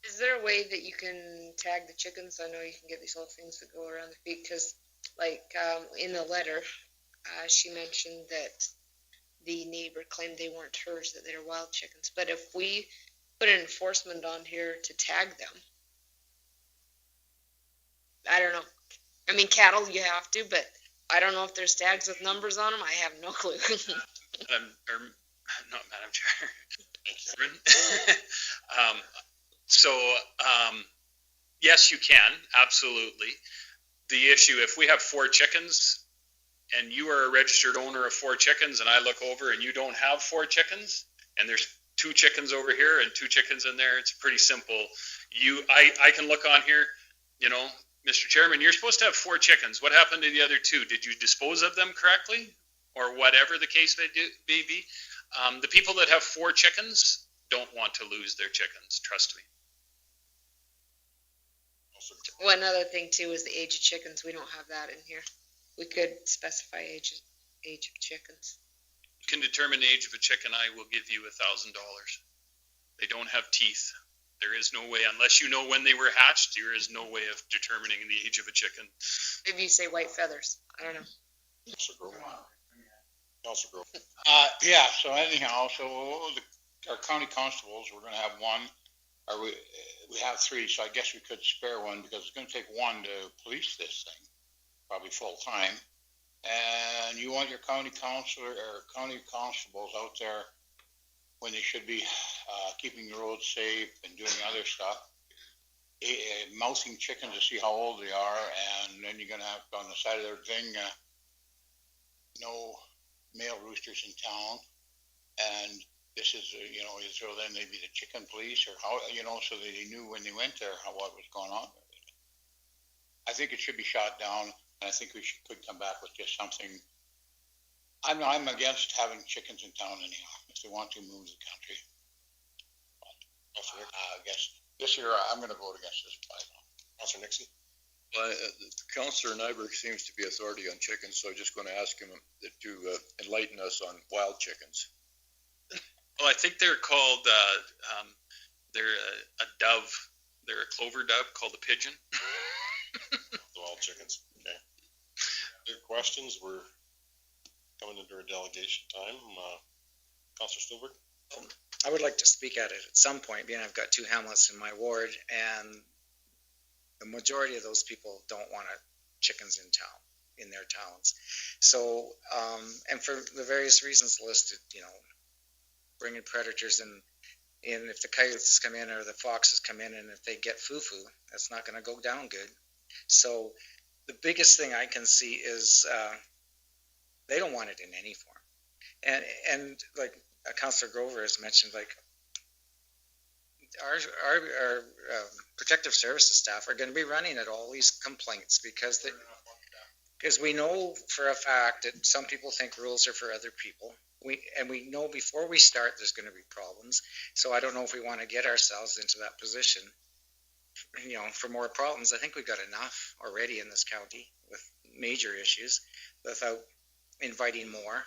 C: Is there a way that you can tag the chickens? I know you can get these little things that go around the feet, because in the letter, she mentioned that the neighbor claimed they weren't hers, that they were wild chickens. But if we put an enforcement on here to tag them, I don't know. I mean, cattle you have to, but I don't know if there's tags with numbers on them. I have no clue.
E: Not Madam Chair. Yes, you can, absolutely. The issue, if we have 4 chickens and you are a registered owner of 4 chickens and I look over and you don't have 4 chickens and there's 2 chickens over here and 2 chickens in there, it's pretty simple. I can look on here, Mr. Chairman, you're supposed to have 4 chickens. What happened to the other 2? Did you dispose of them correctly? Or whatever the case may be. The people that have 4 chickens don't want to lose their chickens, trust me.
C: Well, another thing too is the age of chickens. We don't have that in here. We could specify age of chickens.
E: You can determine the age of a chicken. I will give you $1,000. They don't have teeth. There is no way, unless you know when they were hatched, there is no way of determining the age of a chicken.
C: Maybe you say white feathers. I don't know.
A: Councilor Grove.
H: Yeah, so anyhow, our county constables, we're gonna have one, or we have 3, so I guess we could spare one, because it's gonna take one to police this thing, probably full time. And you want your county counselor or county constables out there when they should be keeping the roads safe and doing other stuff, mousing chickens to see how old they are, and then you're gonna have on the side of their thing, no male roosters in town, and this is, so then maybe the chicken police or how, so that they knew when they went there what was going on. I think it should be shot down, and I think we could come back with just something. I'm against having chickens in town anyhow, if they want to move the country. I guess this year I'm going to vote against this bylaw.
A: Councilor Nixon.
J: Well, Councilor Nyberg seems to be authority on chickens, so I'm just going to ask him to enlighten us on wild chickens.
E: Well, I think they're called, they're a dove. They're a clover dove called a pigeon.
A: The wild chickens. Okay. Other questions? We're coming into our delegation time. Councilor Stillberg?
G: I would like to speak at it at some point, being I've got 2 hamlets in my ward, and the majority of those people don't want chickens in their towns. So, and for the various reasons listed, bringing predators in, if the coyotes come in or the foxes come in, and if they get foo-foo, that's not going to go down good. So the biggest thing I can see is they don't want it in any form. And like Councilor Grover has mentioned, like our protective services staff are going to be running at all these complaints because we know for a fact that some people think rules are for other people. We know before we start there's going to be problems. So I don't know if we want to get ourselves into that position, for more problems. I think we've got enough already in this county with major issues without inviting more.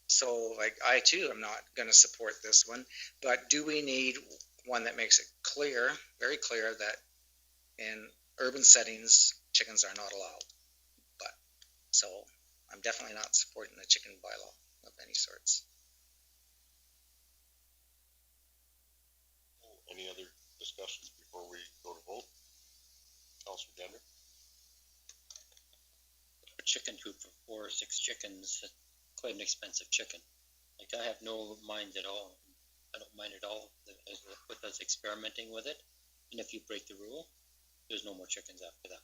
G: So I too am not going to support this one, but do we need one that makes it clear, very clear, that in urban settings chickens are not allowed? So I'm definitely not supporting the chicken bylaw of any sorts.
A: discussions before we go to vote? Councilor Gender?
D: A chicken coop for 4 or 6 chickens, quite an expensive chicken. Like, I have no mind at all. I don't mind at all with us experimenting with it. And if you break the rule, there's no more chickens after that.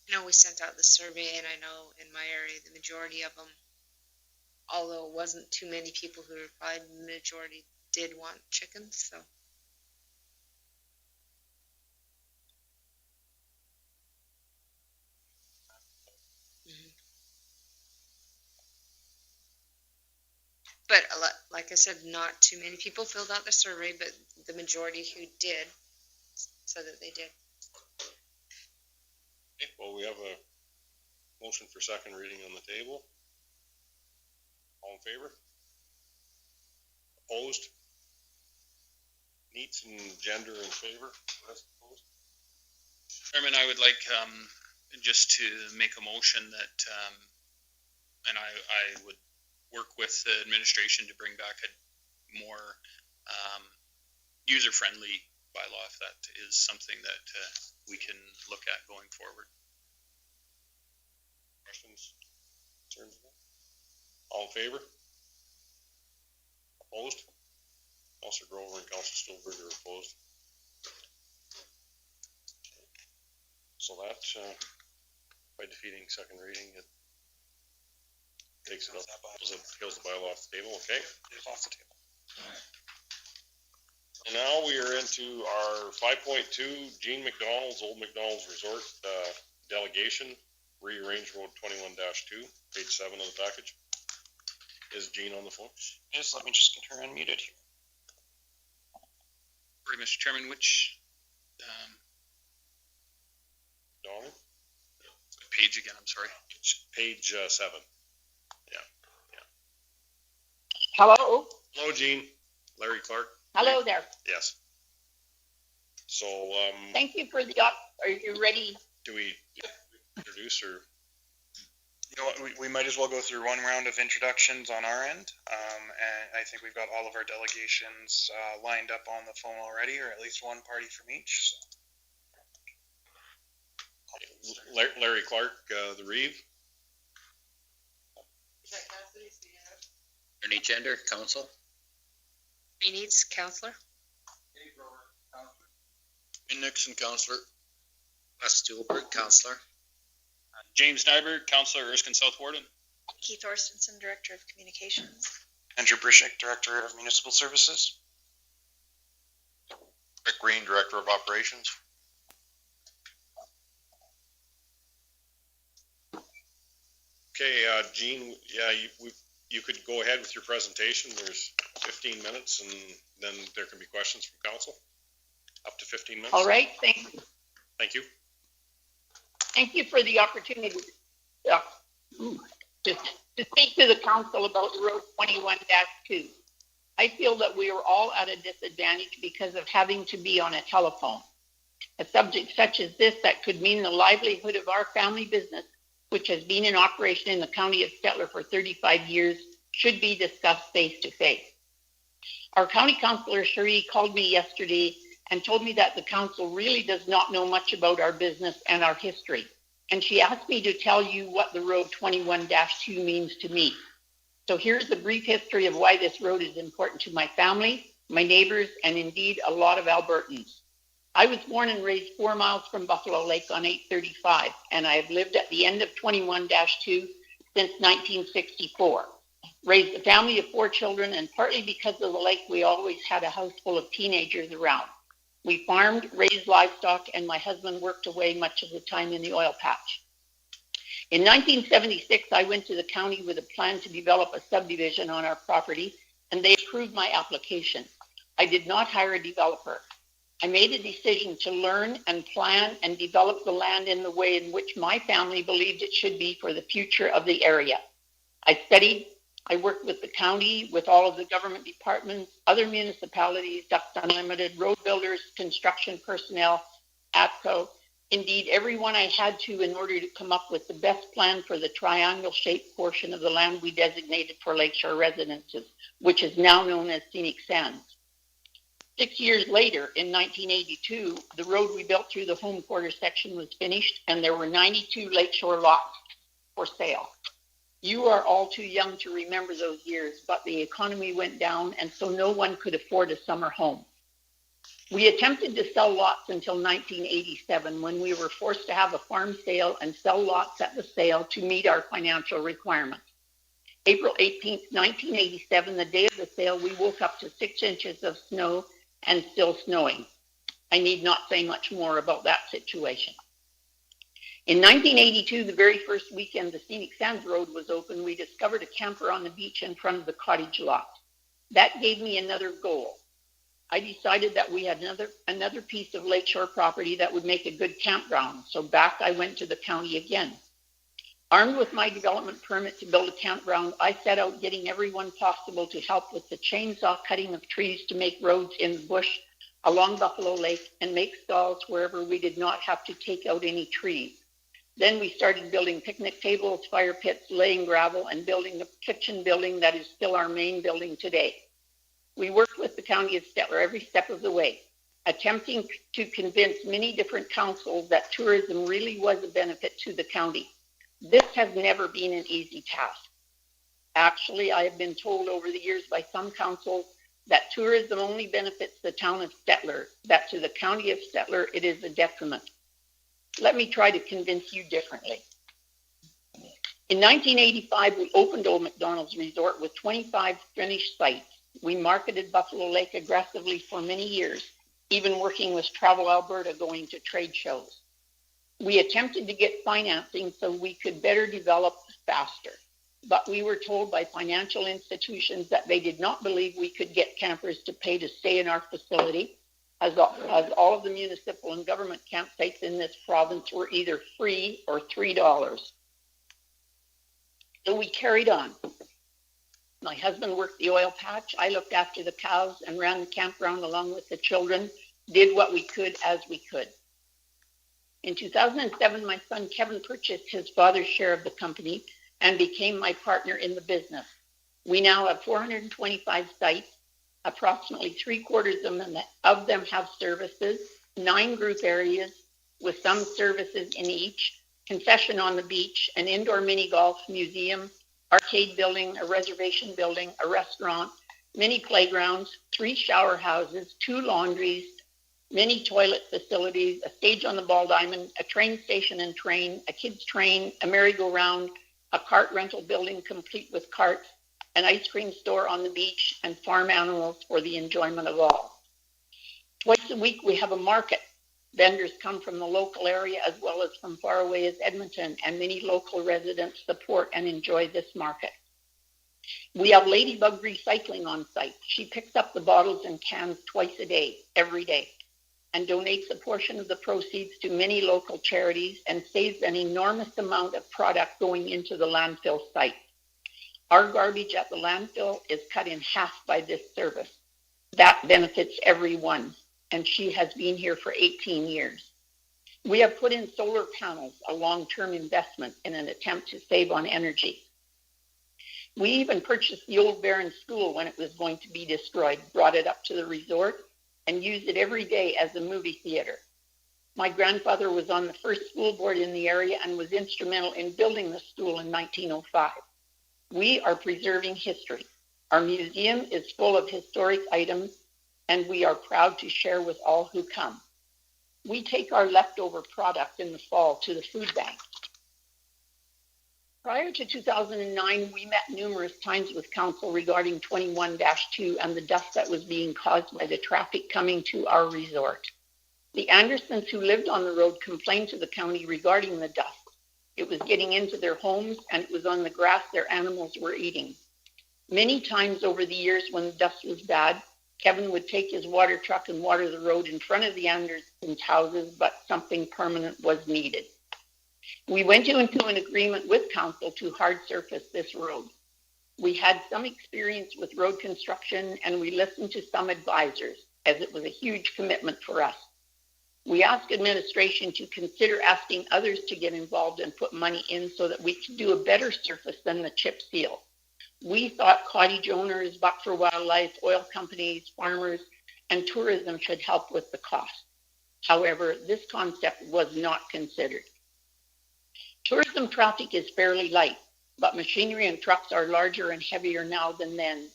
C: I know we sent out the survey, and I know in my area, the majority of them, although it wasn't too many people who replied, the majority did want chickens, so. But like I said, not too many people filled out the survey, but the majority who did said that they did.
A: Okay, well, we have a motion for second reading on the table. All in favor? Opposed? Neats and Gender in favor? Rest opposed?
E: Chairman, I would like just to make a motion that, and I would work with the administration to bring back a more user-friendly bylaw, if that is something that we can look at going forward.
A: Questions? Concerns? All in favor? Opposed? Councilor Grover and Councilor Stolberg are opposed. So that, by defeating second reading, it takes it up, kills the bylaw off the table, okay?
B: It's off the table.
A: So now we are into our 5.2 Gene McDonald's, Old McDonald's Resort delegation, rearrange road 21-2, page 7 of the package. Is Gene on the phone?
B: Just let me just get her unmuted here.
E: Sorry, Mr. Chairman, which
A: Donald?
E: Page again, I'm sorry.
A: It's page 7.
O: Hello?
A: Hello, Gene. Larry Clark.
O: Hello there.
A: Yes. So,
O: Thank you for the are you ready?
A: do we introduce or?
B: You know what, we might as well go through one round of introductions on our end. And I think we've got all of our delegations lined up on the phone already, or at least one party from each. So.
A: Larry Clark, the Reeve.
D: Attorney Gender, Council.
C: Needs Counselor.
J: Nixon, Councillor.
G: Wes Stuhlberg, Councillor.
E: James Nyberg, Councillor, Erskine South Warden.
K: Keith Orstenson, Director of Communications.
B: Andrew Brishik, Director of Municipal Services.
F: Rick Green, Director of Operations.
A: Okay, Gene, yeah, you could go ahead with your presentation. There's 15 minutes and then there can be questions from council. Up to 15 minutes.
O: All right, thank you.
A: Thank you.
O: Thank you for the opportunity to speak to the council about Road 21-2. I feel that we are all at a disadvantage because of having to be on a telephone. A subject such as this that could mean the livelihood of our family business, which has been in operation in the county of Stettler for 35 years, should be discussed face to face. Our county councillor Cherie called me yesterday and told me that the council really does not know much about our business and our history. And she asked me to tell you what the Road 21-2 means to me. So here's the brief history of why this road is important to my family, my neighbors, and indeed a lot of Albertans. I was born and raised 4 miles from Buffalo Lake on 835, and I have lived at the end of 21-2 since 1964. Raised a family of 4 children, and partly because of the lake, we always had a house full of teenagers around. We farmed, raised livestock, and my husband worked away much of the time in the oil patch. In 1976, I went to the county with a plan to develop a subdivision on our property, and they approved my application. I did not hire a developer. I made a decision to learn and plan and develop the land in the way in which my family believed it should be for the future of the area. I studied, I worked with the county, with all of the government departments, other municipalities, Ducks Unlimited, road builders, construction personnel, ATCO, Indeed, everyone I had to in order to come up with the best plan for the triangle-shaped portion of the land we designated for Lakeshore residences, which is now known as Scenic Sands. 6 years later, in 1982, the road we built through the home quarter section was finished, and there were 92 Lakeshore lots for sale. You are all too young to remember those years, but the economy went down, and so no one could afford a summer home. We attempted to sell lots until 1987, when we were forced to have a farm sale and sell lots at the sale to meet our financial requirements. April 18, 1987, the day of the sale, we woke up to 6 inches of snow and still snowing. I need not say much more about that situation. In 1982, the very first weekend the Scenic Sands Road was open, we discovered a camper on the beach in front of the cottage lot. That gave me another goal. I decided that we had another piece of lakeshore property that would make a good campground, so back I went to the county again. Armed with my development permit to build a campground, I set out getting everyone possible to help with the chainsaw cutting of trees to make roads in the bush along Buffalo Lake and make stalls wherever we did not have to take out any trees. Then we started building picnic tables, fire pits, laying gravel, and building the kitchen building that is still our main building today. We worked with the County of Stettler every step of the way, attempting to convince many different councils that tourism really was a benefit to the county. This has never been an easy task. Actually, I have been told over the years by some councils that tourism only benefits the town of Stettler, that to the County of Stettler it is a detriment. Let me try to convince you differently. In 1985, we opened Old McDonald's Resort with 25 finished sites. We marketed Buffalo Lake aggressively for many years, even working with Travel Alberta going to trade shows. We attempted to get financing so we could better develop faster, but we were told by financial institutions that they did not believe we could get campers to pay to stay in our facility, as all of the municipal and government campsites in this province were either free or $3. So we carried on. My husband worked the oil patch, I looked after the cows and ran the campground along with the children, did what we could as we could. In 2007, my son Kevin purchased his father's share of the company and became my partner in the business. We now have 425 sites, approximately 3/4 of them have services, 9 group areas with some services in each, concession on the beach, an indoor mini golf museum, arcade building, a reservation building, a restaurant, many playgrounds, 3 shower houses, 2 laundries, many toilet facilities, a stage on the Ball Diamond, a train station and train, a kids train, a merry-go-round, a cart rental building complete with carts, an ice cream store on the beach, and farm animals for the enjoyment of all. Twice a week we have a market. Vendors come from the local area as well as from far away as Edmonton, and many local residents support and enjoy this market. We have Ladybug Recycling on site. She picks up the bottles and cans twice a day, every day, and donates a portion of the proceeds to many local charities and saves an enormous amount of product going into the landfill site. Our garbage at the landfill is cut in half by this service. That benefits everyone, and she has been here for 18 years. We have put in solar panels, a long-term investment in an attempt to save on energy. We even purchased the old Barron School when it was going to be destroyed, brought it up to the resort, and used it every day as a movie theater. My grandfather was on the first school board in the area and was instrumental in building the school in 1905. We are preserving history. Our museum is full of historic items, and we are proud to share with all who come. We take our leftover product in the fall to the food bank. Prior to 2009, we met numerous times with council regarding 21-2 and the dust that was being caused by the traffic coming to our resort. The Andersons who lived on the road complained to the county regarding the dust. It was getting into their homes and it was on the grass their animals were eating. Many times over the years when the dust was bad, Kevin would take his water truck and water the road in front of the Andersons' houses, but something permanent was needed. We went into an agreement with council to hard surface this road. We had some experience with road construction and we listened to some advisors, as it was a huge commitment for us. We ask administration to consider asking others to get involved and put money in so that we can do a better surface than the chip seal. We thought cottage owners, Buck for Wildlife, oil companies, farmers, and tourism should help with the cost. However, this concept was not considered. Tourism traffic is fairly light, but machinery and trucks are larger and heavier now than then.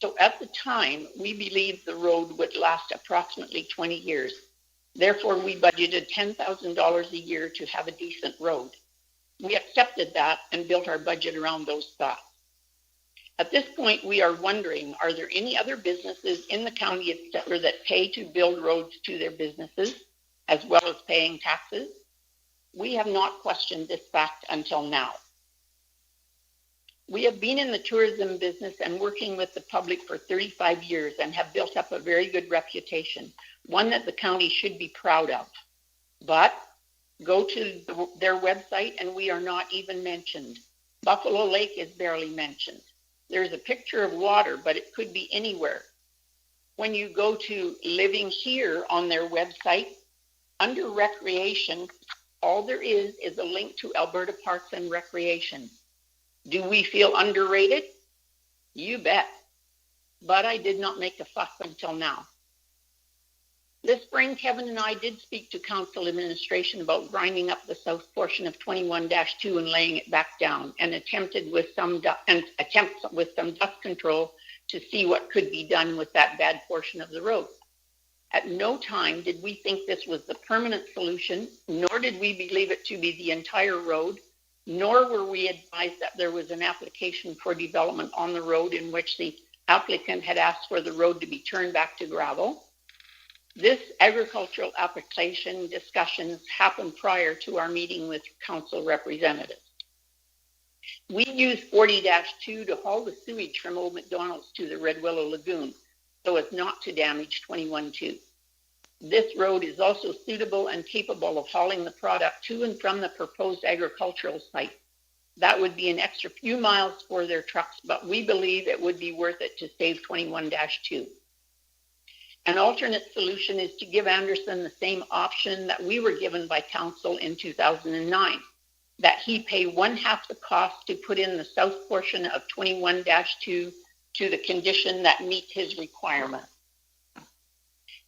O: So at the time, we believed the road would last approximately 20 years. Therefore, we budgeted $10,000 a year to have a decent road. We accepted that and built our budget around those thoughts. At this point, we are wondering, are there any other businesses in the county of Stettler that pay to build roads to their businesses, as well as paying taxes? We have not questioned this fact until now. We have been in the tourism business and working with the public for 35 years and have built up a very good reputation, one that the county should be proud of. But go to their website and we are not even mentioned. Buffalo Lake is barely mentioned. There's a picture of water, but it could be anywhere. When you go to Living Here on their website, under recreation, all there is a link to Alberta Parks and Recreation. Do we feel underrated? You bet. But I did not make a fuss until now. This spring, Kevin and I did speak to council administration about grinding up the south portion of 21-2 and laying it back down, and attempted with some dust control to see what could be done with that bad portion of the road. At no time did we think this was the permanent solution, nor did we believe it to be the entire road, nor were we advised that there was an application for development on the road in which the applicant had asked for the road to be turned back to gravel. This agricultural application discussions happened prior to our meeting with council representatives. We used 40-2 to haul the sewage from Old McDonald's to the Red Willow Lagoon so as not to damage 21-2. This road is also suitable and capable of hauling the product to and from the proposed agricultural site. That would be an extra few miles for their trucks, but we believe it would be worth it to save 21-2. An alternate solution is to give Anderson the same option that we were given by council in 2009, that he pay 1/2 the cost to put in the south portion of 21-2 to the condition that meets his requirements.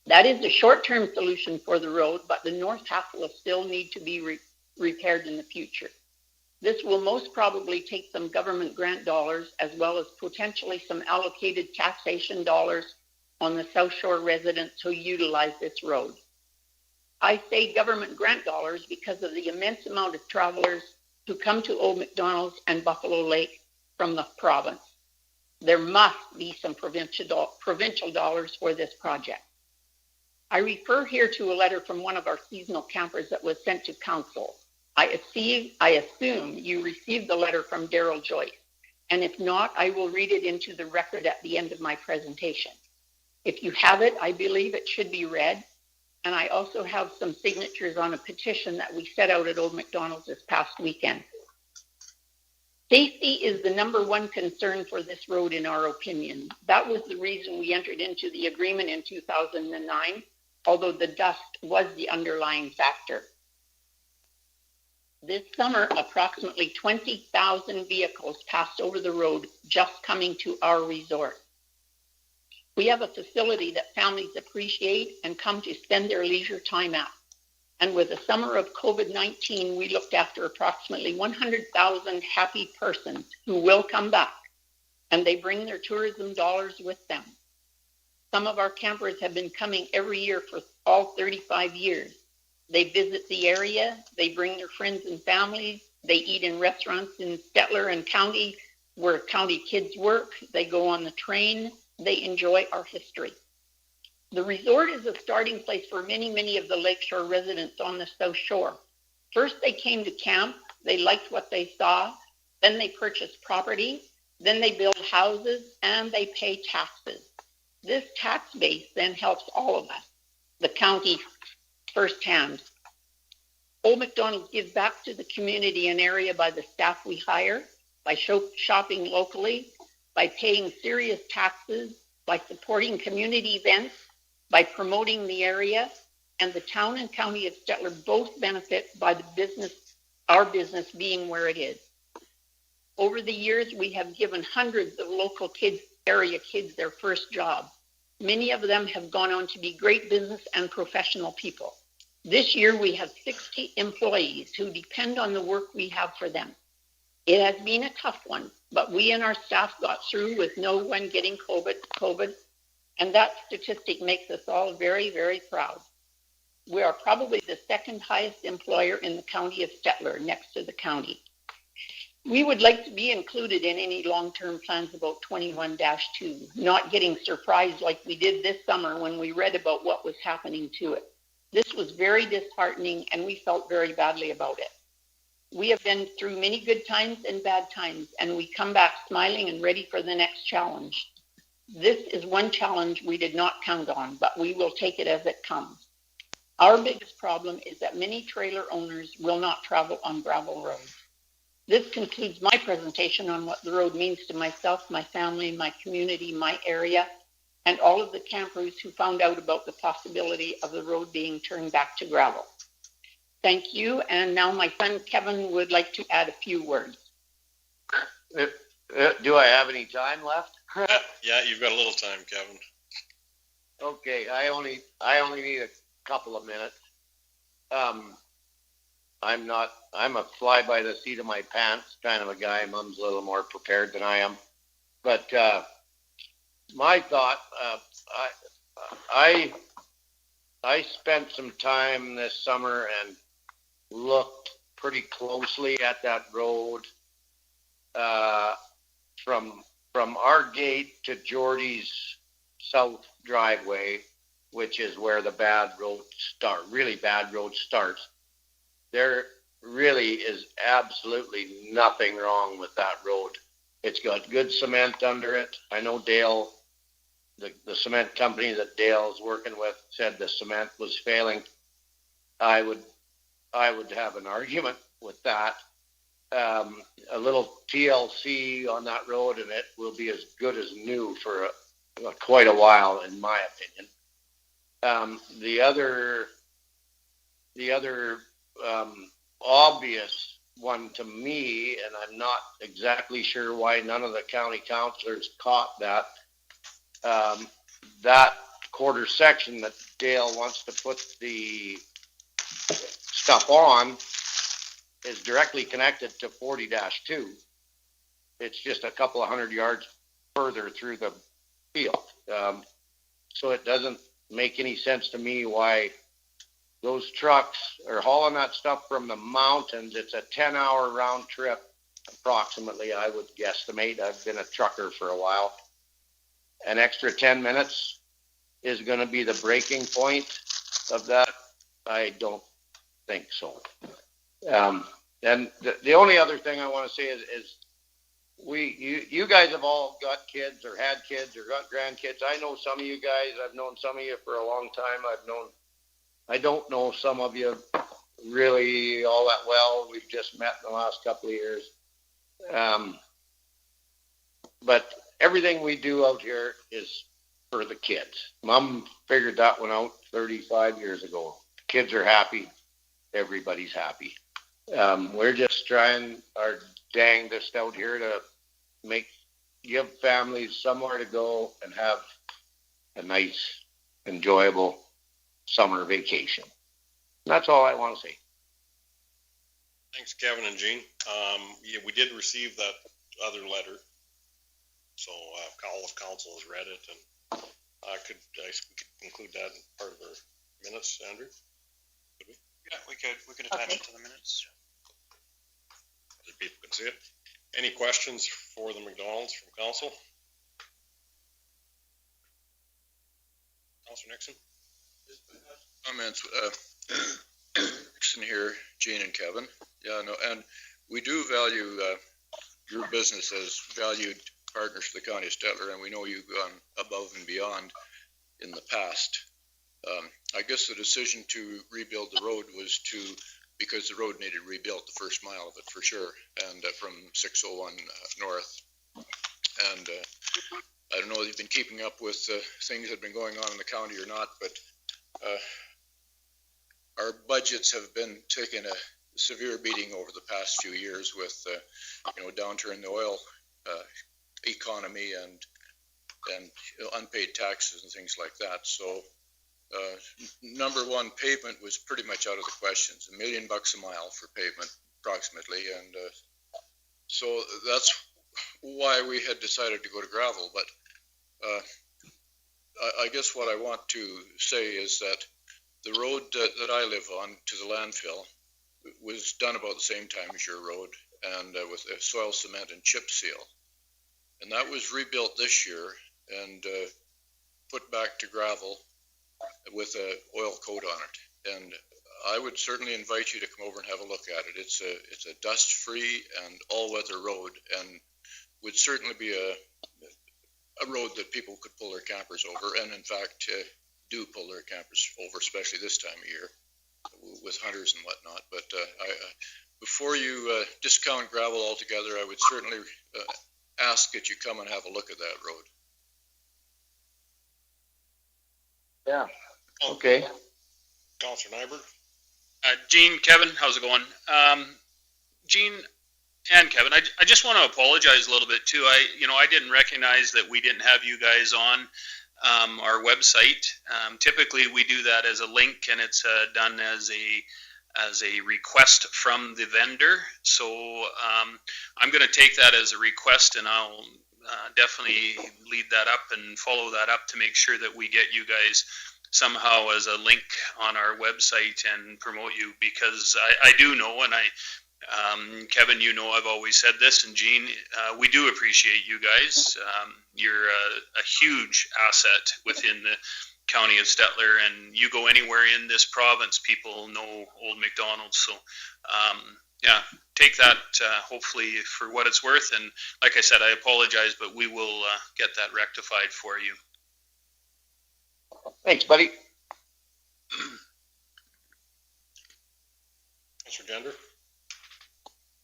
O: That is a short-term solution for the road, but the north half will still need to be repaired in the future. This will most probably take some government grant dollars as well as potentially some allocated taxation dollars on the South Shore residents who utilize this road. I say government grant dollars because of the immense amount of travelers who come to Old McDonald's and Buffalo Lake from the province. There must be some provincial dollars for this project. I refer here to a letter from one of our seasonal campers that was sent to council. I assume you received the letter from Daryl Joyce, and if not, I will read it into the record at the end of my presentation. If you have it, I believe it should be read, and I also have some signatures on a petition that we set out at Old McDonald's this past weekend. Safety is the #1 concern for this road in our opinion. That was the reason we entered into the agreement in 2009, although the dust was the underlying factor. This summer, approximately 20,000 vehicles passed over the road just coming to our resort. We have a facility that families appreciate and come to spend their leisure time at. And with the summer of COVID-19, we looked after approximately 100,000 happy persons who will come back, and they bring their tourism dollars with them. Some of our campers have been coming every year for all 35 years. They visit the area, they bring their friends and families, they eat in restaurants in Stettler and county where county kids work, they go on the train, they enjoy our history. The resort is a starting place for many of the lakeshore residents on the South Shore. First, they came to camp, they liked what they saw, then they purchased property, then they build houses, and they pay taxes. This tax base then helps all of us, the county, firsthand. Old McDonald's gives back to the community and area by the staff we hire, by shopping locally, by paying serious taxes, by supporting community events, by promoting the area, and the town and county of Stettler both benefit by our business being where it is. Over the years, we have given hundreds of local area kids their first job. Many of them have gone on to be great business and professional people. This year, we have 60 employees who depend on the work we have for them. It has been a tough one, but we and our staff got through with no one getting COVID, and that statistic makes us all very, very proud. We are probably the second highest employer in the county of Stettler, next to the county. We would like to be included in any long-term plans about 21-2, not getting surprised like we did this summer when we read about what was happening to it. This was very disheartening, and we felt very badly about it. We have been through many good times and bad times, and we come back smiling and ready for the next challenge. This is one challenge we did not count on, but we will take it as it comes. Our biggest problem is that many trailer owners will not travel on gravel roads. This concludes my presentation on what the road means to myself, my family, my community, my area, and all of the campers who found out about the possibility of the road being turned back to gravel. Thank you, and now my son Kevin would like to add a few words.
P: Do I have any time left?
A: Yeah, you've got a little time, Kevin.
P: Okay, I only need a couple of minutes. I'm a fly by the seat of my pants kind of a guy. Mom's a little more prepared than I am. But my thought, I spent some time this summer and looked pretty closely at that road from our gate to Jordy's south driveway, which is where the really bad road starts. There really is absolutely nothing wrong with that road. It's got good cement under it. I know Dale, the cement company that Dale's working with, said the cement was failing. I would have an argument with that. A little TLC on that road, and it will be as good as new for quite a while, in my opinion. The other obvious one to me, and I'm not exactly sure why none of the county councilors caught that, that quarter section that Dale wants to put the stuff on is directly connected to 40-2. It's just a couple of 100 yards further through the field. So it doesn't make any sense to me why those trucks are hauling that stuff from the mountains. It's a 10-hour round trip, approximately, I would guesstimate. I've been a trucker for a while. An extra 10 minutes is going to be the breaking point of that. I don't think so. And the only other thing I want to say is you guys have all got kids or had kids or got grandkids. I know some of you guys. I've known some of you for a long time. I don't know some of you really all that well. We've just met in the last couple of years. But everything we do out here is for the kids. Mom figured that one out 35 years ago. Kids are happy. Everybody's happy. We're just trying our dangest out here to give families somewhere to go and have a nice, enjoyable summer vacation. That's all I want to say.
A: Thanks, Kevin and Jean. Yeah, we did receive that other letter, so all of council has read it, and I could include that in part of our minutes, Andrew. Could we?
B: Yeah, we could attach it to the minutes.
A: Other people can see it. Any questions for the McDonald's from council? Councilor Nixon?
J: Comments, Nixon here, Jean and Kevin. Yeah, no, and we do value your business as valued partners for the county of Stettler, and we know you've gone above and beyond in the past. I guess the decision to rebuild the road was because the road needed rebuilt, the first mile of it for sure, and from 601 north. And I don't know if you've been keeping up with things that have been going on in the county or not, but our budgets have been taking a severe beating over the past few years with, downturn in the oil economy and unpaid taxes and things like that. So, number one, pavement was pretty much out of the question. It's $1 million a mile for pavement, approximately, and so that's why we had decided to go to gravel. But I guess what I want to say is that the road that I live on to the landfill was done about the same time as your road, and with soil cement and chip seal. And that was rebuilt this year and put back to gravel with a oil coat on it. And I would certainly invite you to come over and have a look at it. It's a dust-free and all-weather road, and would certainly be a road that people could pull their campers over, and in fact do pull their campers over, especially this time of year with hunters and whatnot. But before you discount gravel altogether, I would certainly ask that you come and have a look at that road.
P: Yeah. Okay.
A: Counselor Nyberg?
E: Gene, Kevin, how's it going? Gene and Kevin, I just want to apologize a little bit too. I didn't recognize that we didn't have you guys on our website. Typically we do that as a link, and it's done as a request from the vendor. So I'm going to take that as a request, and I'll definitely lead that up and follow that up to make sure that we get you guys somehow as a link on our website and promote you, because I do know, and Kevin, I've always said this, and Gene, we do appreciate you guys. You're a huge asset within the county of Stettler, and you go anywhere in this province, people know Old McDonald's. So, take that hopefully for what it's worth. And like I said, I apologize, but we will get that rectified for you.
P: Thanks, buddy.
A: Mr. Gender?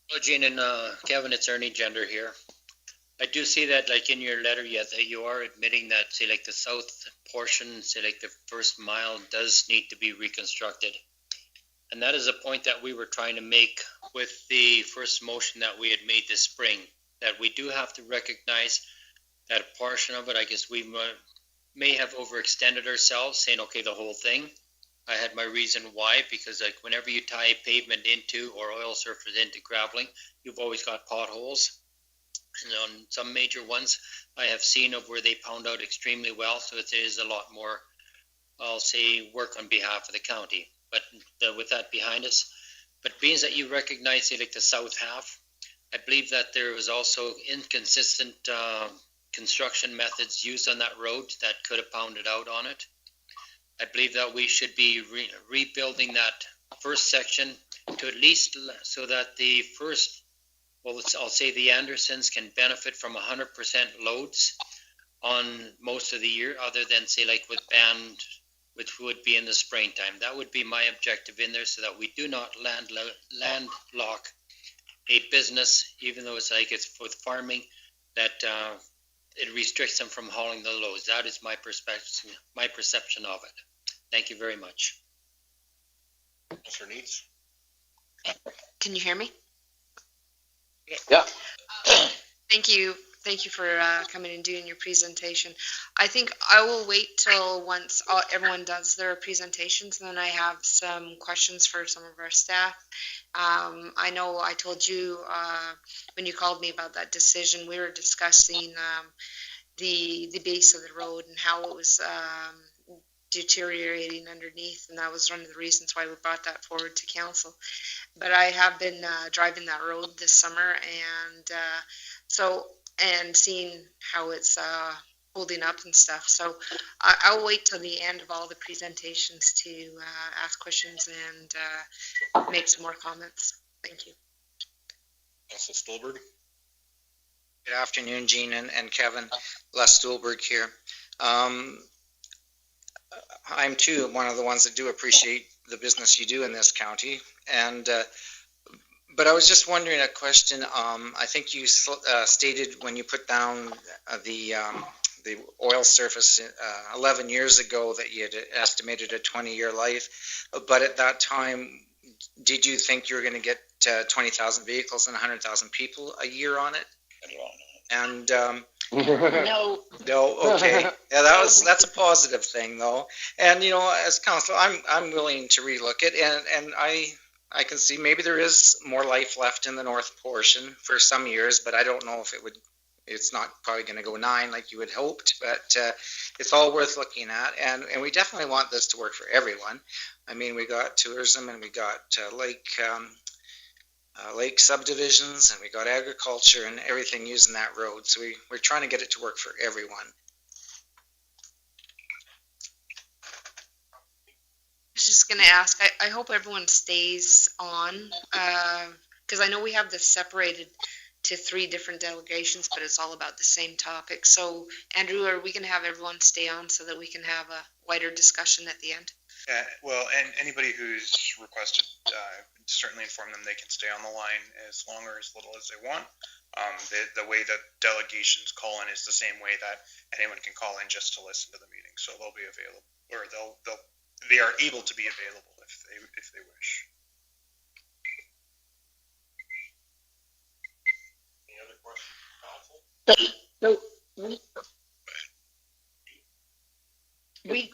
D: Hello, Gene and Kevin, it's Ernie Gender here. I do see that, like in your letter, that you are admitting that, say, like the south portion, say, like the first mile does need to be reconstructed. And that is a point that we were trying to make with the first motion that we had made this spring, that we do have to recognize that a portion of it, I guess we may have overextended ourselves, saying, okay, the whole thing. I had my reason why, because like whenever you tie pavement into or oil surface into graveling, you've always got potholes. And on some major ones, I have seen of where they pound out extremely well, so it is a lot more, I'll say, work on behalf of the county. But with that behind us, but being that you recognize, say, like the south half, I believe that there was also inconsistent construction methods used on that road that could have pounded out on it. I believe that we should be rebuilding that first section to at least so that the first, I'll say the Andersons can benefit from 100% loads on most of the year, other than say like with band, which would be in the springtime. That would be my objective in there, so that we do not landlock a business, even though it's like it's with farming, that it restricts them from hauling the loads. That is my perception of it. Thank you very much.
A: Mr. Needs?
C: Can you hear me?
P: Yeah.
C: Thank you. Thank you for coming and doing your presentation. I think I will wait till once everyone does their presentations, and then I have some questions for some of our staff. I know I told you when you called me about that decision, we were discussing the base of the road and how it was deteriorating underneath, and that was one of the reasons why we brought that forward to council. But I have been driving that road this summer, and seeing how it's holding up and stuff. So I'll wait till the end of all the presentations to ask questions and make some more comments. Thank you.
A: Councilor Stolberg?
G: Good afternoon, Gene and Kevin. Les Stolberg here. I'm too one of the ones that do appreciate the business you do in this county, and but I was just wondering a question. I think you stated when you put down the the oil surface 11 years ago that you had estimated a 20-year life. But at that time, did you think you were going to get 20,000 vehicles and 100,000 people a year on it? And
O: No.
G: no, okay. Yeah, that's a positive thing though. And you know, as council, I'm willing to relook it, and I can see maybe there is more life left in the north portion for some years, but I don't know if it's not probably going to go 9 like you had hoped, but it's all worth looking at, and we definitely want this to work for everyone. I mean, we got tourism, and we got lake subdivisions, and we got agriculture and everything using that road. So we're trying to get it to work for everyone.
C: I was just gonna ask, I hope everyone stays on, because I know we have this separated to 3 different delegations, but it's all about the same topic. So Andrew, are we gonna have everyone stay on so that we can have a wider discussion at the end?
B: Well, and anybody who's requested, certainly inform them they can stay on the line as long or as little as they want. The way that delegations call in is the same way that anyone can call in just to listen to the meeting. So they'll be available, or they are able to be available if they wish.
A: Any other questions, council?
O: So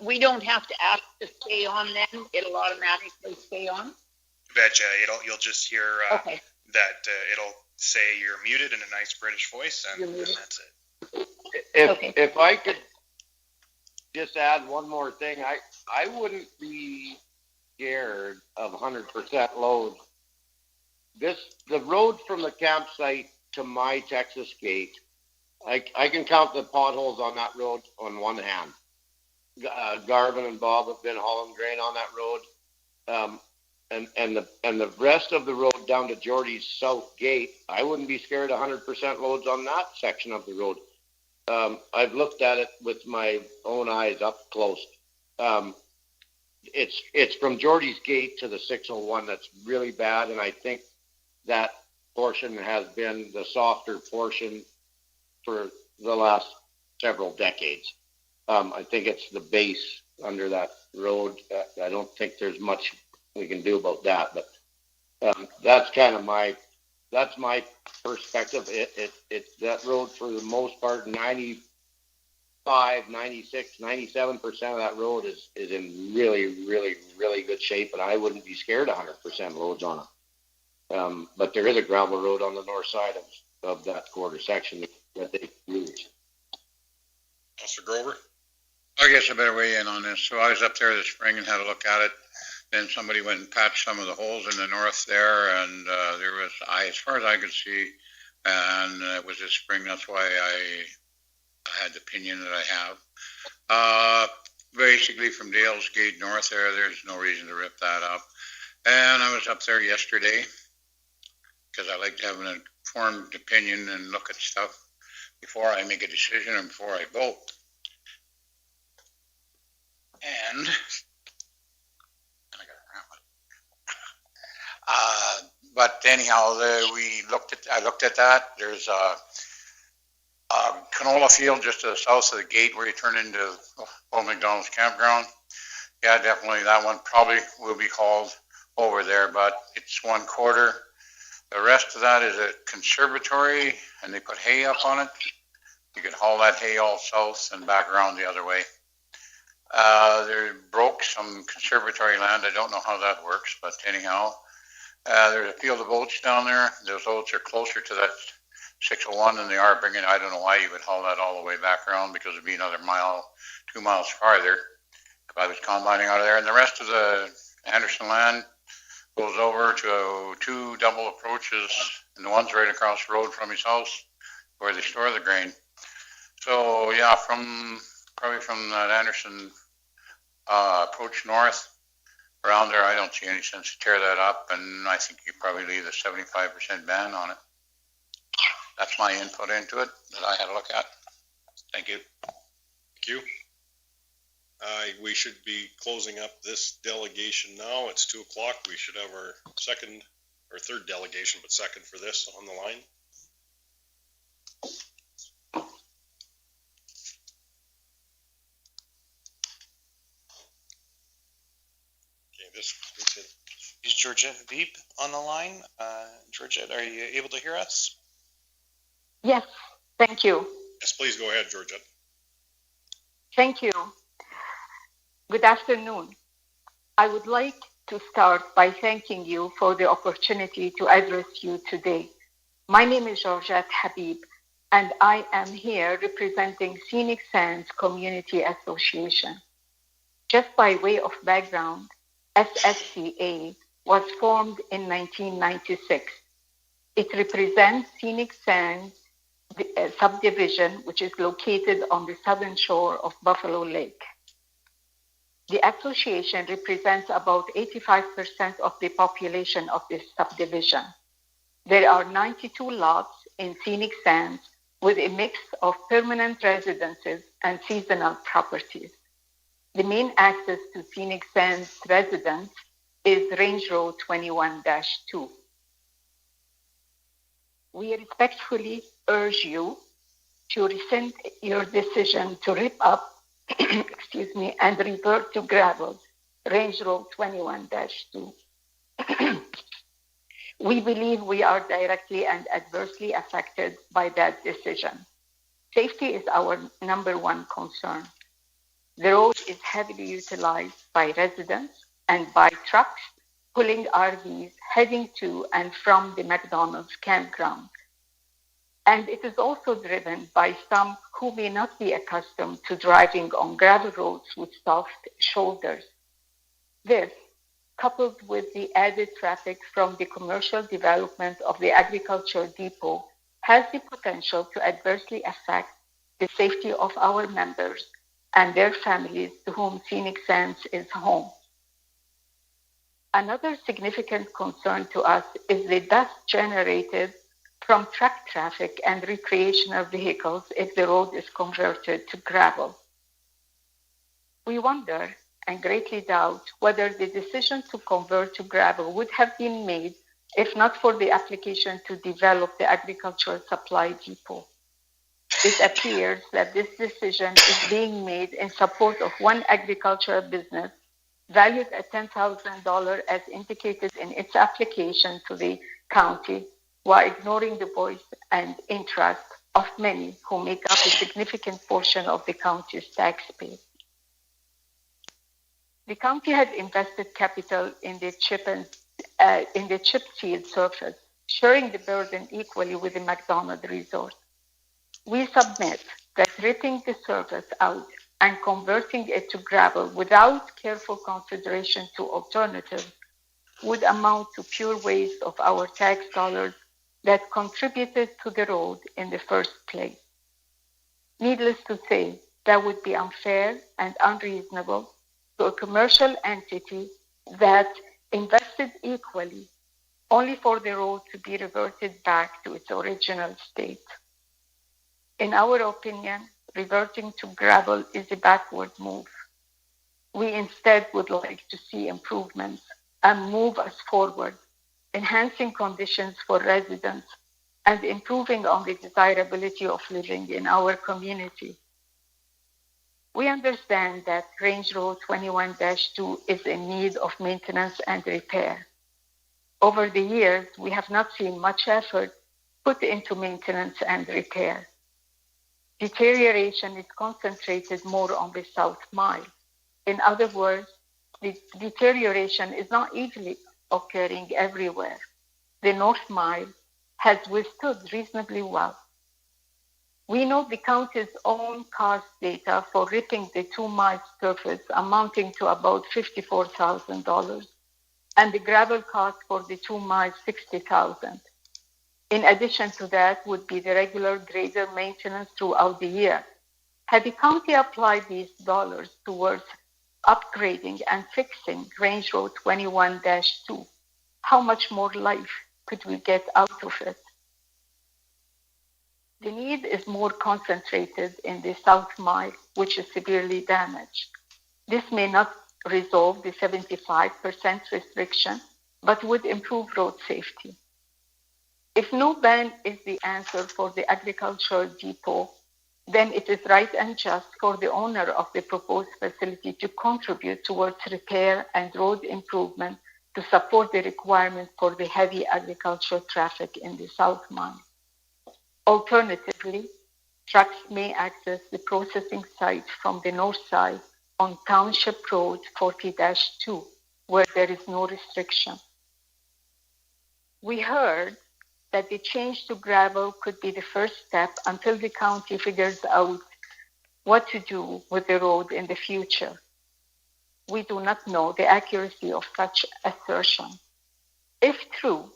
O: we don't have to ask to stay on then, it'll automatically stay on?
B: Betcha, you'll just hear
O: Okay.
B: that it'll say you're muted in a nice British voice, and that's it.
P: If I could just add one more thing, I wouldn't be scared of 100% load. The road from the campsite to my Texas gate, I can count the potholes on that road on one hand. Garvin and Bob have been hauling grain on that road. And the rest of the road down to Geordie's south gate, I wouldn't be scared of 100% loads on that section of the road. I've looked at it with my own eyes up close. It's from Geordie's gate to the 601 that's really bad, and I think that portion has been the softer portion for the last several decades. I think it's the base under that road. I don't think there's much we can do about that, but that's kind of my perspective. It's that road for the most part, 95, 96, 97% of that road is in really, really, really good shape, and I wouldn't be scared of 100% loads on it. But there is a gravel road on the north side of that quarter section that they use.
A: Mr. Grover?
H: I guess I better weigh in on this. So I was up there this spring and had a look at it. Then somebody went and patched some of the holes in the north there, and there was, as far as I could see, and it was this spring. That's why I had the opinion that I have. Basically, from Dale's Gate north there's no reason to rip that up. And I was up there yesterday because I like to have an informed opinion and look at stuff before I make a decision and before I vote. And but anyhow, I looked at that. There's a canola field just to the south of the gate where you turn into Old McDonald's campground. Yeah, definitely that one probably will be hauled over there, but it's 1/4. The rest of that is a conservatory, and they put hay up on it. You could haul that hay all south and back around the other way. They broke some conservatory land. I don't know how that works, but anyhow, there's a field of oats down there. Those oats are closer to that 601 than they are bringing. I don't know why you would haul that all the way back around, because it'd be another 2 miles farther if I was combining out of there. And the rest of the Anderson land goes over to 2 double approaches, and the one's right across the road from his house where they store the grain. So yeah, probably from that Anderson approach north around there, I don't see any sense to tear that up, and I think you probably leave the 75% ban on it. That's my input into it that I had a look at. Thank you.
A: Thank you. We should be closing up this delegation now. It's 2:00. We should have our third delegation, but second for this on the line.
B: Is Georgette Veep on the line? Georgette, are you able to hear us?
O: Yes, thank you.
A: Yes, please go ahead, Georgette.
O: Thank you. Good afternoon. I would like to start by thanking you for the opportunity to address you today. My name is Georgette Habib, and I am here representing Scenic Sands Community Association. Just by way of background, SSCA was formed in 1996. It represents Scenic Sands subdivision, which is located on the southern shore of Buffalo Lake. The association represents about 85% of the population of this subdivision. There are 92 lots in Scenic Sands with a mix of permanent residences and seasonal properties. The main access to Scenic Sands residents is Range Road 21-2. We respectfully urge you to rescind your decision to rip up and revert to gravel, Range Road 21-2. We believe we are directly and adversely affected by that decision. Safety is our number one concern. The road is heavily utilized by residents and by trucks pulling RVs heading to and from the McDonald's campground. And it is also driven by some who may not be accustomed to driving on gravel roads with soft shoulders. This, coupled with the added traffic from the commercial development of the agricultural depot, has the potential to adversely affect the safety of our members and their families to whom Scenic Sands is home. Another significant concern to us is the dust generated from truck traffic and recreational vehicles if the road is converted to gravel. We wonder and greatly doubt whether the decision to convert to gravel would have been made if not for the application to develop the agricultural supply depot. It appears that this decision is being made in support of one agricultural business valued at $10,000 as indicated in its application to the county, while ignoring the voice and interest of many who make up a significant portion of the county's tax base. The county had invested capital in the chip seal surface, sharing the burden equally with the McDonald resort. We submit that ripping the surface out and converting it to gravel without careful consideration to alternatives would amount to pure waste of our tax dollars that contributed to the road in the first place. Needless to say, that would be unfair and unreasonable to a commercial entity that invested equally only for the road to be reverted back to its original state. In our opinion, reverting to gravel is a backward move. We instead would like to see improvements and move us forward, enhancing conditions for residents and improving on the desirability of living in our community. We understand that Range Road 21-2 is in need of maintenance and repair. Over the years, we have not seen much effort put into maintenance and repair. Deterioration is concentrated more on the south mile. In other words, the deterioration is not equally occurring everywhere. The north mile has withstood reasonably well. We know the county's own cost data for ripping the 2 mile surface amounting to about $54,000, and the gravel cost for the 2 miles $60,000. In addition to that would be the regular grader maintenance throughout the year. Had the county applied these dollars towards upgrading and fixing Range Road 21-2, how much more life could we get out of it? The need is more concentrated in the south mile, which is severely damaged. This may not resolve the 75% restriction, but would improve road safety. If no ban is the answer for the agricultural depot, then it is right and just for the owner of the proposed facility to contribute towards repair and road improvement to support the requirement for the heavy agricultural traffic in the South Mine. Alternatively, trucks may access the processing site from the north side on Township Road 40-2, where there is no restriction. We heard that the change to gravel could be the first step until the county figures out what to do with the road in the future. We do not know the accuracy of such assertion. If true,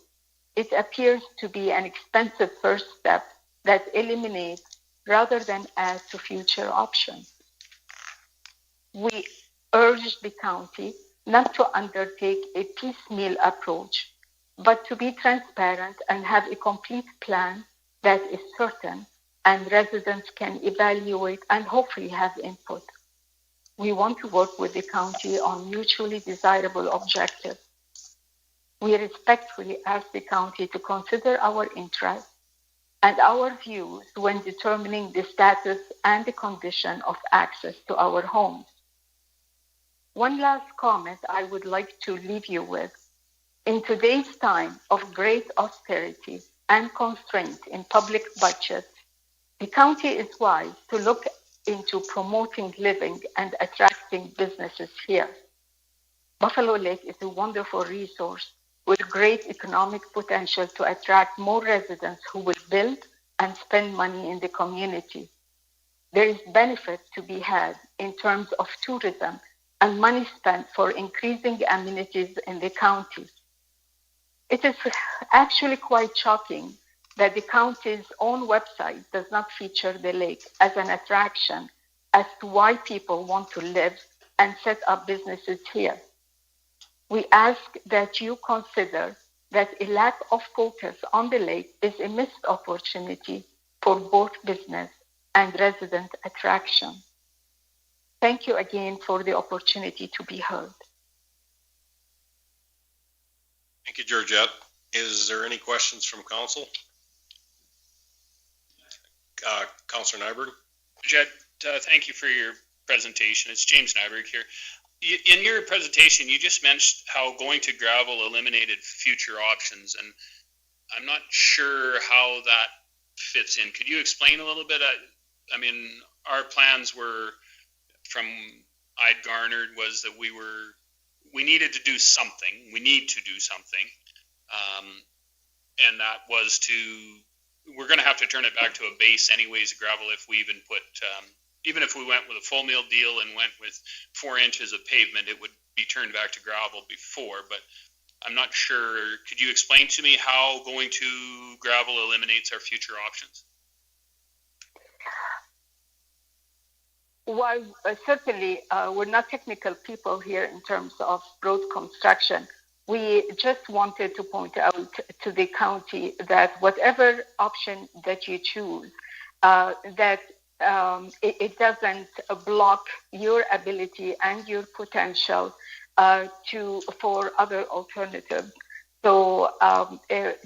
O: it appears to be an expensive first step that eliminates rather than adds to future options. We urge the county not to undertake a piecemeal approach, but to be transparent and have a complete plan that is certain and residents can evaluate and hopefully have input. We want to work with the county on mutually desirable objectives. We respectfully ask the county to consider our interests and our views when determining the status and the condition of access to our homes. One last comment I would like to leave you with. In today's time of great austerity and constraint in public budgets, the county is wise to look into promoting living and attracting businesses here. Buffalo Lake is a wonderful resource with great economic potential to attract more residents who will build and spend money in the community. There is benefit to be had in terms of tourism and money spent for increasing amenities in the county. It is actually quite shocking that the county's own website does not feature the lake as an attraction as to why people want to live and set up businesses here. We ask that you consider that a lack of focus on the lake is a missed opportunity for both business and resident attraction. Thank you again for the opportunity to be heard.
A: Thank you, Georgette. Is there any questions from council? Councilor Nyberg?
E: Jed, thank you for your presentation. It's James Nyberg here. In your presentation, you just mentioned how going to gravel eliminated future options, and I'm not sure how that fits in. Could you explain a little bit? I mean, our plans were, from I'd garnered, was that we needed to do something. We need to do something, and that was we're going to have to turn it back to a base anyways, gravel, if we even put, even if we went with a full mill deal and went with 4 inches of pavement, it would be turned back to gravel before, but I'm not sure. Could you explain to me how going to gravel eliminates our future options?
O: While certainly we're not technical people here in terms of road construction, we just wanted to point out to the county that whatever option that you choose, that it doesn't block your ability and your potential for other alternatives. So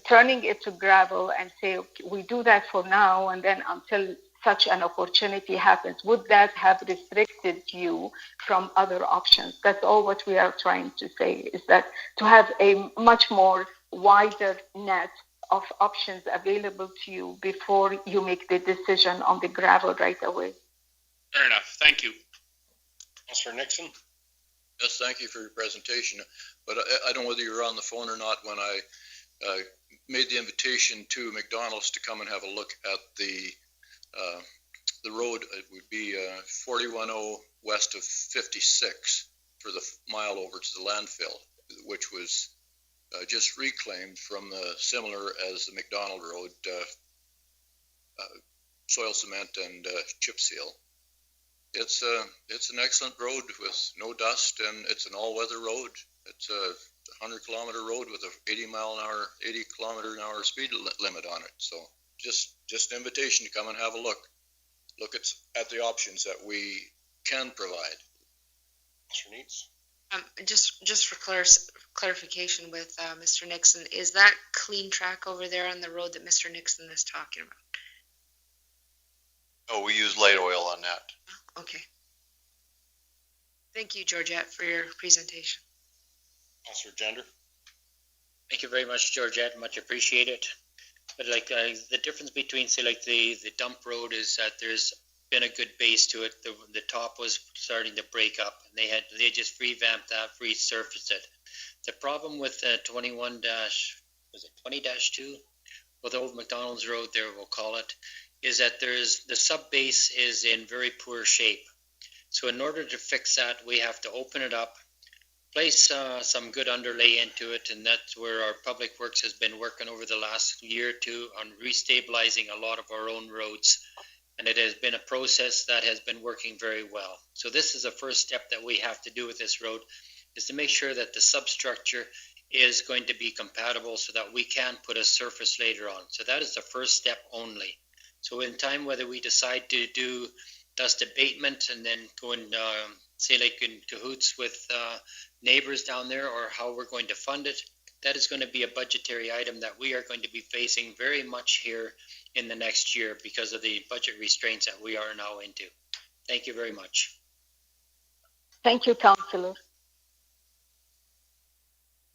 O: turning it to gravel and say, okay, we do that for now, and then until such an opportunity happens, would that have restricted you from other options? That's all what we are trying to say, is that to have a much more wider net of options available to you before you make the decision on the gravel right away.
E: Fair enough. Thank you.
A: Councilor Nixon?
J: Yes, thank you for your presentation. But I don't know whether you were on the phone or not when I made the invitation to McDonald's to come and have a look at the road. It would be 41-0 west of 56 for the mile over to the landfill, which was just reclaimed from the similar as the McDonald Road, soil cement and chip seal. It's an excellent road with no dust, and it's an all-weather road. It's a 100-kilometer road with a 80 kilometer an hour speed limit on it. So just an invitation to come and have a look at the options that we can provide.
A: Mr. Neitz?
C: Just for clarification with Mr. Nixon, is that clean track over there on the road that Mr. Nixon is talking
F: Oh, we use light oil on that.
C: Okay. Thank you, Georgette, for your presentation.
A: Councilor Gender?
D: Thank you very much, Georgette. Much appreciated. But like the difference between, say, like the dump road is that there's been a good base to it. The top was starting to break up, and they just revamped that, resurfaced it. The problem with 20-2 with Old McDonald's Road there, we'll call it, is that the sub base is in very poor shape. So in order to fix that, we have to open it up, place some good underlay into it, and that's where our public works has been working over the last year or two on restabilizing a lot of our own roads, and it has been a process that has been working very well. So this is the first step that we have to do with this road, is to make sure that the substructure is going to be compatible so that we can put a surface later on. So that is the first step only. So in time, whether we decide to do dust abatement and then go and say like in cahoots with neighbors down there, or how we're going to fund it, that is going to be a budgetary item that we are going to be facing very much here in the next year because of the budget restraints that we are now into. Thank you very much.
O: Thank you, Councillor.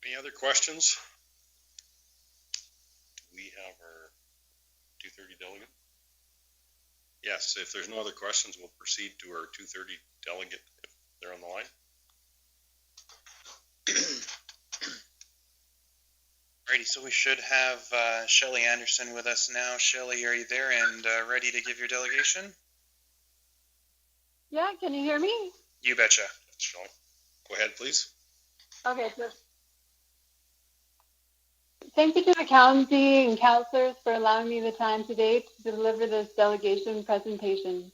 A: Any other questions? Do we have our 230 delegate? Yes, if there's no other questions, we'll proceed to our 230 delegate if they're on the line.
B: Alrighty, so we should have Shelley Anderson with us now. Shelley, are you there and ready to give your delegation?
L: Yeah, can you hear me?
B: You betcha.
A: Shelley, go ahead, please.
L: Okay, so thank you to the county and councillors for allowing me the time today to deliver this delegation presentation.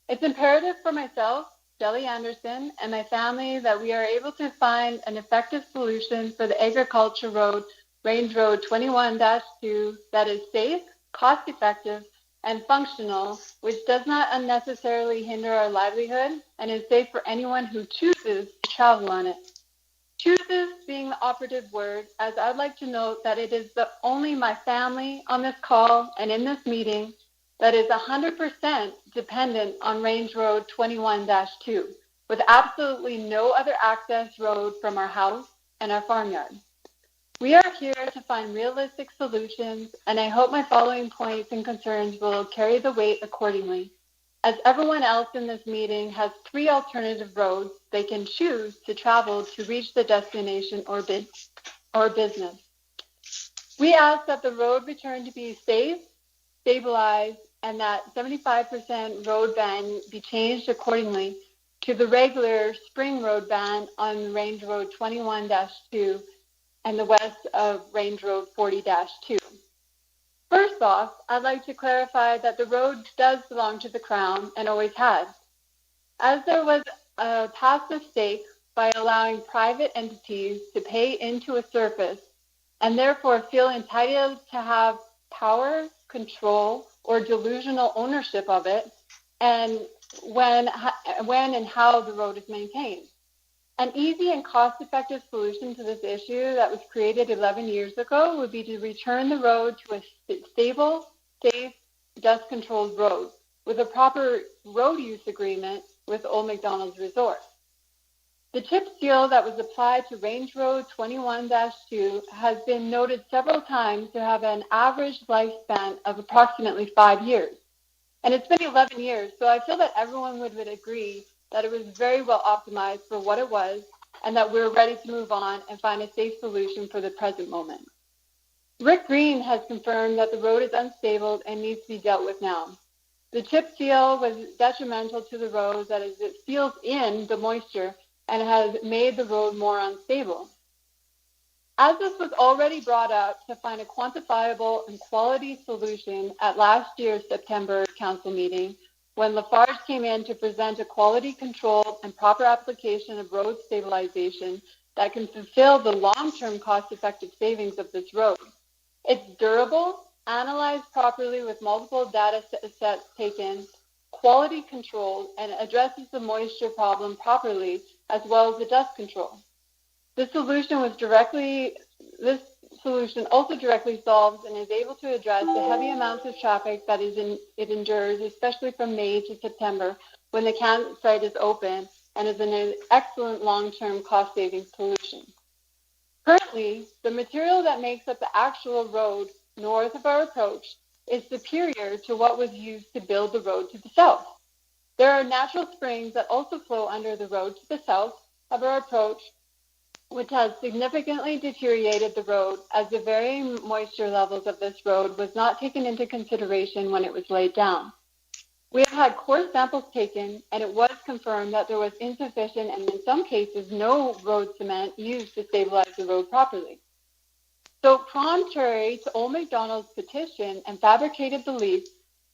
L: It's imperative for myself, Shelley Anderson, and my family that we are able to find an effective solution for the Agriculture Road, Range Road 21-2 that is safe, cost-effective, and functional, which does not unnecessarily hinder our livelihood and is safe for anyone who chooses to travel on it. Chooses being the operative word, as I'd like to note that it is only my family on this call and in this meeting that is 100% dependent on Range Road 21-2, with absolutely no other access road from our house and our farmyard. We are here to find realistic solutions, and I hope my following points and concerns will carry the weight accordingly, as everyone else in this meeting has 3 alternative roads they can choose to travel to reach the destination or business. We ask that the road return to be safe, stabilized, and that 75% road ban be changed accordingly to the regular spring road ban on Range Road 21-2 and the west of Range Road 40-2. First off, I'd like to clarify that the road does belong to the Crown and always has. As there was a past mistake by allowing private entities to pay into a surface and therefore feel entitled to have power, control, or delusional ownership of it, and when and how the road is maintained. An easy and cost-effective solution to this issue that was created 11 years ago would be to return the road to a stable, safe, dust-controlled road with a proper road use agreement with Old McDonald's Resort. The chip seal that was applied to Range Road 21-2 has been noted several times to have an average lifespan of approximately 5 years. And it's been 11 years, so I feel that everyone would agree that it was very well optimized for what it was, and that we're ready to move on and find a safe solution for the present moment. Rick Green has confirmed that the road is unstable and needs to be dealt with now. The chip seal was detrimental to the road, that is, it seals in the moisture and has made the road more unstable. As this was already brought up to find a quantifiable and quality solution at last year's September council meeting, when Lafarge came in to present a quality control and proper application of road stabilization that can fulfill the long-term cost-effective savings of this road. It's durable, analyzed properly with multiple data sets taken, quality controlled, and addresses the moisture problem properly, as well as the dust control. This solution solution also directly solves and is able to address the heavy amounts of traffic that it endures, especially from May to September when the campsite is open, and is an excellent long-term cost-saving solution. Currently, the material that makes up the actual road north of our approach is superior to what was used to build the road to the south. There are natural springs that also flow under the road to the south of our approach, which has significantly deteriorated the road, as the varying moisture levels of this road was not taken into consideration when it was laid down. We have had core samples taken, and it was confirmed that there was insufficient and in some cases no road cement used to stabilize the road properly. So contrary to Old MacDonald's petition and fabricated belief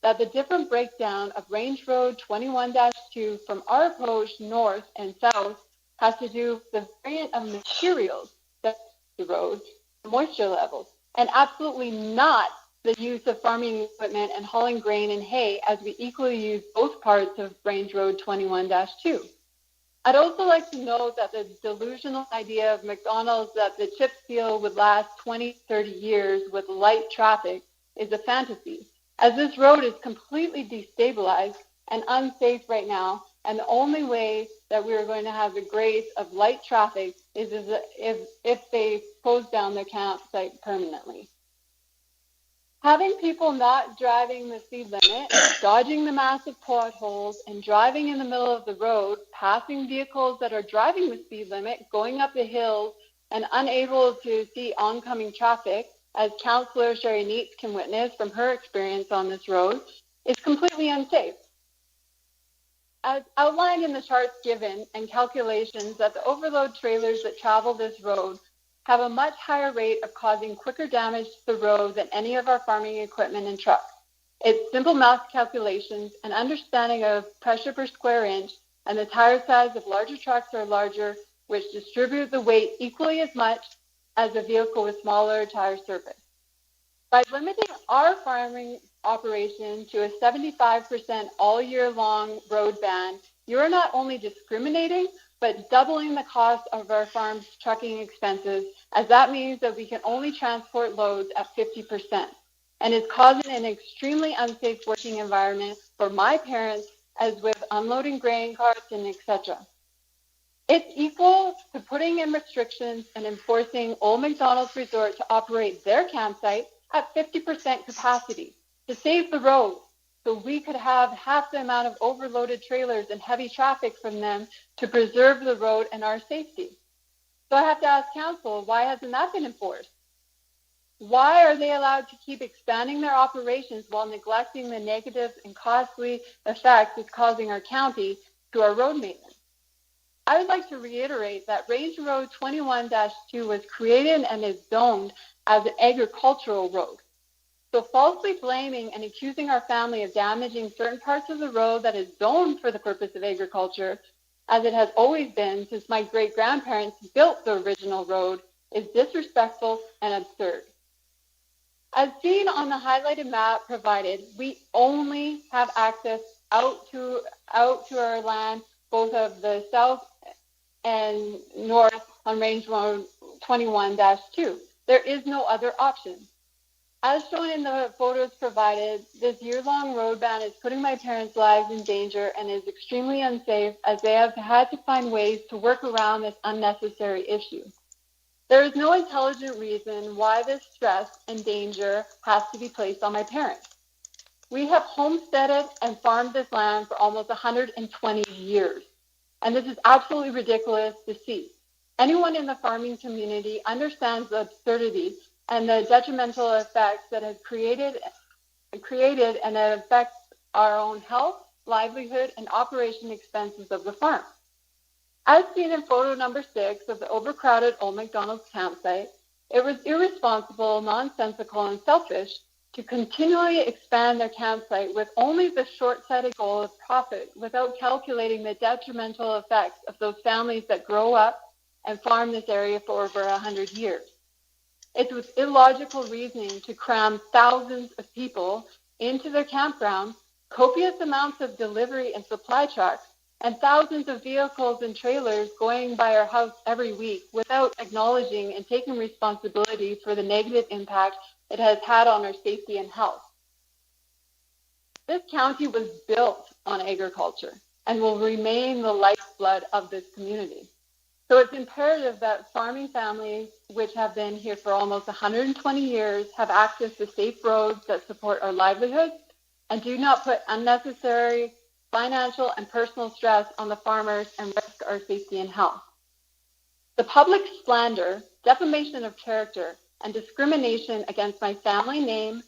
L: that the different breakdown of Range Road 21-2 from our approach north and south has to do with the variant of materials that the road, the moisture levels, and absolutely not the use of farming equipment and hauling grain and hay, as we equally use both parts of Range Road 21-2. I'd also like to note that the delusional idea of McDonald's that the chip seal would last 20, 30 years with light traffic is a fantasy, as this road is completely destabilized and unsafe right now, and the only way that we are going to have the grace of light traffic is if they close down their campsite permanently. Having people not driving the speed limit, dodging the massive potholes, and driving in the middle of the road, passing vehicles that are driving the speed limit, going up the hills, and unable to see oncoming traffic, as Councillor Sherry Neitz can witness from her experience on this road, is completely unsafe. As outlined in the charts given and calculations that the overload trailers that travel this road have a much higher rate of causing quicker damage to the road than any of our farming equipment and trucks. It's simple math calculations and understanding of pressure per square inch, and the tire size of larger trucks are larger, which distribute the weight equally as much as a vehicle with smaller tire surface. By limiting our farming operation to a 75% all year long road ban, you are not only discriminating, but doubling the cost of our farm's trucking expenses, as that means that we can only transport loads at 50%, and is causing an extremely unsafe working environment for my parents, as with unloading grain carts and etc. It's equal to putting in restrictions and enforcing Old MacDonald's Resort to operate their campsite at 50% capacity to save the road, so we could have half the amount of overloaded trailers and heavy traffic from them to preserve the road and our safety. So I have to ask council, why hasn't that been enforced? Why are they allowed to keep expanding their operations while neglecting the negative and costly effects it's causing our county to our road maintenance? I would like to reiterate that Range Road 21-2 was created and is zoned as an agricultural road. So falsely blaming and accusing our family of damaging certain parts of the road that is zoned for the purpose of agriculture, as it has always been since my great-grandparents built the original road, is disrespectful and absurd. As seen on the highlighted map provided, we only have access out to our land, both of the south and north on Range Road 21-2. There is no other option. As shown in the photos provided, this year-long road ban is putting my parents' lives in danger and is extremely unsafe, as they have had to find ways to work around this unnecessary issue. There is no intelligent reason why this stress and danger has to be placed on my parents. We have homesteaded and farmed this land for almost 120 years, and this is absolutely ridiculous to see. Anyone in the farming community understands the absurdity and the detrimental effects that have created and that affects our own health, livelihood, and operation expenses of the farm. As seen in photo number 6 of the overcrowded Old MacDonald's campsite, it was irresponsible, nonsensical, and selfish to continually expand their campsite with only the short-sighted goal of profit, without calculating the detrimental effects of those families that grow up and farm this area for over 100 years. It was illogical reasoning to cram thousands of people into their campground, copious amounts of delivery and supply trucks, and thousands of vehicles and trailers going by our house every week without acknowledging and taking responsibility for the negative impact it has had on our safety and health. This county was built on agriculture and will remain the lifeblood of this community. So it's imperative that farming families, which have been here for almost 120 years, have access to safe roads that support our livelihoods and do not put unnecessary financial and personal stress on the farmers and risk our safety and health. The public slander, defamation of character, and discrimination against my family name,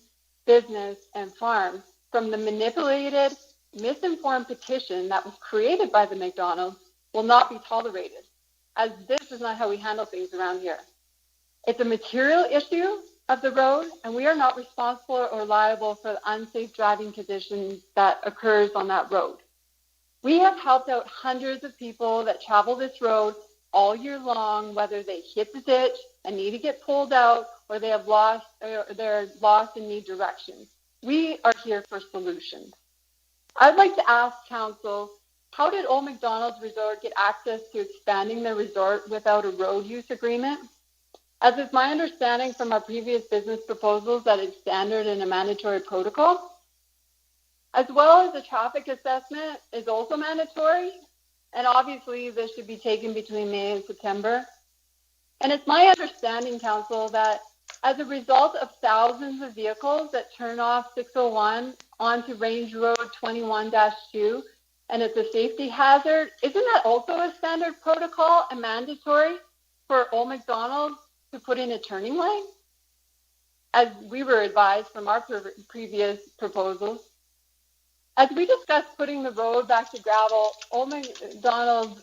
L: business, and farm from the manipulated, misinformed petition that was created by the McDonald's will not be tolerated, as this is not how we handle things around here. It's a material issue of the road, and we are not responsible or liable for the unsafe driving conditions that occurs on that road. We have helped out hundreds of people that travel this road all year long, whether they hit the ditch and need to get pulled out, or they have lost, or they're lost and need directions. We are here for solutions. I'd like to ask Council, how did Old McDonald's Resort get access to expanding their resort without a road use agreement? As is my understanding from our previous business proposals that it's standard and a mandatory protocol, as well as the traffic assessment is also mandatory, and obviously this should be taken between May and September. And it's my understanding, Council, that as a result of thousands of vehicles that turn off 601 onto Range Road 21-2, and it's a safety hazard, isn't that also a standard protocol and mandatory for Old McDonald's to put in a turning lane, as we were advised from our previous proposals? As we discussed putting the road back to gravel, Old McDonald's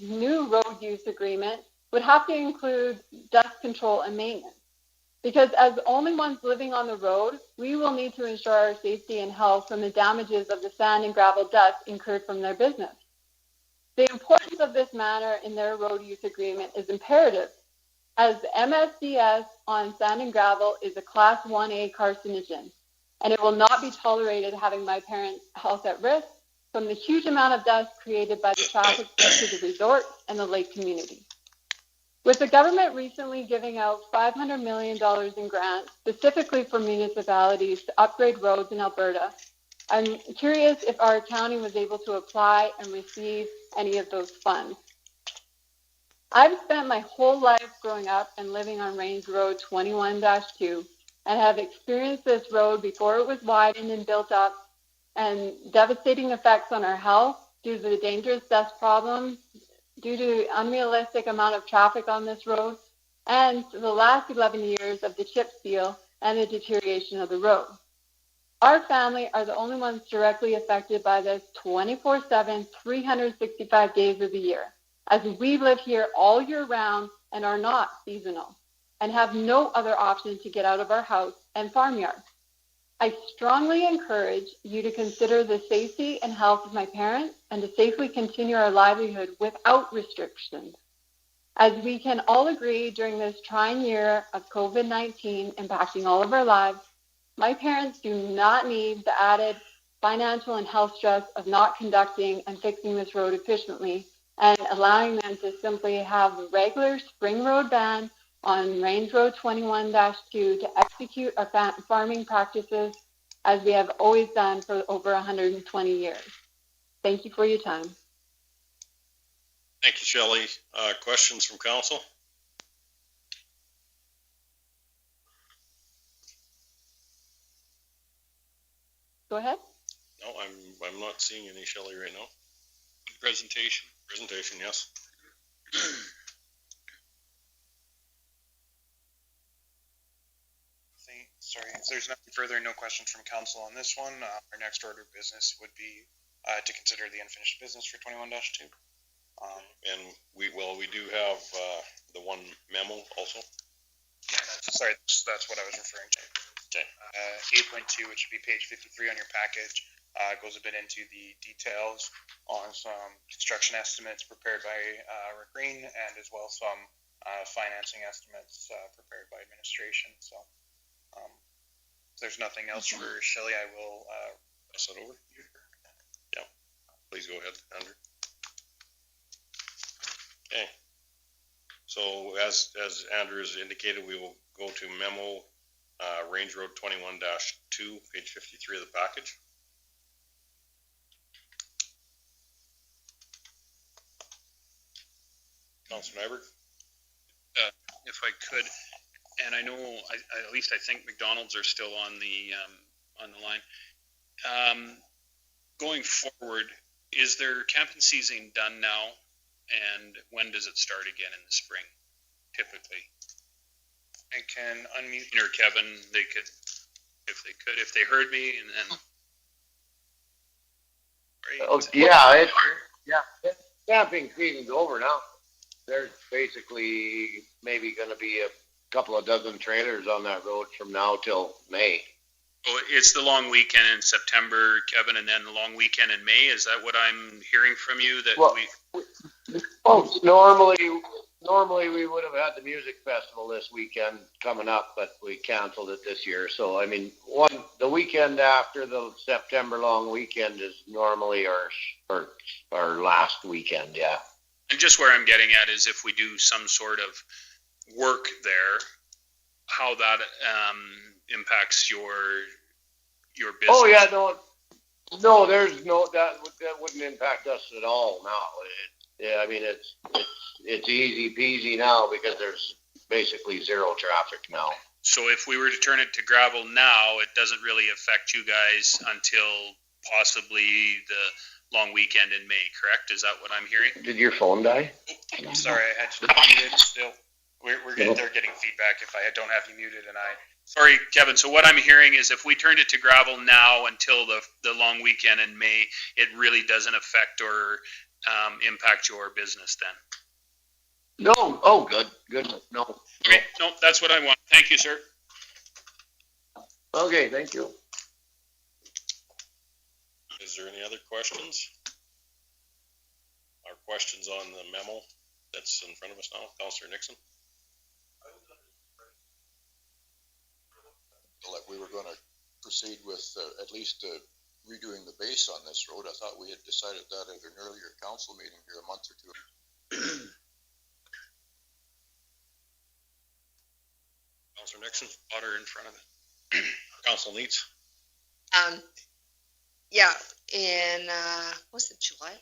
L: new road use agreement would have to include dust control and maintenance. Because as the only ones living on the road, we will need to ensure our safety and health from the damages of the sand and gravel dust incurred from their business. The importance of this matter in their road use agreement is imperative, as the MSDS on sand and gravel is a Class 1A carcinogen, and it will not be tolerated having my parents' health at risk from the huge amount of dust created by the traffic to the resort and the lake community. With the government recently giving out $500 million in grants specifically for municipalities to upgrade roads in Alberta, I'm curious if our county was able to apply and receive any of those funds. I've spent my whole life growing up and living on Range Road 21-2 and have experienced this road before it was widened and built up, and devastating effects on our health due to the dangerous dust problems, due to unrealistic amount of traffic on this road, and the last 11 years of the chip seal and the deterioration of the road. Our family are the only ones directly affected by this 24/7, 365 days of the year, as we live here all year round and are not seasonal, and have no other option to get out of our house and farmyard. I strongly encourage you to consider the safety and health of my parents and to safely continue our livelihood without restrictions. As we can all agree during this trying year of COVID-19 impacting all of our lives, my parents do not need the added financial and health stress of not conducting and fixing this road efficiently and allowing them to simply have the regular spring road ban on Range Road 21-2 to execute our farming practices as we have always done for over 120 years. Thank you for your time.
A: Thank you, Shelley. Questions from council?
L: Go ahead.
A: No, I'm not seeing any, Shelley, right now.
E: Presentation.
A: Presentation, yes.
B: Sorry, if there's nothing further, no questions from council on this one. Our next order of business would be to consider the unfinished business for 21-2.
A: And we do have the one memo also.
B: Yeah, sorry, that's what I was referring to.
A: Okay.
B: 8.2, which would be page 53 on your package, goes a bit into the details on some construction estimates prepared by Rick Green, and as well some financing estimates prepared by administration. So if there's nothing else for Shelley, I will pass it over. Yeah, please go ahead, Andrew.
A: Okay. So as Andrew has indicated, we will go to memo, Range Road 21-2, page 53 of the package. Councilor Nyberg?
E: If I could, and I know, at least I think McDonald's are still on the line. Going forward, is their camping season done now? And when does it start again in the spring, typically?
B: I can unmute.
E: Or Kevin, if they heard me, and then. Right.
P: Oh, yeah, camping season's over now. There's basically maybe gonna be a couple of dozen trailers on that road from now till May.
E: Oh, it's the long weekend in September, Kevin, and then the long weekend in May. Is that what I'm hearing from you?
P: Normally we would have had the music festival this weekend coming up, but we canceled it this year. So, I mean, the weekend after the September long weekend is normally our last weekend, yeah.
E: And just where I'm getting at is if we do some sort of work there, how that impacts your business.
P: Oh yeah, no, there's that wouldn't impact us at all now. I mean it's easy peasy now because there's basically zero traffic now.
E: So if we were to turn it to gravel now, it doesn't really affect you guys until possibly the long weekend in May, correct? Is that what I'm hearing?
P: Did your phone die?
B: Sorry, I had you muted still. They're getting feedback if I don't have you muted and I.
E: Sorry, Kevin. So what I'm hearing is if we turned it to gravel now until the long weekend in May, it really doesn't affect or impact your business then?
P: No. Oh, good. No.
E: Okay. No, that's what I want. Thank you, sir.
P: Okay, thank you.
A: Is there any other questions? Our questions on the memo that's in front of us now, Councilor Nixon?
J: Like we were going to proceed with at least redoing the base on this road. I thought we had decided that at an earlier council meeting here a month or two.
A: Councilor Nixon, water in front of it. Council Neitz.
C: Yeah, in was it July?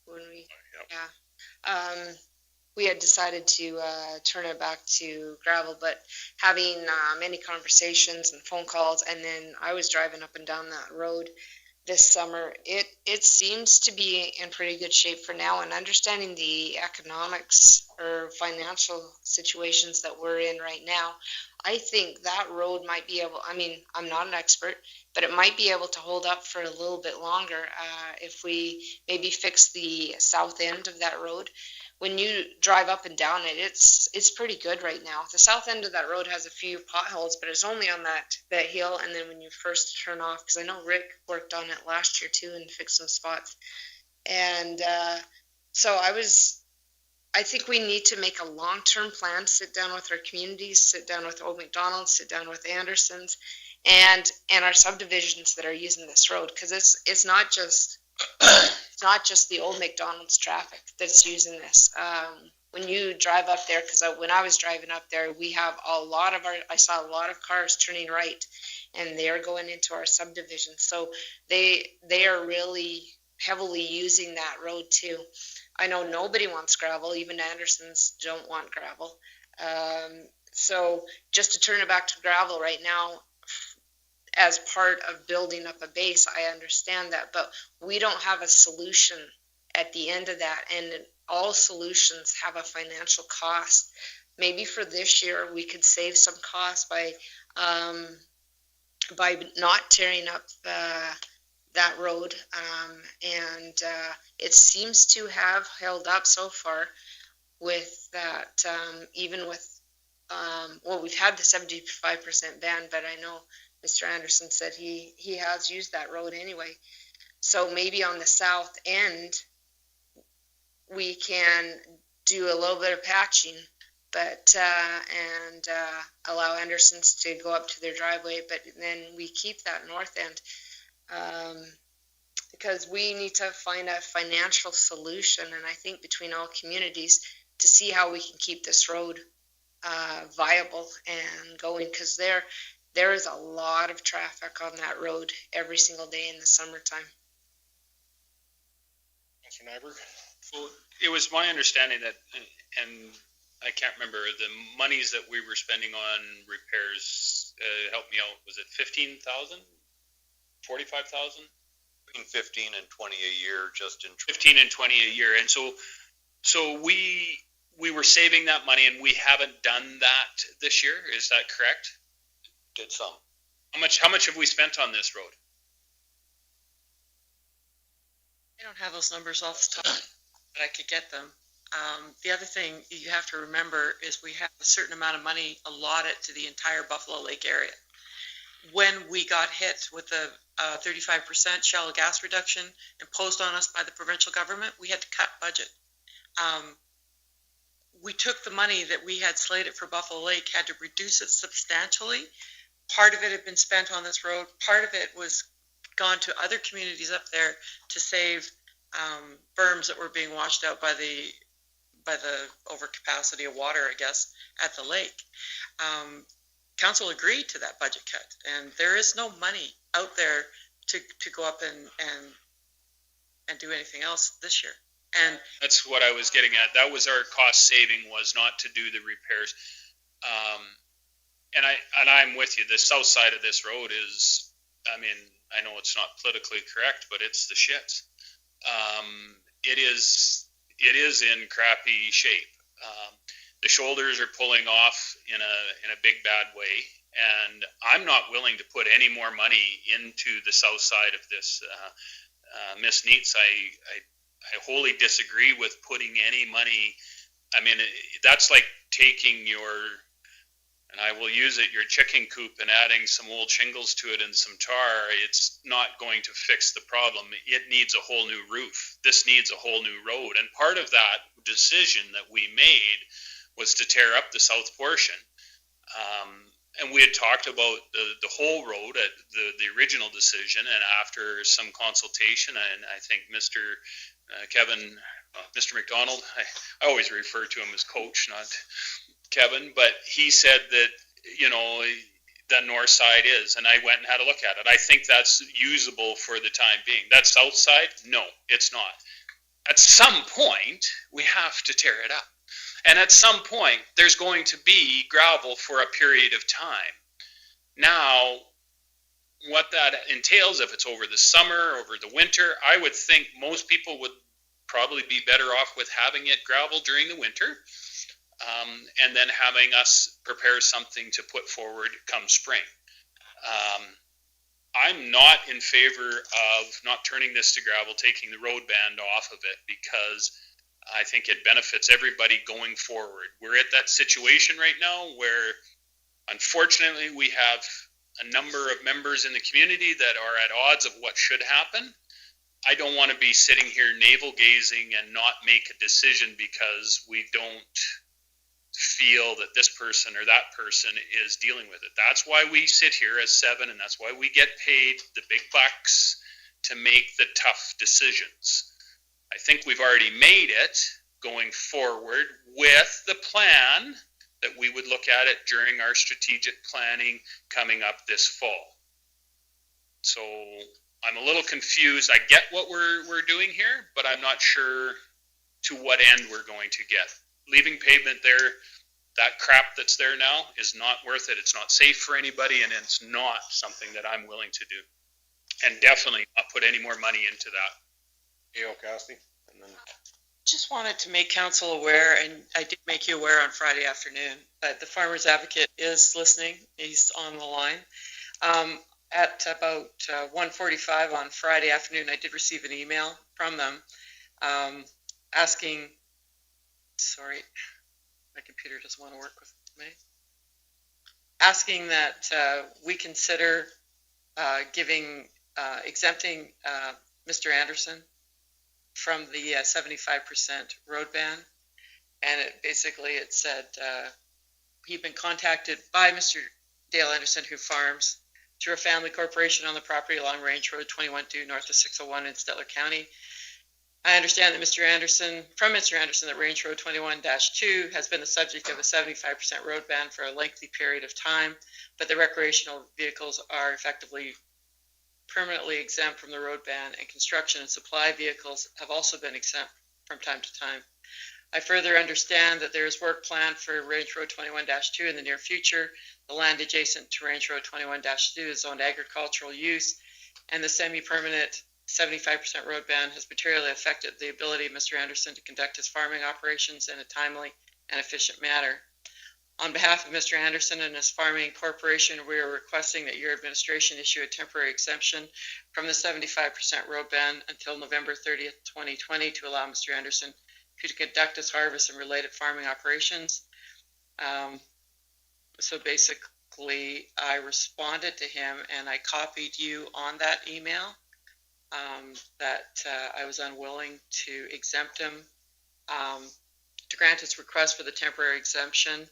C: When we we had decided to turn it back to gravel, but having many conversations and phone calls, and then I was driving up and down that road this summer. It seems to be in pretty good shape for now, and understanding the economics or financial situations that we're in right now, I think that road might be able, I mean, I'm not an expert, but it might be able to hold up for a little bit longer if we maybe fix the south end of that road. When you drive up and down it, it's pretty good right now. The south end of that road has a few potholes, but it's only on that hill, and then when you first turn off, because I know Rick worked on it last year too and fixed some spots. And so I think we need to make a long-term plan, sit down with our communities, sit down with Old McDonald's, sit down with Anderson's, and our subdivisions that are using this road, because it's not just the Old McDonald's traffic that's using this. When you drive up there, because when I was driving up there, we have I saw a lot of cars turning right, and they're going into our subdivision. So they are really heavily using that road too. I know nobody wants gravel, even Andersons don't want gravel. So just to turn it back to gravel right now, as part of building up a base, I understand that, but we don't have a solution at the end of that, and all solutions have a financial cost. Maybe for this year we could save some costs by not tearing up that road, and it seems to have held up so far with that, even with we've had the 75% ban, but I know Mr. Anderson said he has used that road anyway. So maybe on the south end, we can do a little bit of patching, but and allow Andersons to go up to their driveway, but then we keep that north end. because we need to find a financial solution, and I think between all communities, to see how we can keep this road viable and going, because there is a lot of traffic on that road every single day in the summertime.
A: Mr. Nyberg?
E: Well, it was my understanding that, and I can't remember, the monies that we were spending on repairs, help me out, was it 15,000? 45,000?
F: Between 15 and 20 a year, just in
E: 15 and 20 a year. And so we were saving that money, and we haven't done that this year. Is that correct?
F: did some.
E: How much have we spent on this road?
I: I don't have those numbers off the top, but I could get them. The other thing you have to remember is we have a certain amount of money allotted to the entire Buffalo Lake area. When we got hit with the 35% shallow gas reduction imposed on us by the provincial government, we had to cut budget. We took the money that we had slated for Buffalo Lake, had to reduce it substantially. Part of it had been spent on this road. Part of it was gone to other communities up there to save berms that were being washed out by the overcapacity of water, I guess, at the lake. Council agreed to that budget cut, and there is no money out there to go up and do anything else this year. And
E: that's what I was getting at. That was our cost saving, was not to do the repairs. And I'm with you. The south side of this road is, I mean, I know it's not politically correct, but it's the shits. It is in crappy shape. The shoulders are pulling off in a big bad way, and I'm not willing to put any more money into the south side of this. Miss Neitz, I wholly disagree with putting any money. I mean, that's like taking your, and I will use it, your chicken coop and adding some old shingles to it and some tar. It's not going to fix the problem. It needs a whole new roof. This needs a whole new road. And part of that decision that we made was to tear up the south portion. And we had talked about the whole road at the original decision, and after some consultation, and I think Mr. Mr. McDonald, I always refer to him as Coach, not Kevin, but he said that, you know, the north side is, and I went and had a look at it. I think that's usable for the time being. That south side, no, it's not. At some point, we have to tear it up. And at some point, there's going to be gravel for a period of time. Now, what that entails, if it's over the summer, over the winter, I would think most people would probably be better off with having it gravel during the winter, and then having us prepare something to put forward come spring. I'm not in favor of not turning this to gravel, taking the road band off of it, because I think it benefits everybody going forward. We're at that situation right now where, unfortunately, we have a number of members in the community that are at odds of what should happen. I don't want to be sitting here navel-gazing and not make a decision because we don't feel that this person or that person is dealing with it. That's why we sit here as seven, and that's why we get paid the big bucks to make the tough decisions. I think we've already made it going forward with the plan that we would look at it during our strategic planning coming up this fall. So I'm a little confused. I get what we're doing here, but I'm not sure to what end we're going to get. Leaving pavement there, that crap that's there now is not worth it. It's not safe for anybody, and it's not something that I'm willing to do. And definitely not put any more money into that.
A: A.O. Cassidy, and then
I: just wanted to make council aware, and I did make you aware on Friday afternoon, but the Farmers Advocate is listening. He's on the line. At about 1:45 on Friday afternoon, I did receive an email from them asking, sorry, my computer doesn't want to work with me, asking that we consider exempting Mr. Anderson from the 75% road ban. And it said he'd been contacted by Mr. Dale Anderson, who farms through a family corporation on the property along Range Road 21 due north of 601 in Stettler County. I understand that Mr. Anderson, that Range Road 21-2 has been the subject of a 75% road ban for a lengthy period of time, but the recreational vehicles are effectively permanently exempt from the road ban, and construction and supply vehicles have also been exempt from time to time. I further understand that there is work planned for Range Road 21-2 in the near future. The land adjacent to Range Road 21-2 is zoned agricultural use, and the semi-permanent 75% road ban has materially affected the ability of Mr. Anderson to conduct his farming operations in a timely and efficient manner. On behalf of Mr. Anderson and his farming corporation, we are requesting that your administration issue a temporary exemption from the 75% road ban until November 30th, 2020 to allow Mr. Anderson to conduct his harvest and related farming operations. So basically, I responded to him and I copied you on that email that I was unwilling to exempt him, to grant his request for the temporary exemption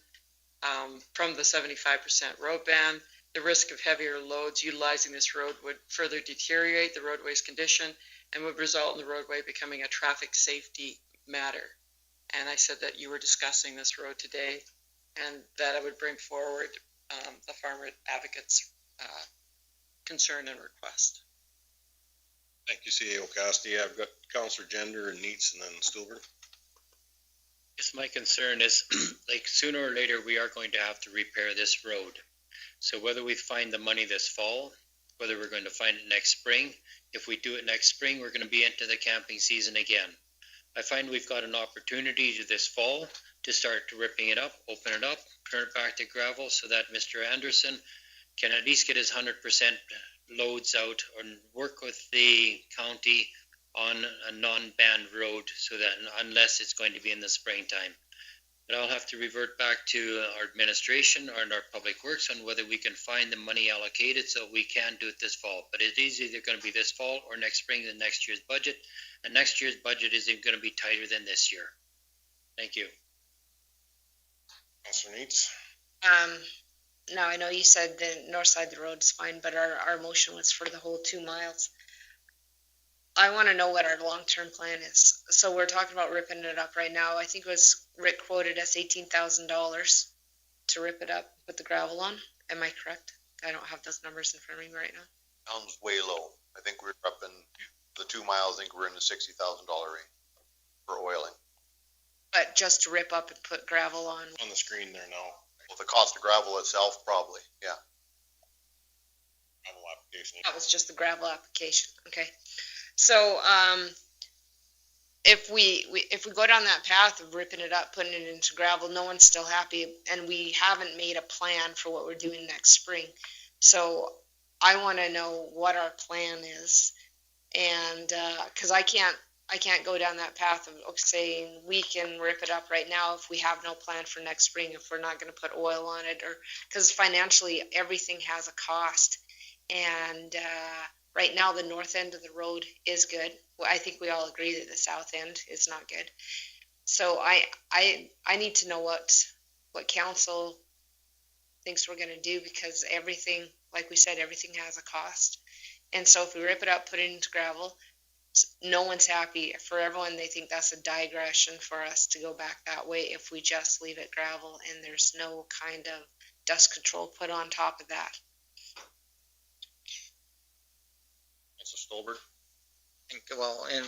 I: from the 75% road ban. The risk of heavier loads utilizing this road would further deteriorate the roadway's condition and would result in the roadway becoming a traffic safety matter. And I said that you were discussing this road today and that I would bring forward the farmer advocate's concern and request.
A: Thank you, CAO Cassidy. I've got Councillor Gender and Neitz and then Stilber.
D: Yes, my concern is, like, sooner or later, we are going to have to repair this road. So whether we find the money this fall, whether we're going to find it next spring, if we do it next spring, we're going to be into the camping season again. I find we've got an opportunity this fall to start ripping it up, open it up, turn it back to gravel so that Mr. Anderson can at least get his 100% loads out and work with the county on a non-banned road so that unless it's going to be in the springtime. But I'll have to revert back to our administration or our public works on whether we can find the money allocated so we can do it this fall. But it is either going to be this fall or next spring in next year's budget. And next year's budget isn't going to be tighter than this year. Thank you.
A: Councillor Neitz.
C: Now, I know you said the north side of the road is fine, but our motion was for the whole 2 miles. I want to know what our long-term plan is. So we're talking about ripping it up right now. I think it was Rick quoted us $18,000 to rip it up, put the gravel on. Am I correct? I don't have those numbers in front of me right now.
F: Sounds way low. I think we're up in the 2 miles. I think we're in the $60,000 range for oiling.
C: But just to rip up and put gravel on.
A: On the screen there now.
F: Well, the cost of gravel itself, probably, yeah.
A: Gravel application.
C: That was just the gravel application. Okay. So if we go down that path of ripping it up, putting it into gravel, no one's still happy, and we haven't made a plan for what we're doing next spring. So I want to know what our plan is, and because I can't go down that path of saying we can rip it up right now if we have no plan for next spring, if we're not going to put oil on it, or because financially everything has a cost. And right now the north end of the road is good. Well, I think we all agree that the south end is not good. So I need to know what council thinks we're going to do, because everything, like we said, everything has a cost. And so if we rip it up, put it into gravel, no one's happy. For everyone, they think that's a digression for us to go back that way if we just leave it gravel and there's no kind of dust control put on top of that.
A: Councillor Stolberg.
G: Well, in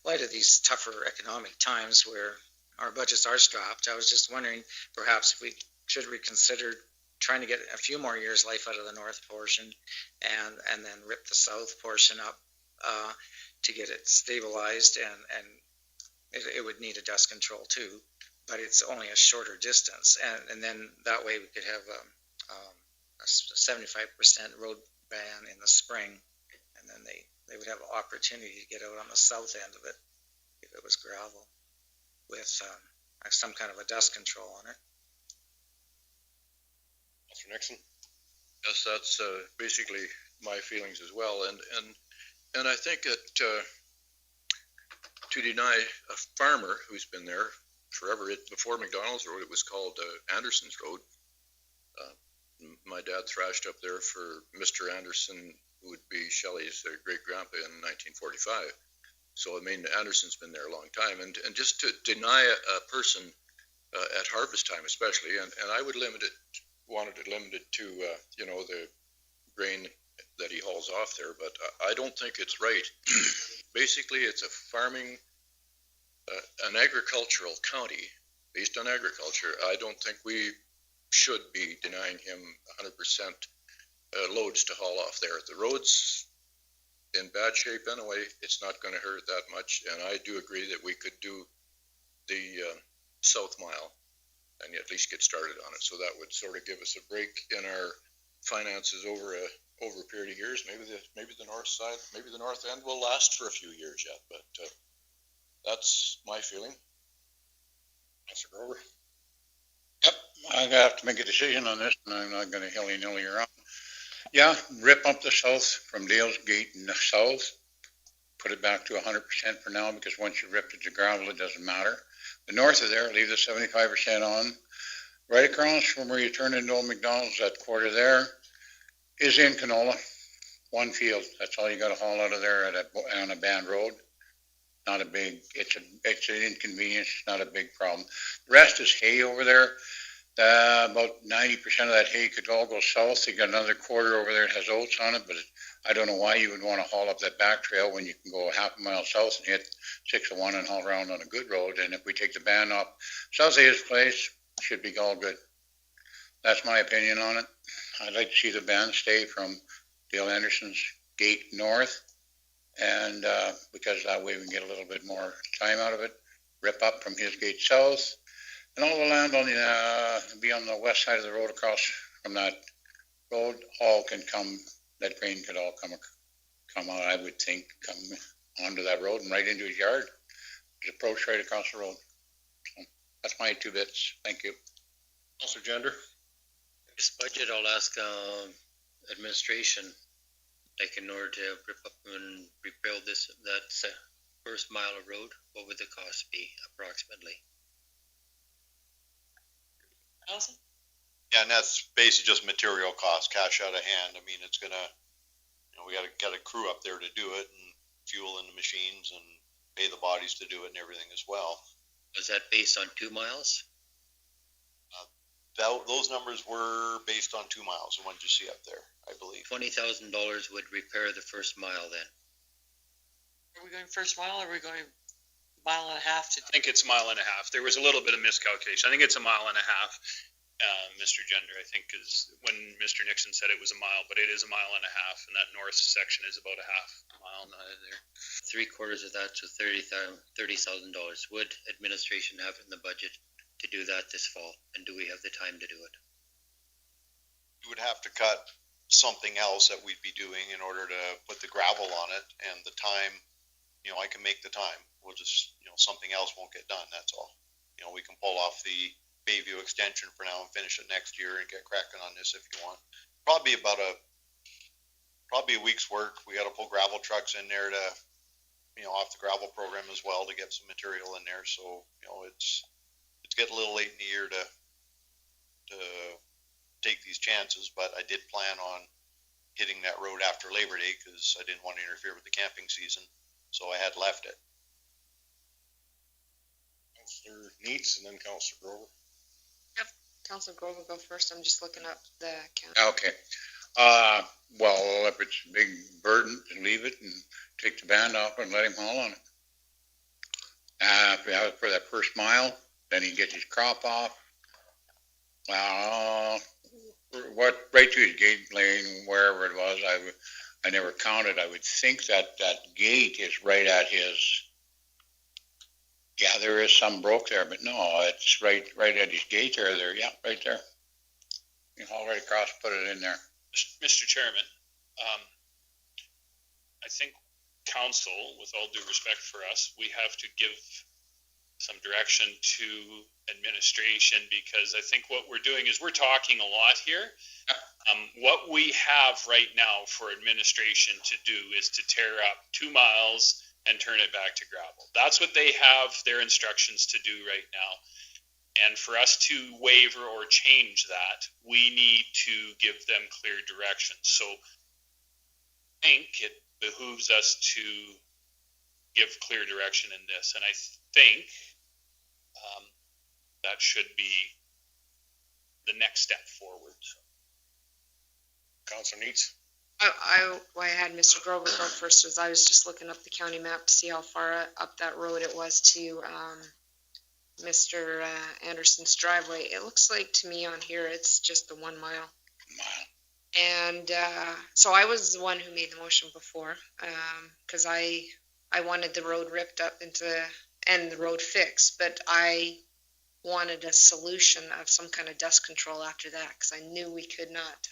G: light of these tougher economic times where our budgets are strapped, I was just wondering perhaps if we should reconsider trying to get a few more years life out of the north portion and then rip the south portion up to get it stabilized, and it would need a dust control too, but it's only a shorter distance, and then that way we could have a 75% road ban in the spring, and then they would have an opportunity to get out on the south end of it if it was gravel with some kind of a dust control on it.
A: Councillor Nixon.
J: Yes, that's basically my feelings as well, and I think that to deny a farmer who's been there forever, before McDonald's Road, it was called Anderson's Road. my dad thrashed up there for Mr. Anderson, who would be Shelley's great grandpa in 1945. So, I mean, Anderson's been there a long time, and just to deny a person at harvest time especially, and I would wanted it limited to, the grain that he hauls off there, but I don't think it's right. Basically, it's a farming, an agricultural county based on agriculture. I don't think we should be denying him 100% loads to haul off there. The road's in bad shape anyway. It's not going to hurt that much, and I do agree that we could do the south mile and at least get started on it. So that would sort of give us a break in our finances over a period of years. Maybe the north side, maybe the north end will last for a few years yet, but that's my feeling. Councilor Grover.
H: Yep, I have to make a decision on this, and I'm not going to hilly-nilly around. Yeah, rip up the south from Dale's Gate in the south, put it back to 100% for now, because once you rip it to gravel, it doesn't matter. The north of there, leave the 75% on. Right across from where you turn into Old McDonald's, that quarter there is in canola. One field, that's all you got to haul out of there on a band road. Not a big, it's an inconvenience, not a big problem. The rest is hay over there. About 90% of that hay could all go south. You got another quarter over there that has oats on it, but I don't know why you would want to haul up that back trail when you can go half a mile south and hit 601 and haul around on a good road. And if we take the band off south of his place, should be all good. That's my opinion on it. I'd like to see the band stay from Dale Anderson's gate north, and because that way we can get a little bit more time out of it. Rip up from his gate south. And all the land on be on the west side of the road across from that road, all can come, that grain could all come out, I would think, come onto that road and right into his yard. There's approach right across the road. So that's my 2 bits. Thank you.
A: Councilor Gender.
D: This budget, I'll ask administration, like in order to rip up and rebuild that first mile of road, what would the cost be approximately?
F: Yeah, and that's basically just material cost, cash out of hand. I mean, it's gonna, we got a crew up there to do it, and fuel in the machines, and pay the bodies to do it and everything as well.
D: Was that based on 2 miles?
F: Those numbers were based on 2 miles, the ones you see up there, I believe.
D: $20,000 would repair the first mile then.
I: Are we going first mile, or are we going mile and a half?
E: I think it's a mile and a half. There was a little bit of miscalculation. I think it's a mile and a half. Mr. Gender, I think, is when Mr. Nixon said it was a mile, but it is a mile and a half, and that north section is about a half a mile there.
D: 3/4 of that, so $30,000. Would administration have it in the budget to do that this fall, and do we have the time to do it?
F: We would have to cut something else that we'd be doing in order to put the gravel on it, and the time, I can make the time. We'll just, something else won't get done, that's all. We can pull off the Bayview extension for now and finish it next year and get cracking on this if you want. Probably a week's work. We got to pull gravel trucks in there to, off the gravel program as well to get some material in there. So, it's getting a little late in the year to take these chances, but I did plan on hitting that road after Labor Day because I didn't want to interfere with the camping season, so I had left it.
A: Councilor Neitz and then Councilor Grover.
C: Yep, Councilor Grover go first. I'm just looking up the count.
H: Okay. Well, if it's a big burden, then leave it and take the band off and let him haul on it. If we have it for that first mile, then he gets his crop off. Right to his gate lane, wherever it was, I never counted. I would think that gate is right at his. Yeah, there is some broke there, but no, it's right at his gate there. Yeah, right there. You haul right across, put it in there.
E: Mr. Chairman, I think council, with all due respect for us, we have to give some direction to administration, because I think what we're doing is we're talking a lot here. What we have right now for administration to do is to tear up 2 miles and turn it back to gravel. That's what they have their instructions to do right now. And for us to waiver or change that, we need to give them clear direction. So I think it behooves us to give clear direction in this. And I think that should be the next step forward.
A: Councilor Neitz?
C: Why I had Mr. Grover go first was I was just looking up the county map to see how far up that road it was to Mr. Anderson's driveway. It looks like to me on here it's just the 1 mile. And so I was the one who made the motion before because I wanted the road ripped up and the road fixed, but I wanted a solution of some kind of dust control after that because I knew we could not,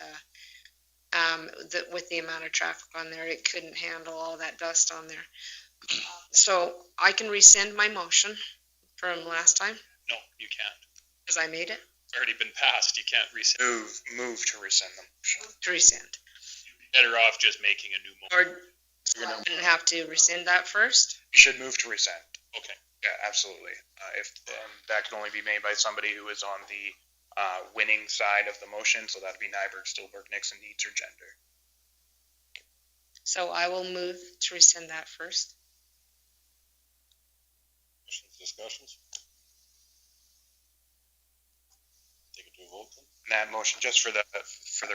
C: with the amount of traffic on there, it couldn't handle all that dust on there. So I can rescind my motion from last time
E: No, you can't.
C: because I made it.
E: It's already been passed. You can't rescind.
B: Move to rescind them.
C: To rescind.
E: Better off just making a new motion.
C: Or I didn't have to rescind that first.
B: You should move to rescind.
E: Okay.
B: Yeah, absolutely. If that can only be made by somebody who is on the winning side of the motion, so that'd be Nyberg, Stillberg, Nixon, Neitz, or Gender.
C: So I will move to rescind that first.
A: Questions, discussions? Take it to a vote then.
B: And that motion, just for the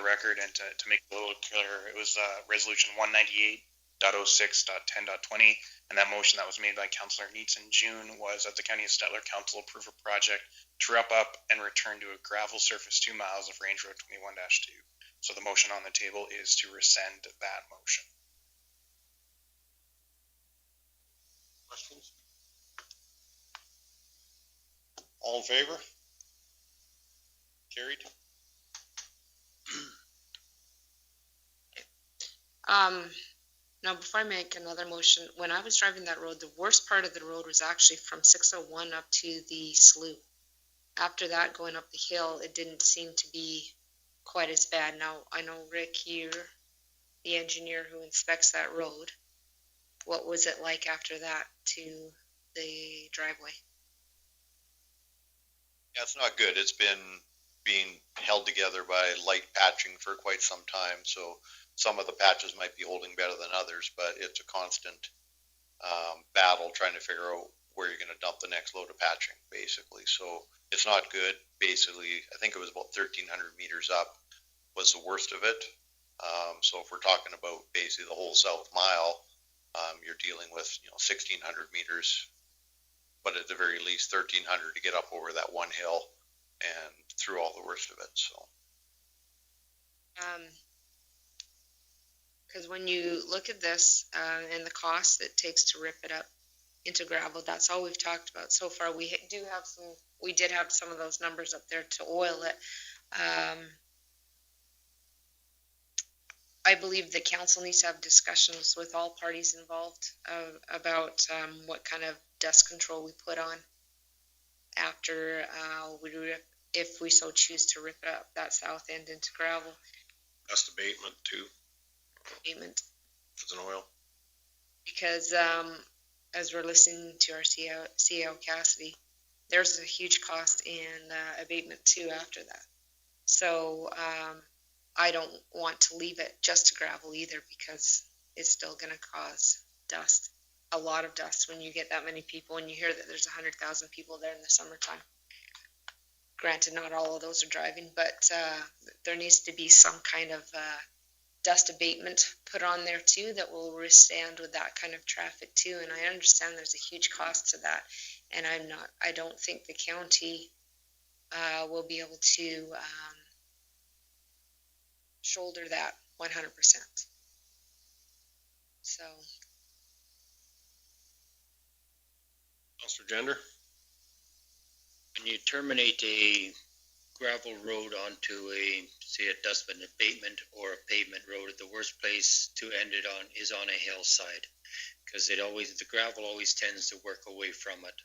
B: record and to make it a little clearer, it was resolution 198.06.10.20, and that motion that was made by Councillor Neitz in June was that the County of Stettler Council approve a project to wrap up and return to a gravel surface 2 miles of Range Road 21-2. So the motion on the table is to rescind that motion.
A: Questions? All in favor? Carried.
C: Now before I make another motion, when I was driving that road, the worst part of the road was actually from 601 up to the slough. After that, going up the hill, it didn't seem to be quite as bad. Now, I know Rick, you're the engineer who inspects that road. What was it like after that to the driveway?
F: Yeah, it's not good. It's been being held together by light patching for quite some time, so some of the patches might be holding better than others, but it's a constant battle trying to figure out where you're going to dump the next load of patching, basically. So it's not good. Basically, I think it was about 1,300 meters up was the worst of it. So if we're talking about basically the whole south mile, you're dealing with 1,600 meters, but at the very least 1,300 to get up over that one hill and through all the worst of it. So.
C: Because when you look at this and the cost it takes to rip it up into gravel, that's all we've talked about so far. We did have some of those numbers up there to oil it. I believe the council needs to have discussions with all parties involved about what kind of dust control we put on after if we so choose to rip it up that south end into gravel.
A: Dust abatement too.
C: Abatement.
A: If it's an oil.
C: Because as we're listening to our CEO Cassidy, there's a huge cost in abatement too after that. So I don't want to leave it just to gravel either, because it's still going to cause dust, a lot of dust when you get that many people and you hear that there's 100,000 people there in the summertime. Granted, not all of those are driving, but there needs to be some kind of dust abatement put on there too that will withstand with that kind of traffic too. And I understand there's a huge cost to that, and I don't think the county will be able to shoulder that 100%. So.
A: Councilor Gender?
D: When you terminate a gravel road onto say a dust abatement or a pavement road, the worst place to end it on is on a hillside, because the gravel always tends to work away from it.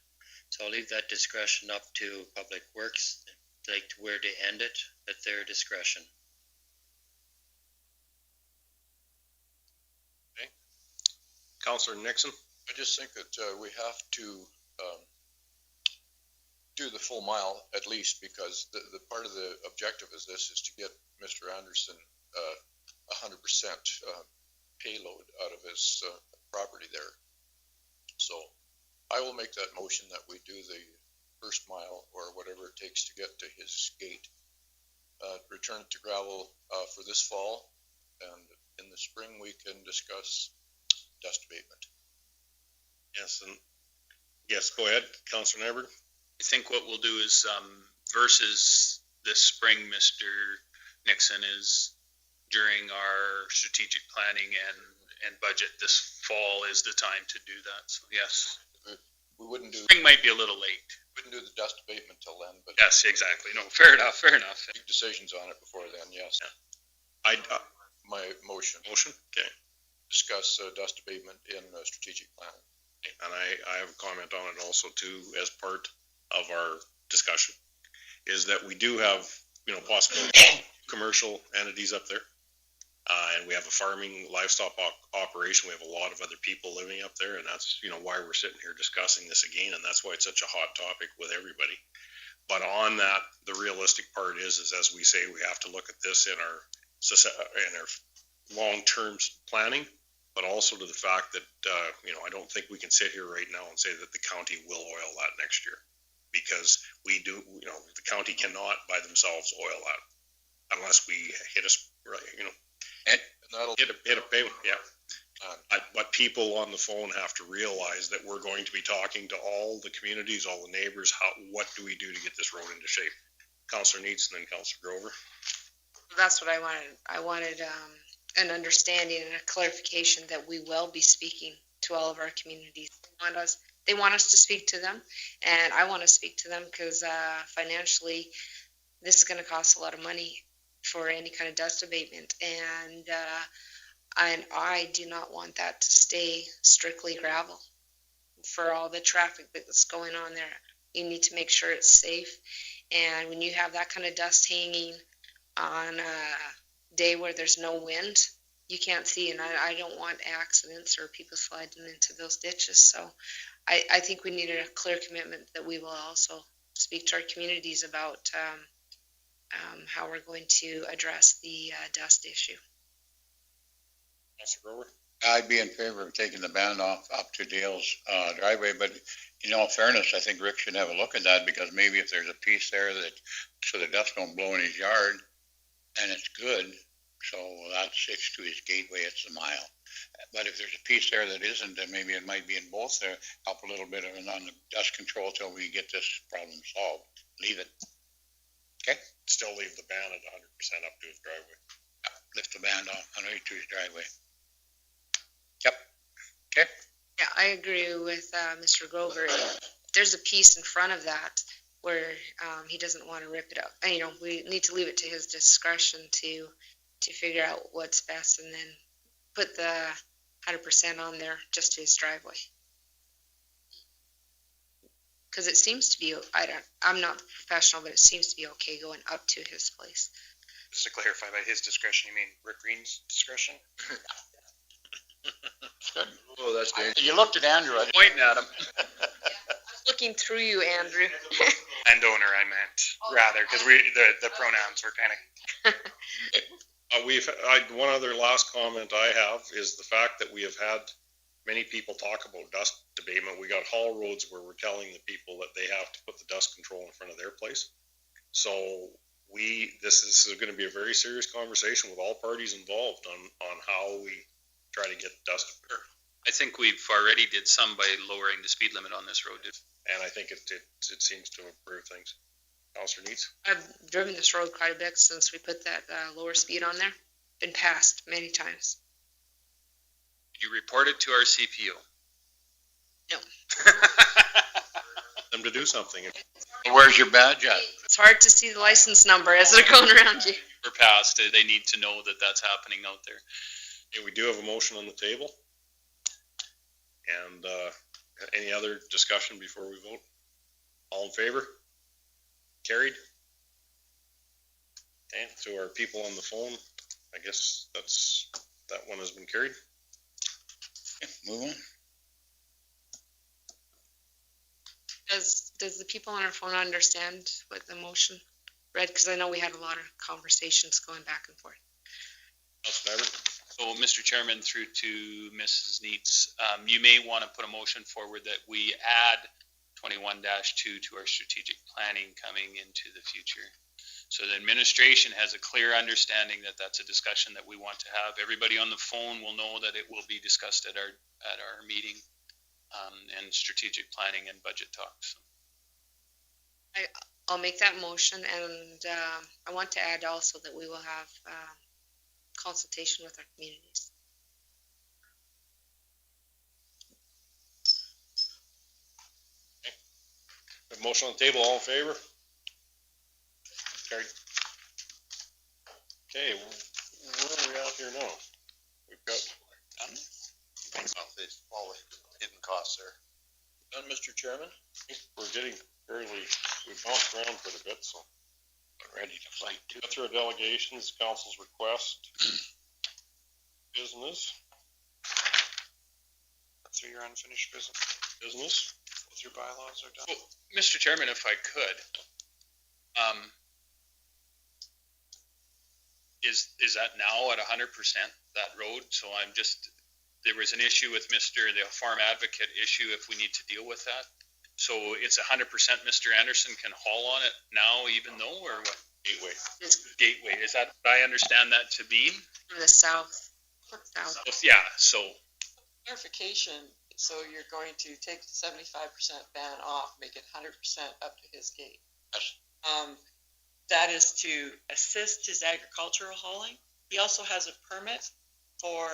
D: So I'll leave that discretion up to Public Works, like to where to end it at their discretion.
A: Okay. Councilor Nixon?
J: I just think that we have to do the full mile at least, because the part of the objective is to get Mr. Anderson, 100% payload out of his property there. So I will make that motion that we do the first mile or whatever it takes to get to his gate. Return it to gravel for this fall, and in the spring we can discuss dust abatement.
A: Yes, and yes, go ahead, Councilor Nyberg.
E: I think what we'll do is, versus this spring, Mr. Nixon, is during our strategic planning and budget this fall is the time to do that. So yes.
J: We wouldn't do.
E: Spring might be a little late.
J: Wouldn't do the dust abatement till then, but.
E: Yes, exactly. No, fair enough.
J: Make decisions on it before then, yes.
A: Yeah.
J: My motion.
A: Motion, okay.
J: Discuss dust abatement in strategic planning.
A: And I have a comment on it also too, as part of our discussion, is that we do have, possible commercial entities up there. And we have a farming livestock operation. We have a lot of other people living up there, and that's, why we're sitting here discussing this again. And that's why it's such a hot topic with everybody. But on that, the realistic part is as we say, we have to look at this in our long-term planning, but also to the fact that, I don't think we can sit here right now and say that the county will oil that next year, because we do, the county cannot by themselves oil that unless we hit us right,
J: and that'll
A: hit a payment, yeah. But people on the phone have to realize that we're going to be talking to all the communities, all the neighbors. What do we do to get this road into shape? Councilor Neitz and then Councilor Grover.
C: That's what I wanted. I wanted an understanding and a clarification that we will be speaking to all of our communities. They want us to speak to them, and I want to speak to them because financially, this is going to cost a lot of money for any kind of dust abatement, and I do not want that to stay strictly gravel. For all the traffic that's going on there, you need to make sure it's safe. And when you have that kind of dust hanging on a day where there's no wind, you can't see, and I don't want accidents or people sliding into those ditches. So I think we need a clear commitment that we will also speak to our communities about how we're going to address the dust issue.
A: Councilor Grover?
H: I'd be in favor of taking the band off up to Dale's driveway, but in all fairness, I think Rick should have a look at that, because maybe if there's a piece there that, so the dust don't blow in his yard, and it's good, so that's it's to his gateway, it's a mile. But if there's a piece there that isn't, then maybe it might be in both there, help a little bit on the dust control till we get this problem solved. Leave it. Okay?
A: Still leave the band at 100% up to his driveway.
H: Lift the band off underneath to his driveway. Yep. Okay.
C: Yeah, I agree with Mr. Grover. There's a piece in front of that where he doesn't want to rip it up. And, we need to leave it to his discretion to figure out what's best, and then put the 100% on there just to his driveway. Because it seems to be, I'm not professional, but it seems to be okay going up to his place.
B: Just to clarify, by his discretion, you mean Rick Green's discretion?
J: Oh, that's dangerous.
H: You looked at Andrew. I
E: Pointing at him.
C: I was looking through you, Andrew.
B: Landowner, I meant, rather, because the pronouns were kind of.
A: One other last comment I have is the fact that we have had many people talk about dust abatement. We got haul roads where we're telling the people that they have to put the dust control in front of their place. So this is going to be a very serious conversation with all parties involved on how we try to get dust.
E: I think we've already did some by lowering the speed limit on this road.
A: And I think it seems to improve things. Councilor Neitz?
C: I've driven this road quite a bit since we put that lower speed on there. Been passed many times.
E: You reported to our CPO?
C: No.
A: Them to do something.
H: Where's your badge at?
C: It's hard to see the license number as they're going around you.
E: We're past it. They need to know that that's happening out there.
A: Okay, we do have a motion on the table. And any other discussion before we vote? All in favor? Carried. Okay, to our people on the phone, I guess that one has been carried.
H: Okay, move on.
C: Does does the people on our phone understand what the motion read? Because I know we had a lot of conversations going back and forth.
E: So, Mr. Chairman, through to Mrs. Neitz, you may want to put a motion forward that we add 21-2 to our strategic planning coming into the future. So the administration has a clear understanding that that's a discussion that we want to have. Everybody on the phone will know that it will be discussed at our meeting, and strategic planning and budget talks.
C: I'll make that motion, and I want to add also that we will have consultation with our communities.
A: The motion on the table, all in favor? Carried. Okay, where are we at here now? We've got
F: all the hidden costs there.
J: Done, Mr. Chairman?
A: We're getting fairly, we bounced around quite a bit, so.
H: Ready to fight too.
A: Got through our delegations, council's request. Business.
B: So your unfinished
A: Business.
B: both your bylaws are done.
E: Well, Mr. Chairman, if I could, is that now at 100% that road? So I'm just, there was an issue with the farm advocate issue if we need to deal with that. So it's 100% Mr. Anderson can haul on it now even though, or what?
A: Gateway.
E: Gateway, is that what I understand that to be?
C: From the south.
E: Yeah, so.
I: Clarification, so you're going to take the 75% ban off, make it 100% up to his gate. That is to assist his agricultural hauling. He also has a permit for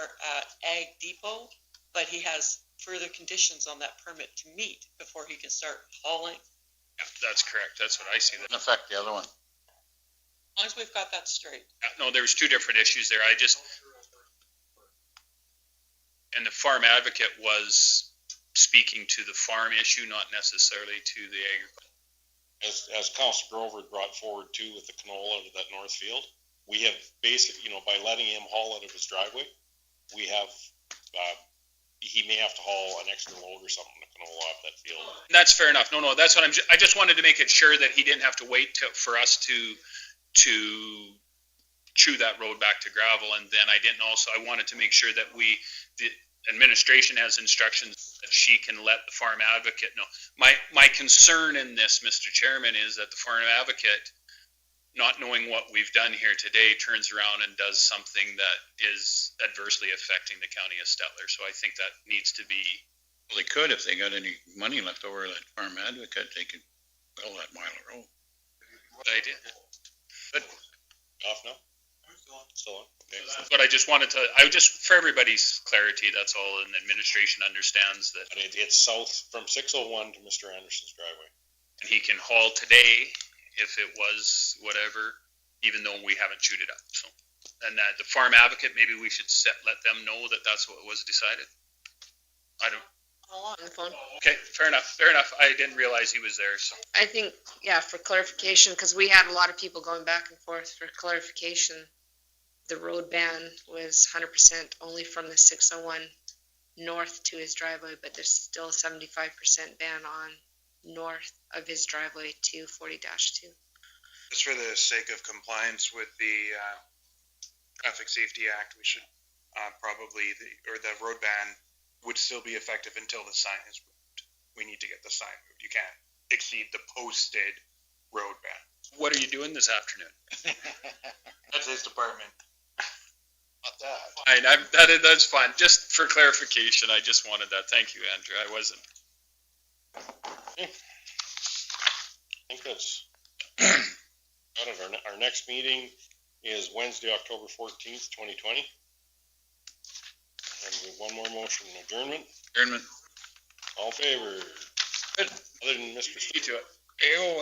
I: Ag Depot, but he has further conditions on that permit to meet before he can start hauling.
E: Yeah, that's correct. That's what I see.
H: Doesn't affect the other one.
I: As long as we've got that straight.
E: No, there was two different issues there. And the farm advocate was speaking to the farm issue, not necessarily to the agriculture.
A: As Council Grover brought forward too with the canola to that north field, we have basically, by letting him haul out of his driveway, we have, he may have to haul an extra load or something to canola off that field.
E: That's fair enough. No, that's what I just wanted to make it sure that he didn't have to wait for us to chew that road back to gravel. And then I wanted to make sure that the administration has instructions that she can let the farm advocate know. My concern in this, Mr. Chairman, is that the farm advocate, not knowing what we've done here today, turns around and does something that is adversely affecting the county of Stettler. So I think that needs to be.
H: Well, they could, if they got any money left over, that farm advocate, they could build that mile of road.
E: Good idea. Good.
A: Off now? Still on. Okay.
E: But I just wanted to, for everybody's clarity, that's all, and the administration understands that.
A: But it's south from 601 to Mr. Anderson's driveway.
E: And he can haul today if it was whatever, even though we haven't chewed it up. So, and that the farm advocate, maybe we should let them know that that's what was decided. I don't.
C: On the phone.
E: Okay, fair enough. I didn't realize he was there. So
C: I think, for clarification, because we had a lot of people going back and forth for clarification, the road ban was 100% only from the 601 north to his driveway, but there's still a 75% ban on north of his driveway to 40-2.
B: Just for the sake of compliance with the Traffic Safety Act, we should the road ban would still be effective until the sign is moved. We need to get the sign moved. You can't exceed the posted road ban.
E: what are you doing this afternoon?
B: That's his department.
A: Not that.
E: Fine, that's fine. Just for clarification, I just wanted that. Thank you, Andrew. I wasn't.
A: I think that's out of our next meeting is Wednesday, October 14th, 2020. And we have one more motion, adjournment.
H: Adjournment.
A: All in favor?
E: Good.
A: Other than Mr.
E: You to it.
H: Ew.